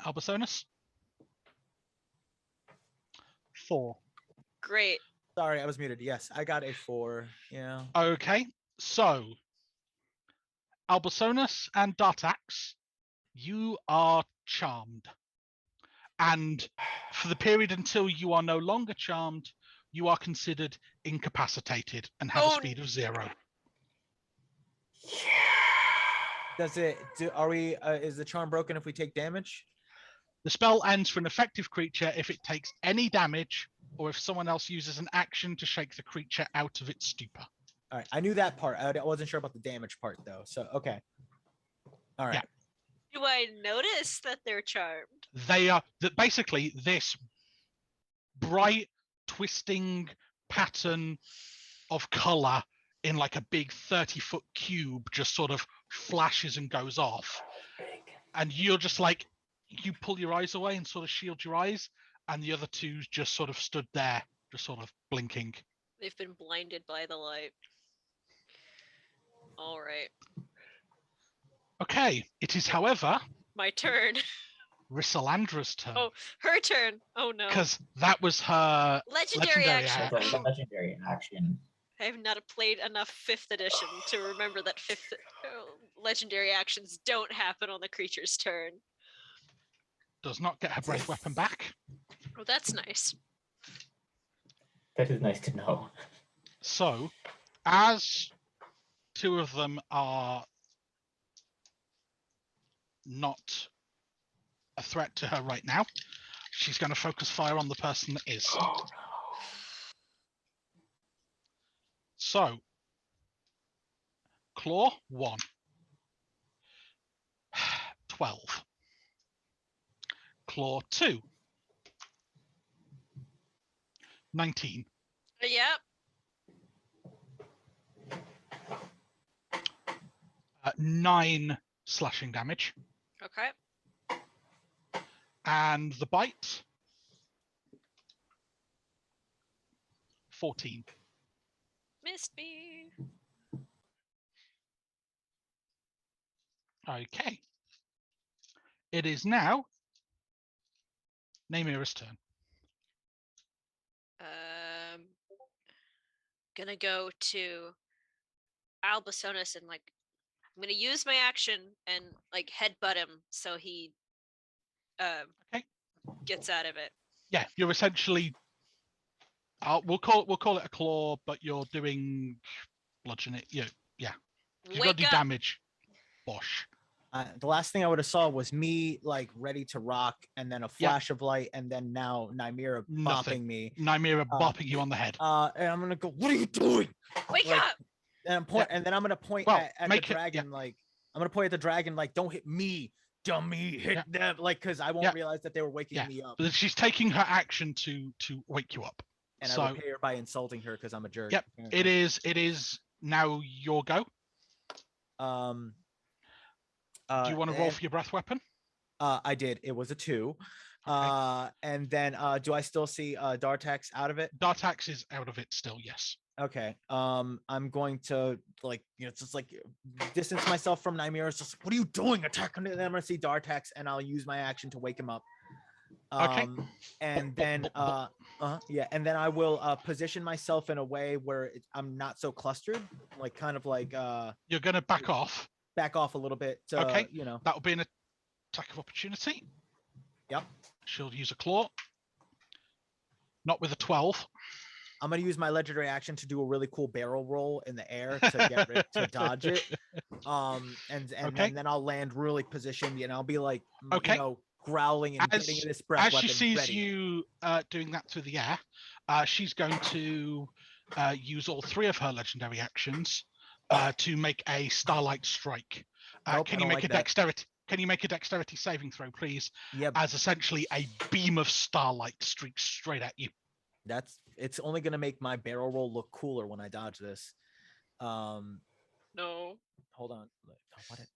Albasonus? 4. Great. Sorry, I was muted. Yes, I got a 4. Yeah. Okay. So, Albasonus and Dartax, you are charmed. And for the period until you are no longer charmed, you are considered incapacitated and have a Oh. speed of 0. Does it? Are we? Is the charm broken if we take damage? The spell ends for an effective creature if it takes any damage or if someone else uses an action to shake the creature out of its stupor. All right, I knew that part. I wasn't sure about the damage part though. So okay. All right. Yeah. Do I notice that they're charmed? They are basically this bright, twisting pattern of color in like a big 30-foot cube just sort of flashes and goes off. And you're just like, you pull your eyes away and sort of shield your eyes, and the other 2 just sort of stood there, just sort of blinking. They've been blinded by the light. All right. Okay, it is, however, My turn. Rysilandra's turn. Oh, her turn. Oh no. Because that was her Legendary legendary action. That's a legendary action. I have not played enough 5th edition to remember that legendary actions don't happen on the creature's turn. does not get her breath weapon back. Oh, that's nice. That is nice to know. So, as 2 of them are not a threat to her right now, she's going to focus fire on the person that is. Oh no. So, Claw 1, 12. Claw 2, 19. Yep. 9 slashing damage. Okay. And the bite, 14. Missed me. Okay. It is now Nymeera's turn. Gonna go to Albasonus and like I'm gonna use my action and like headbutt him so he Okay. gets out of it. Yeah, you're essentially. We'll call it a claw, but you're doing bludgeoning. Yeah. You've got to Wake do up! damage. Bosh. The last thing I would have saw was me like ready to rock, and then a flash of light, and then now Nymeera Nothing. bopping me. Nymeera bopping you on the head. And I'm gonna go. What are you doing? Wake Like, up! And then I'm gonna point Well, at the make it- dragon. Like I'm gonna point at the dragon. Like don't hit me, dummy. Hit them. Like because I won't Yeah. realize that they were waking Yeah. me up, But she's taking her action to wake you up. and so I repay her by insulting her because I'm a jerk. Yep. apparently. It is now your go. Do you want to roll for your breath weapon? I did. It was a 2. Okay. And then do I still see Dartax out of it? Dartax is out of it still, yes. Okay. I'm going to like just like distance myself from Nymeera. It's just like, what are you doing? Attack him. And then I'm gonna see Dartax, and I'll use my action to wake him up. Okay. And then and then I will position myself in a way where I'm not so clustered, like kind of like You're gonna back off. back off a little bit. Okay. You know. That will be an attack of opportunity. Yep. She'll use a claw. Not with a 12. I'm gonna use my legendary action to do a really cool barrel roll in the air to dodge it. And then I'll land really positioned, and I'll be like, Okay. you know, growling and As- getting this breath As weapon she sees ready. you doing that through the air, she's going to use all 3 of her legendary actions to make a starlight strike. Nope, Can I you don't make like a that. dexterity? Can you make a dexterity saving throw, please? Yep, As essentially a beam of starlight streaks straight at you. it's only gonna make my barrel roll look cooler when I dodge this. No. Hold on.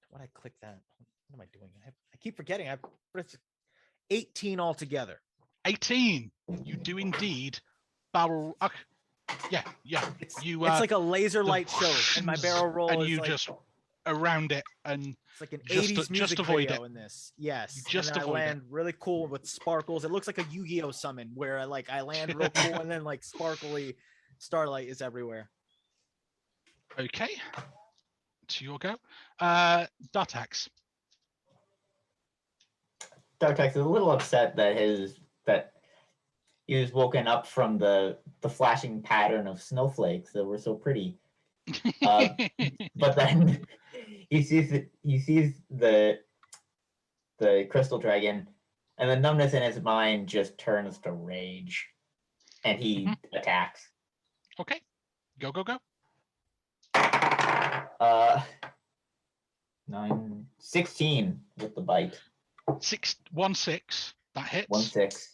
What I click that? What am I doing? I keep forgetting. But it's 18 altogether. 18. You do indeed barrel. Yeah. It's You. it's like a laser the light show, and my barrel roll and is you like, just around it, and it's like an just- 80s just music avoid video it. in this. Yes. just and then avoid I it. land really cool with sparkles. It looks like a Yu-Gi-Oh summon where I land real cool and then like sparkly starlight is everywhere. Okay. To your go. Dartax. Dartax is a little upset that he was woken up from the flashing pattern of snowflakes that were so pretty. But then he sees the crystal dragon, and the numbness in his mind just turns to rage, and he attacks. Okay. Go. 16 with the bite. 1-6. That hits. 1-6.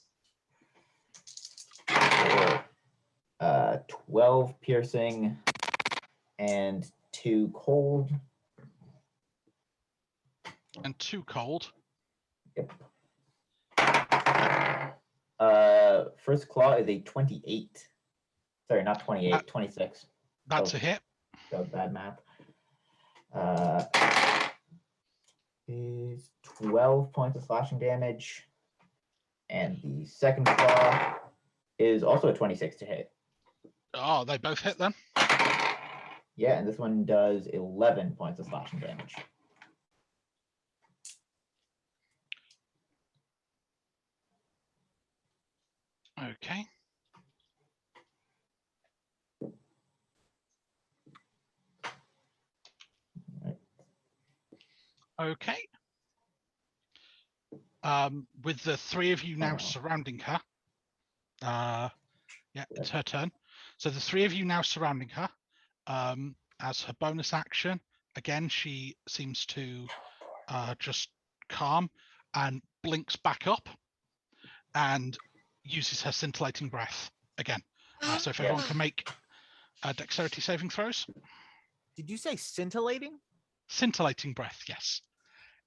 For 12 piercing and 2 cold. And 2 cold. Yep. First claw is a 28. Sorry, not 28, 26. That's a hit. That was bad math. Is 12 points of slashing damage. And the second claw is also a 26 to hit. Oh, they both hit then. Yeah, and this one does 11 points of slashing damage. Okay. Okay. With the 3 of you now surrounding her. Yeah, it's her turn. So the 3 of you now surrounding her. As her bonus action, again, she seems to just calm and blinks back up and uses her scintillating breath again. So if everyone can make dexterity saving throws. Did you say scintillating? Scintillating breath, yes.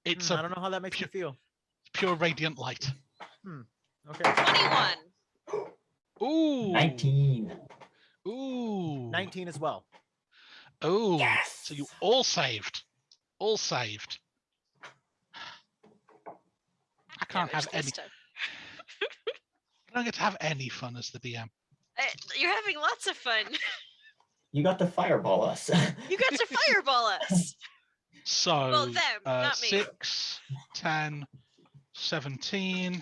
It's I don't know how that makes me feel. pure radiant light. Okay. 21. Ooh. 19. Ooh. 19 as well. Ooh. Yes. So you all saved. All saved. I can't have Damage any. this time. I don't get to have any fun as the DM. You're having lots of fun. You got to fireball us. You got to fireball us. So Well, them, not me. 6, 10, 17.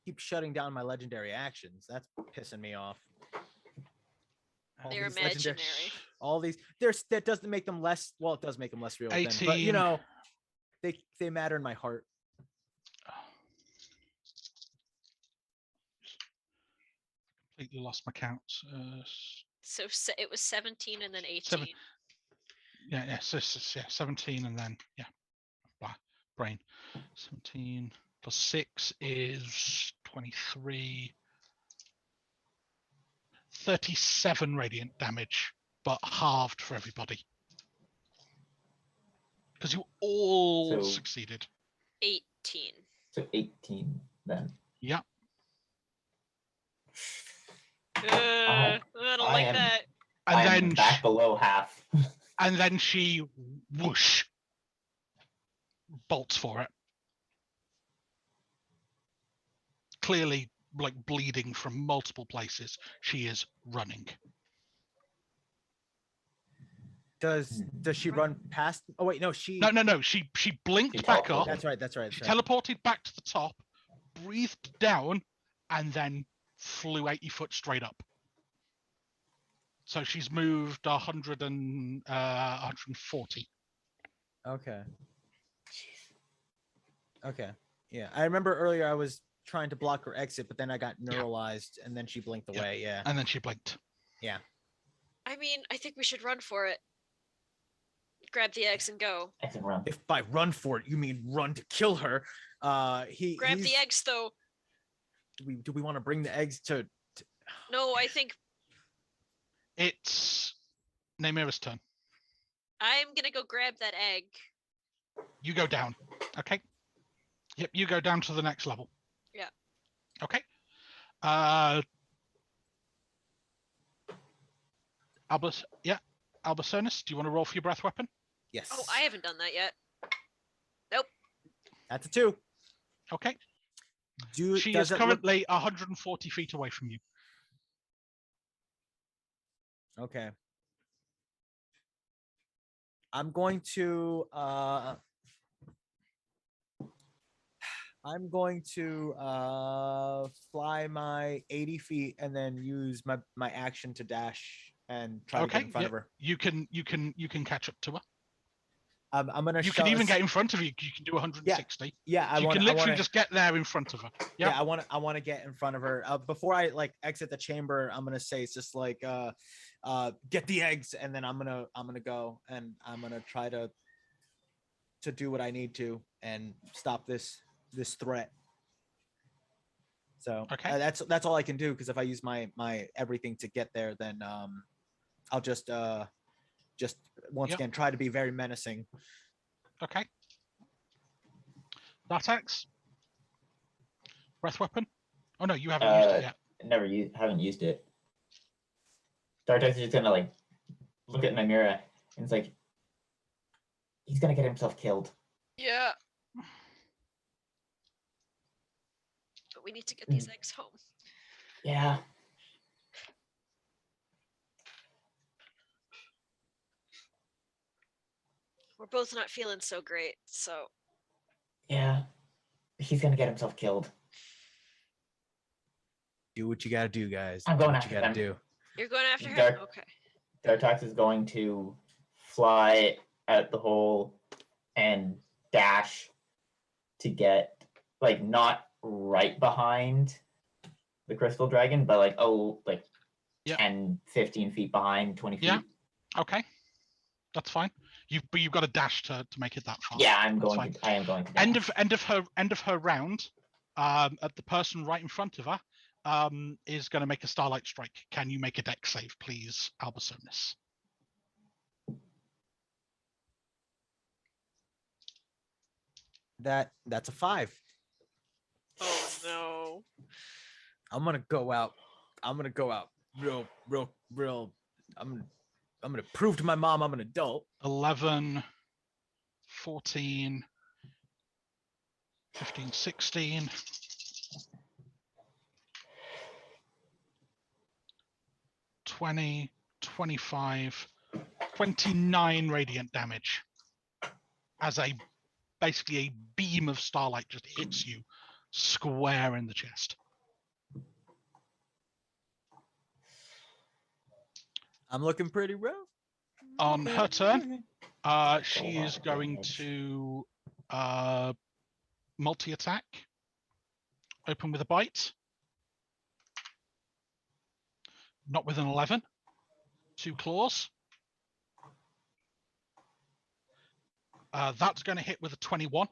Keep shutting down my legendary actions. That's pissing me off. All They're these legendary- imaginary. All these that doesn't make them less. Well, it does make them less real. Then, but 18. they matter in my heart. Completely lost my count. So it was 17 and then 18. Seven. Yeah, 17 and then brain. 17 plus 6 is 23. 37 radiant damage, but halved for everybody. Because you all So- succeeded. 18. So 18 then. Yeah. I don't I like am- that. And I'm then back below half. and then she whoosh bolts for it. Clearly like bleeding from multiple places. She is running. Does she run past? Oh wait, no, she. No. She blinked She back up. teleported. That's right. That's right. She That's right. teleported back to the top, breathed down, and then flew 80 foot straight up. So she's moved 140. Okay. Okay. Yeah, I remember earlier I was trying to block her exit, but then I got neuralized, and then she blinked Yeah. away. Yeah. And then she blinked. I mean, I think we should run for it. Grab the eggs and go. Exit run. If by run for it you mean run to kill her, Grab he's- the eggs, though. Do we want to bring the eggs to? No, I think It's Nymeera's turn. I'm gonna go grab that egg. You go down. Okay. Yep, you go down to the next level. Yeah. Okay. Albusonus, do you want to roll for your breath weapon? Yes. Oh, I haven't done that yet. That's a 2. Okay. She does is it look- currently 140 feet away from you. Okay. I'm going to fly my 80 feet and then use my action to dash and try to get in front of her. You can catch up to her. I'm gonna. You can even get in front of you. You can do 160. Yeah, You can literally just get there in front of her. Yeah, Yeah. I want to get in front of her. Before I like exit the chamber, I'm gonna say it's just like get the eggs, and then I'm gonna go and I'm gonna try to do what I need to and stop this threat. So Okay. that's all I can do, because if I use my everything to get there, then I'll just once Yep. again try to be very menacing. Okay. That axe. Breath weapon. Oh no, you haven't used it yet. Haven't used it. Dartex is just gonna like look at Nymeera and it's like he's gonna get himself killed. Yeah. But we need to get these eggs home. Yeah. We're both not feeling so great, so Yeah. He's gonna get himself killed. Do what you gotta do, guys. I'm Do going what after you gotta them. do. you're going after her? Dark- Okay. Dartax is going to fly out the hole and dash to get like not right behind the crystal dragon, but like Yeah. 10, 15 feet behind, 20 feet. Yeah. Okay. That's fine. But you've got to dash to make it that far. Yeah, I That's am going to dash. End of her round. At the person right in front of her is going to make a starlight strike. Can you make a dex save, please, Albusonus? That's a 5. Oh no. I'm gonna go out real. I'm gonna prove to my mom I'm an adult. 11, 14, 15, 16. 20, 25, 29 radiant damage. as basically a beam of starlight just hits you square in the chest. I'm looking pretty rough. On her turn, she is going to multi-attack. Open with a bite. Not with an 11. 2 claws. That's going to hit with a 21.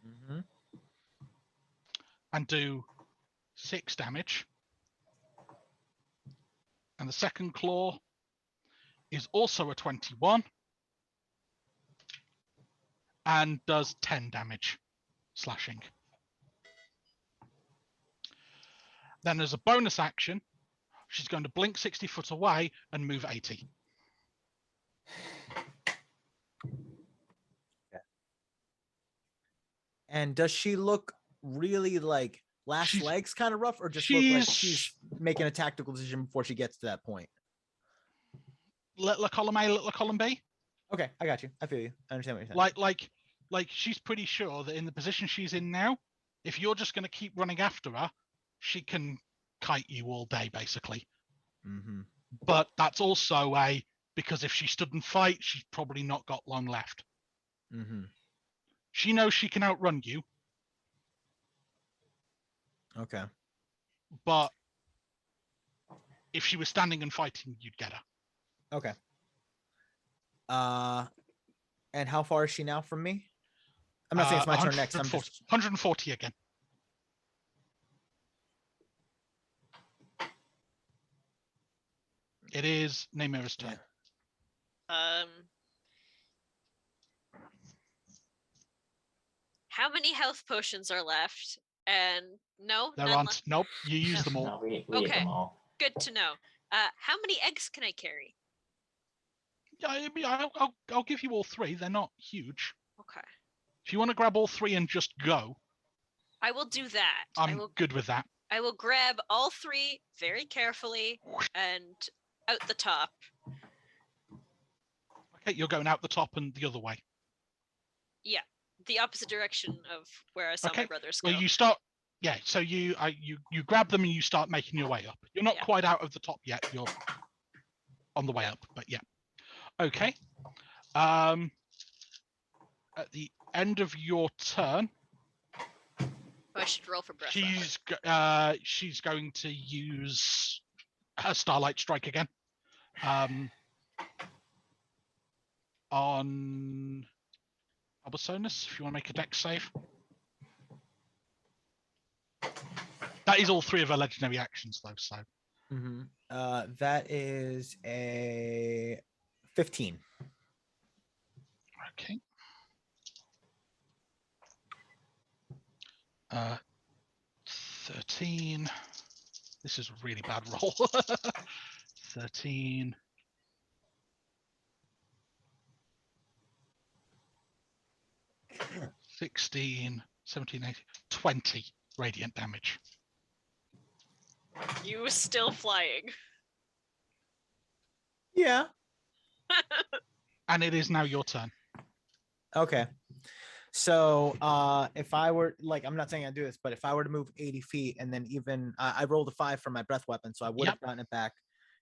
Mm-hmm. And do 6 damage. And the second claw is also a 21 and does 10 damage slashing. Then as a bonus action, she's going to blink 60 foot away and move 80. Okay. And does she look really like last legs kind of rough, or just look like she's making a tactical decision before she gets to that point? Little column A, little column B. Okay, I got you. I feel you. I understand what you're saying. Like she's pretty sure that in the position she's in now, if you're just going to keep running after her, she can kite you all day, basically. Mm-hmm. But that's also because if she stood and fight, she's probably not got long left. Mm-hmm. She knows she can outrun you. Okay. But if she was standing and fighting, you'd get her. Okay. And how far is she now from me? I'm not saying it's my turn next. I'm just 140 again. It is Nymeera's turn. How many health potions are left? And no, There none aren't. left? Nope. You used them all. No, we ate Okay. them all. Good to know. How many eggs can I carry? Yeah, I mean, I'll give you all 3. They're not huge. Okay. If you want to grab all 3 and just go, I will do that. I'm good with that. I will grab all 3 very carefully and out the top. Okay, you're going out the top and the other way. Yeah, the opposite direction of where I saw my brothers go. Well, you start. Yeah, so you grab them and you start making your way up. You're not quite out of the top yet. You're on the way up, but yeah. Okay. At the end of your turn, I should roll for breath. She's going to use her Starlight Strike again. On Albasonus, if you want to make a dex save. That is all 3 of her legendary actions, though. So. Mm-hmm. That is a 15. Okay. 13. This is a really bad roll. 13. 16, 17, 18, 20 radiant damage. You still flying. Yeah. And it is now your turn. Okay. So if I were, like, I'm not saying I do this, but if I were to move 80 feet and then even I rolled a 5 for my breath weapon, so I would have gotten it back,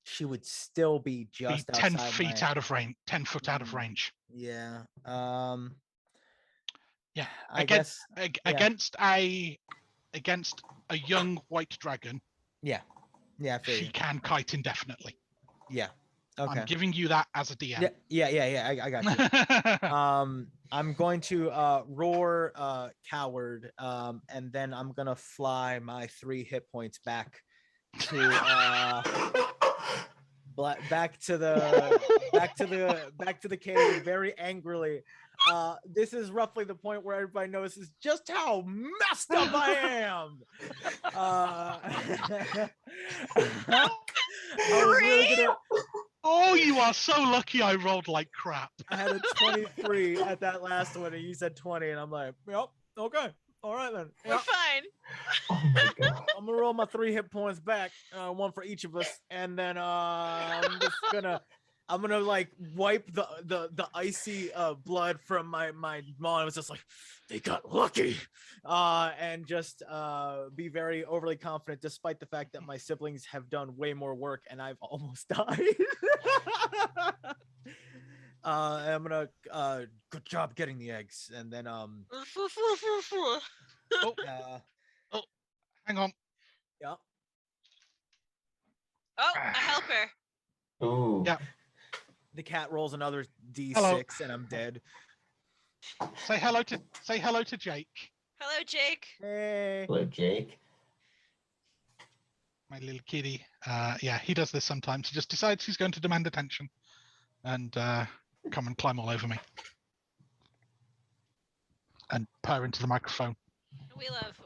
she would still be just 10 outside feet out of range, 10 foot out of range. Yeah. Yeah. I guess against a young white dragon. Yeah. Yeah. She can kite indefinitely. Yeah. Okay. I'm giving you that as a DM. Yeah. I got you. I'm going to roar coward, and then I'm gonna fly my 3 hit points back to back to the cave very angrily. This is roughly the point where everybody notices just how messed up I am. Oh, you are so lucky I rolled like crap. I had a 23 at that last one, and you said 20, and I'm like, yep, okay. All right, then. We're fine. Oh my god. I'm going to roll my 3 hit points back, 1 for each of us, and then I'm I'm gonna like wipe the icy blood from my maw. I was just like, they got lucky, and just be very overly confident, despite the fact that my siblings have done way more work and I've almost died. I'm gonna good job getting the eggs, and then Oh, uh, oh, hang on. yeah. Oh, a helper. Ooh. Yeah. The cat rolls another D6 Hello. and I'm dead. Say hello to Jake, Hello, Jake. Hey. Hello, Jake. my little kitty. Yeah, he does this sometimes. He just decides he's going to demand attention and come and climb all over me and purr into the microphone.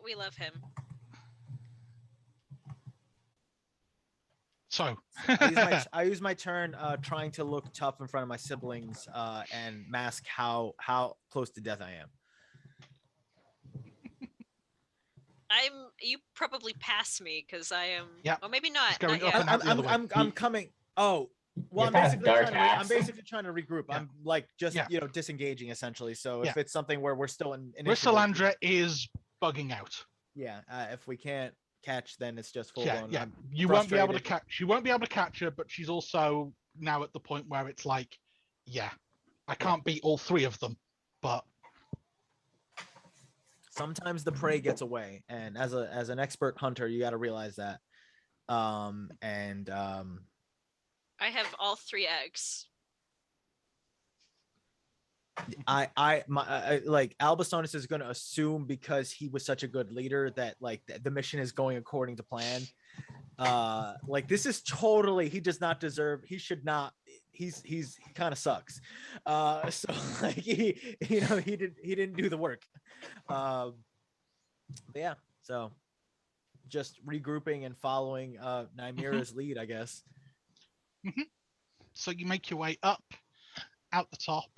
We love him. So I use my turn trying to look tough in front of my siblings and mask how close to death I am. You probably pass me because I am. Yeah. Or maybe not. He's going Not up yet. and out the other way. I'm coming. Oh, well, You're past dark I'm axe. basically trying to regroup. Yeah. I'm like just Yeah. disengaging essentially. So Yeah. if it's something where we're still in Rysilandra is bugging out. yeah. If we can't catch, then it's just full Yeah, blown. yeah. I'm You won't be able to frustrated. catch. You won't be able to catch her, but she's also now at the point where it's like, yeah, I can't beat all three of them, but Sometimes the prey gets away, and as an expert hunter, you got to realize that. I have all 3 eggs. like Albasonus is going to assume because he was such a good leader that like the mission is going according to plan. Like this is totally, he does not deserve, he should not, he kind of sucks. So like he didn't do the work. But yeah, so just regrouping and following Nymeera's lead, I guess. so you make your way up, out the top,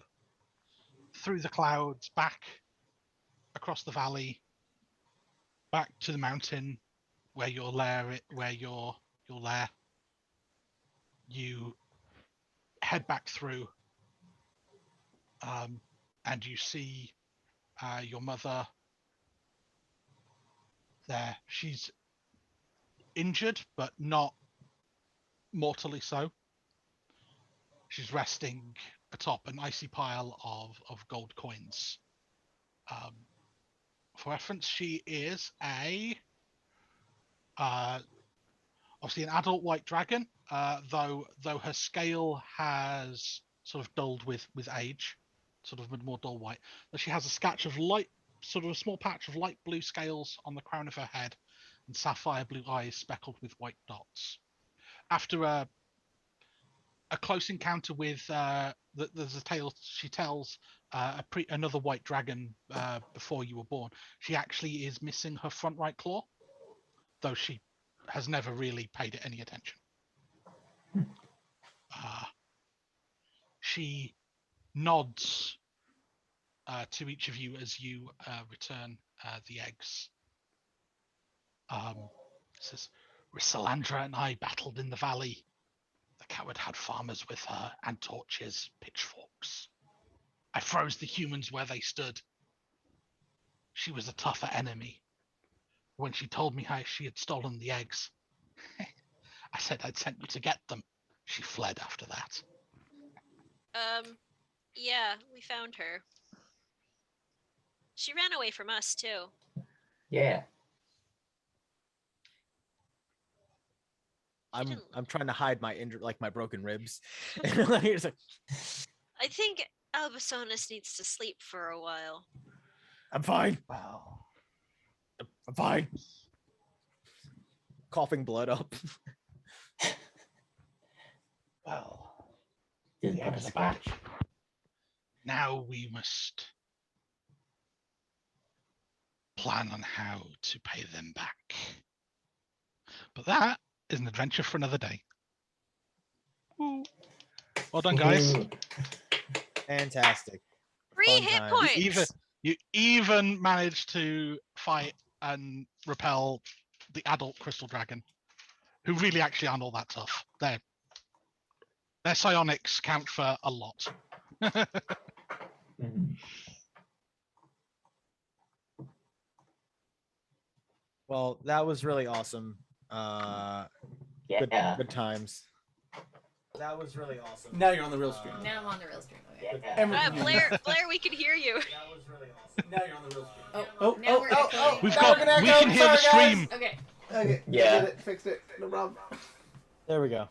through the clouds, back across the valley, back to the mountain where your lair. You head back through, and you see your mother there. She's injured, but not mortally so. She's resting atop an icy pile of gold coins. For reference, she is obviously an adult white dragon, though her scale has sort of dulled with age, sort of more dull white. But she has a scratch of light, sort of a small patch of light blue scales on the crown of her head, and sapphire blue eyes speckled with white dots. After a close encounter with there's a tale she tells another white dragon before you were born. She actually is missing her front right claw, though she has never really paid it any attention. She nods to each of you as you return the eggs. Says, Rysilandra and I battled in the valley. The coward had farmers with her and torches, pitchforks. I froze the humans where they stood. She was a tougher enemy. When she told me how she had stolen the eggs, I said I'd sent you to get them. She fled after that. Yeah, we found her. She ran away from us too. Yeah. I'm trying to hide my my broken ribs. It's like, I think Albasonus needs to sleep for a while. I'm fine. Well, I'm fine. Coughing blood up. well, Didn't the put eggs us are back. back. Now we must plan on how to pay them back. But that is an adventure for another day. Woo. Well done, guys. Ooh. Fantastic. 3 Fun hit times. points. You even managed to fight and repel the adult crystal dragon, who really actually aren't all that tough. They're Their psionics count for a lot. Mhm. Well, that was really awesome. Good, Yeah. good times. That was really awesome. Now you're on the real stream. Now I'm on the real stream. Okay. Yeah. And we can hear you. Blair, we can hear you. That was really awesome. Now you're on the real stream. Oh, now we're echoing. We've now got. we're gonna We echo. can hear the Sorry, guys. stream. Okay. Okay. Yeah. I did it. Fixed it. No problem. There we go.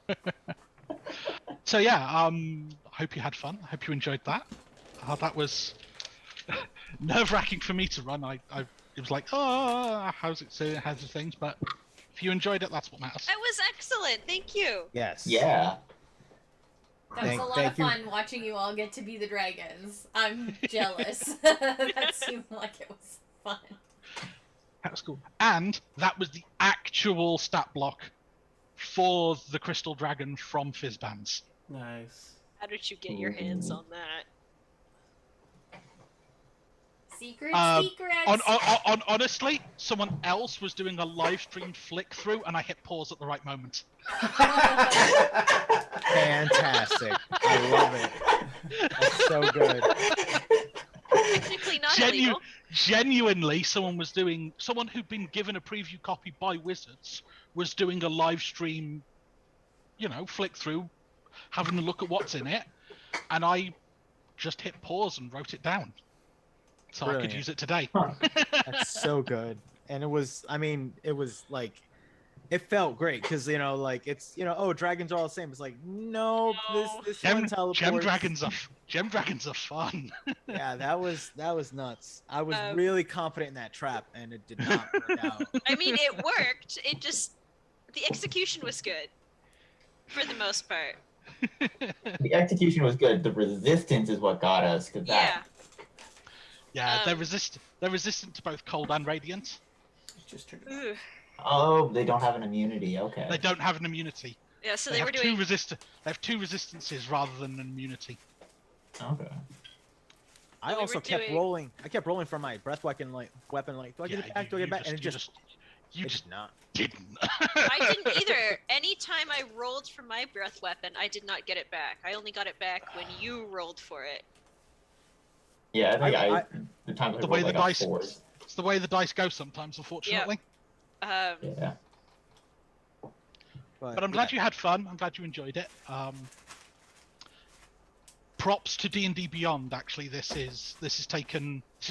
So yeah, hope you had fun. I hope you enjoyed that. That was nerve-wracking for me to run. It was like, oh, how's the things? But if you enjoyed it, that's what matters. That was excellent. Thank you. Yes. Yeah. That was a lot of Thank you. fun watching you all get to be the dragons. I'm jealous. That seemed like it was fun. That was cool. And that was the actual stat block for the Crystal Dragon from Fizzbands. Nice. How did you get your hands on that? Secrets. Honestly, someone else was doing a live stream flick through, and I hit pause at the right moment. Fantastic. I love it. That's so good. Technically not illegal. Genuinely, someone who'd been given a preview copy by Wizards was doing a live stream, flick through, having a look at what's in it, and I just hit pause and wrote it down. So I Brilliant. could use it today. That's so good. And it was like, it felt great because it's dragons are all the same. It's like no, this one teleports. Gem dragons are fun. Yeah, that was nuts. I was really confident in that trap, and it did not work out. I mean, it worked. The execution was good, for the most part. The execution was good. The resistance is what got us. Yeah. Yeah, they're resistant to both cold and radiant. Just triggered. Ooh. Oh, they don't have an immunity. Okay. They don't have an immunity. Yeah, so They they were have doing. They have two resistances rather than an immunity. Okay. I We were also kept doing- rolling. I kept rolling for my breath weapon. Do I get it back? Do I get it back? And it just did not. didn't. I didn't either. Anytime I rolled for my breath weapon, I did not get it back. I only got it back when you rolled for it. Yeah, I think the times I The rolled, way the I got dice, fours. it's the way the dice go sometimes, unfortunately. Yeah. But I'm glad you had fun. I'm glad you enjoyed it. Props to D&D Beyond. Actually, this is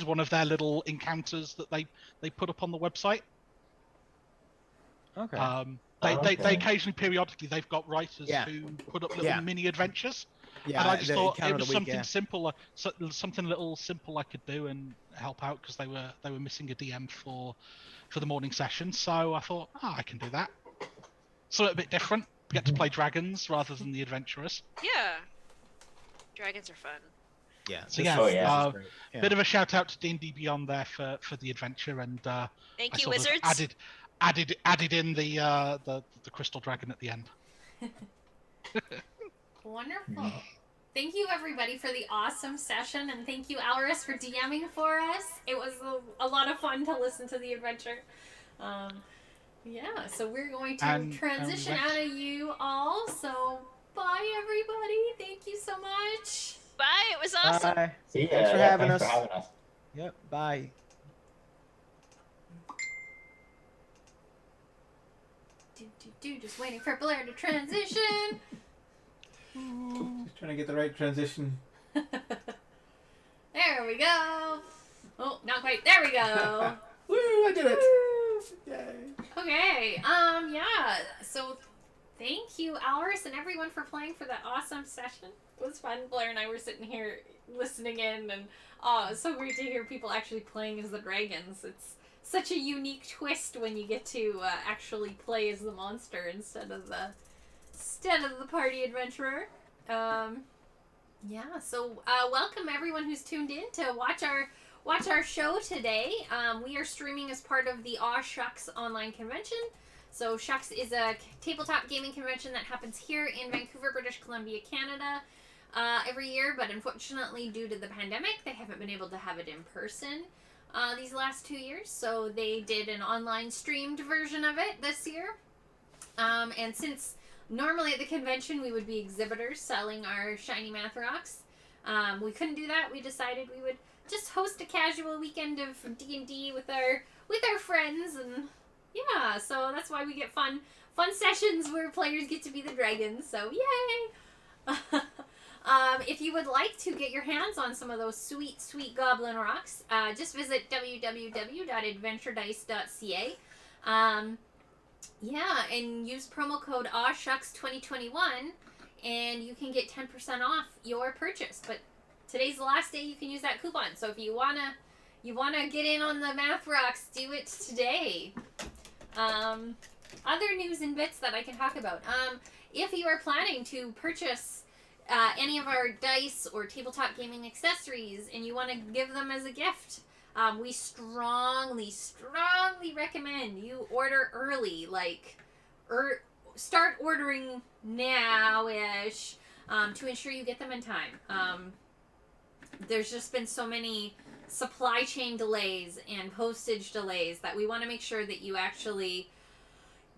one of their little encounters that they put up on the website. Okay. They occasionally, periodically, they've got writers Yeah. who put up little Yeah. mini adventures. Yeah. And I just the thought encounter it of was the week, something yeah. simple, something little simple I could do and help out because they were missing a DM for the morning session. So I thought, I can do that. It's a little bit different. Get to play dragons rather than the adventurers. Yeah. Dragons are fun. Yeah. So this yeah, is- yeah. this is great. Yeah. Bit of a shout out to D&D Beyond there for the adventure, and Thank I you, sort of wizards. added in the crystal dragon at the end. Wonderful. Thank you, everybody, for the awesome session, and thank you, Alris, for DMing for us. It was a lot of fun to listen to the adventure. Yeah, so we're going to And, transition let's- out of you all. So, bye, everybody. Thank you so much. Bye. It was awesome. Bye. See ya. Thanks for Yeah, having thanks us. for having us. Yep. Bye. Just waiting for Blair to transition. Just trying to get the right transition. There we go. Oh, not quite. There we go. Woo! I did it. Woo. Yay. Okay. Yeah. So, thank you, Alris, and everyone for playing for that awesome session. It was fun. Blair and I were sitting here listening in, and it's so great to hear people actually playing as the dragons. It's such a unique twist when you get to actually play as the monster instead of the party adventurer. Yeah. So, welcome everyone who's tuned in to watch our show today. We are streaming as part of the AwSHUX online convention. So AwSHUX is a tabletop gaming convention that happens here in Vancouver, British Columbia, Canada, every year. But unfortunately, due to the pandemic, they haven't been able to have it in person these last 2 years. So they did an online streamed version of it this year. And since Normally at the convention we would be exhibitors selling our shiny math rocks. We couldn't do that. We decided we would just host a casual weekend of D&D with our friends, and yeah, so that's why we get fun sessions where players get to be the dragons. So yay! If you would like to get your hands on some of those sweet goblin rocks, just visit www.adventuredice.ca. Yeah, and use promo code AwSHUX 2021 and you can get 10% off your purchase. But today's the last day you can use that coupon. So if you wanna get in on the math rocks, do it today. Other news and bits that I can talk about. If you are planning to purchase any of our dice or tabletop gaming accessories and you want to give them as a gift, we strongly recommend you order early. Start ordering now-ish to ensure you get them in time. There's just been so many supply chain delays and postage delays that we want to make sure that you actually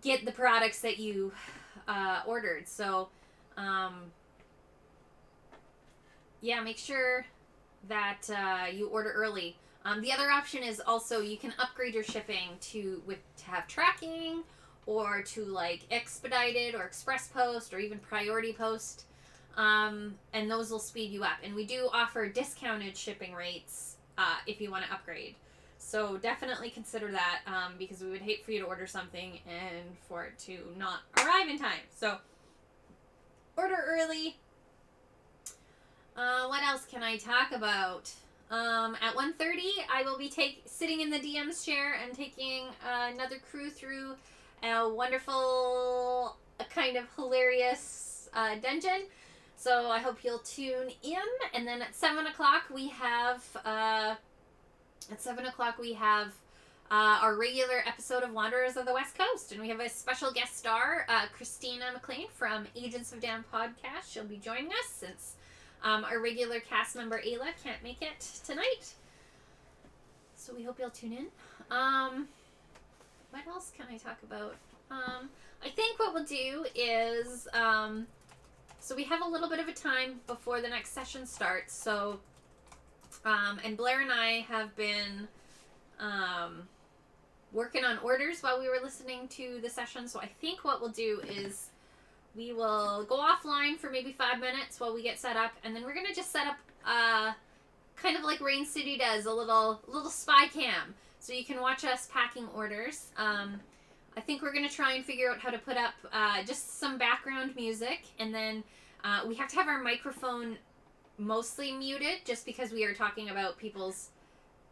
get the products that you ordered. So, yeah, make sure that you order early. The other option is also you can upgrade your shipping to have tracking, or to like expedited or express post or even priority post, and those will speed you up. And we do offer discounted shipping rates if you want to upgrade. So definitely consider that, because we would hate for you to order something and for it to not arrive in time. So order early. What else can I talk about? At 1:30, I will be sitting in the DM's chair and taking another crew through a wonderful, kind of hilarious dungeon. So I hope you'll tune in. And then at 7 o'clock we have our regular episode of Wanderers of the West Coast, and we have a special guest star, Christina McLean from Agents of Down podcast. She'll be joining us since our regular cast member Ayla can't make it tonight. So we hope you'll tune in. What else can I talk about? I think what we'll do is, so we have a little bit of a time before the next session starts. So, and Blair and I have been working on orders while we were listening to the session. So I think what we'll do is we will go offline for maybe 5 minutes while we get set up, and then we're gonna just set up kind of like Rain City does, a little spy cam, so you can watch us packing orders. I think we're gonna try and figure out how to put up just some background music, and then we have to have our microphone mostly muted just because we are talking about people's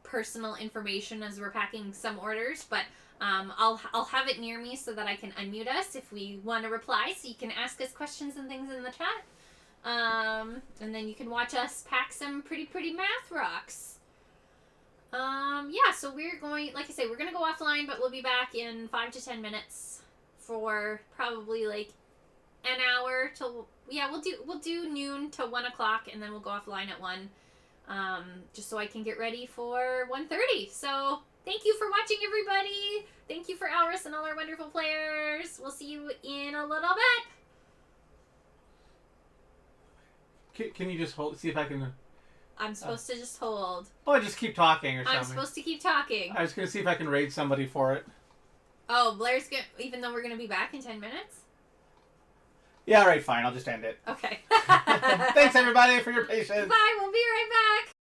personal information as we're packing some orders, but I'll have it near me so that I can unmute us if we want to reply, so you can ask us questions and things in the chat. And then you can watch us pack some pretty math rocks. Yeah, so we're going, like I say, we're going to go offline, but we'll be back in 5 to 10 minutes for probably like an hour till, yeah, we'll do noon to 1 o'clock, and then we'll go offline at 1, just so I can get ready for 1:30. So thank you for watching, everybody. Thank you for Alris and all our wonderful players. We'll see you in a little bit. Can you just see if I can... I'm supposed to just hold. Oh, just keep talking or something. I'm supposed to keep talking. I was going to see if I can raid somebody for it. Oh, Blair's going to... Even though we're going to be back in 10 minutes? Yeah, all right, fine. I'll just end it. Okay. Thanks, everybody, for your patience. Bye. We'll be right back.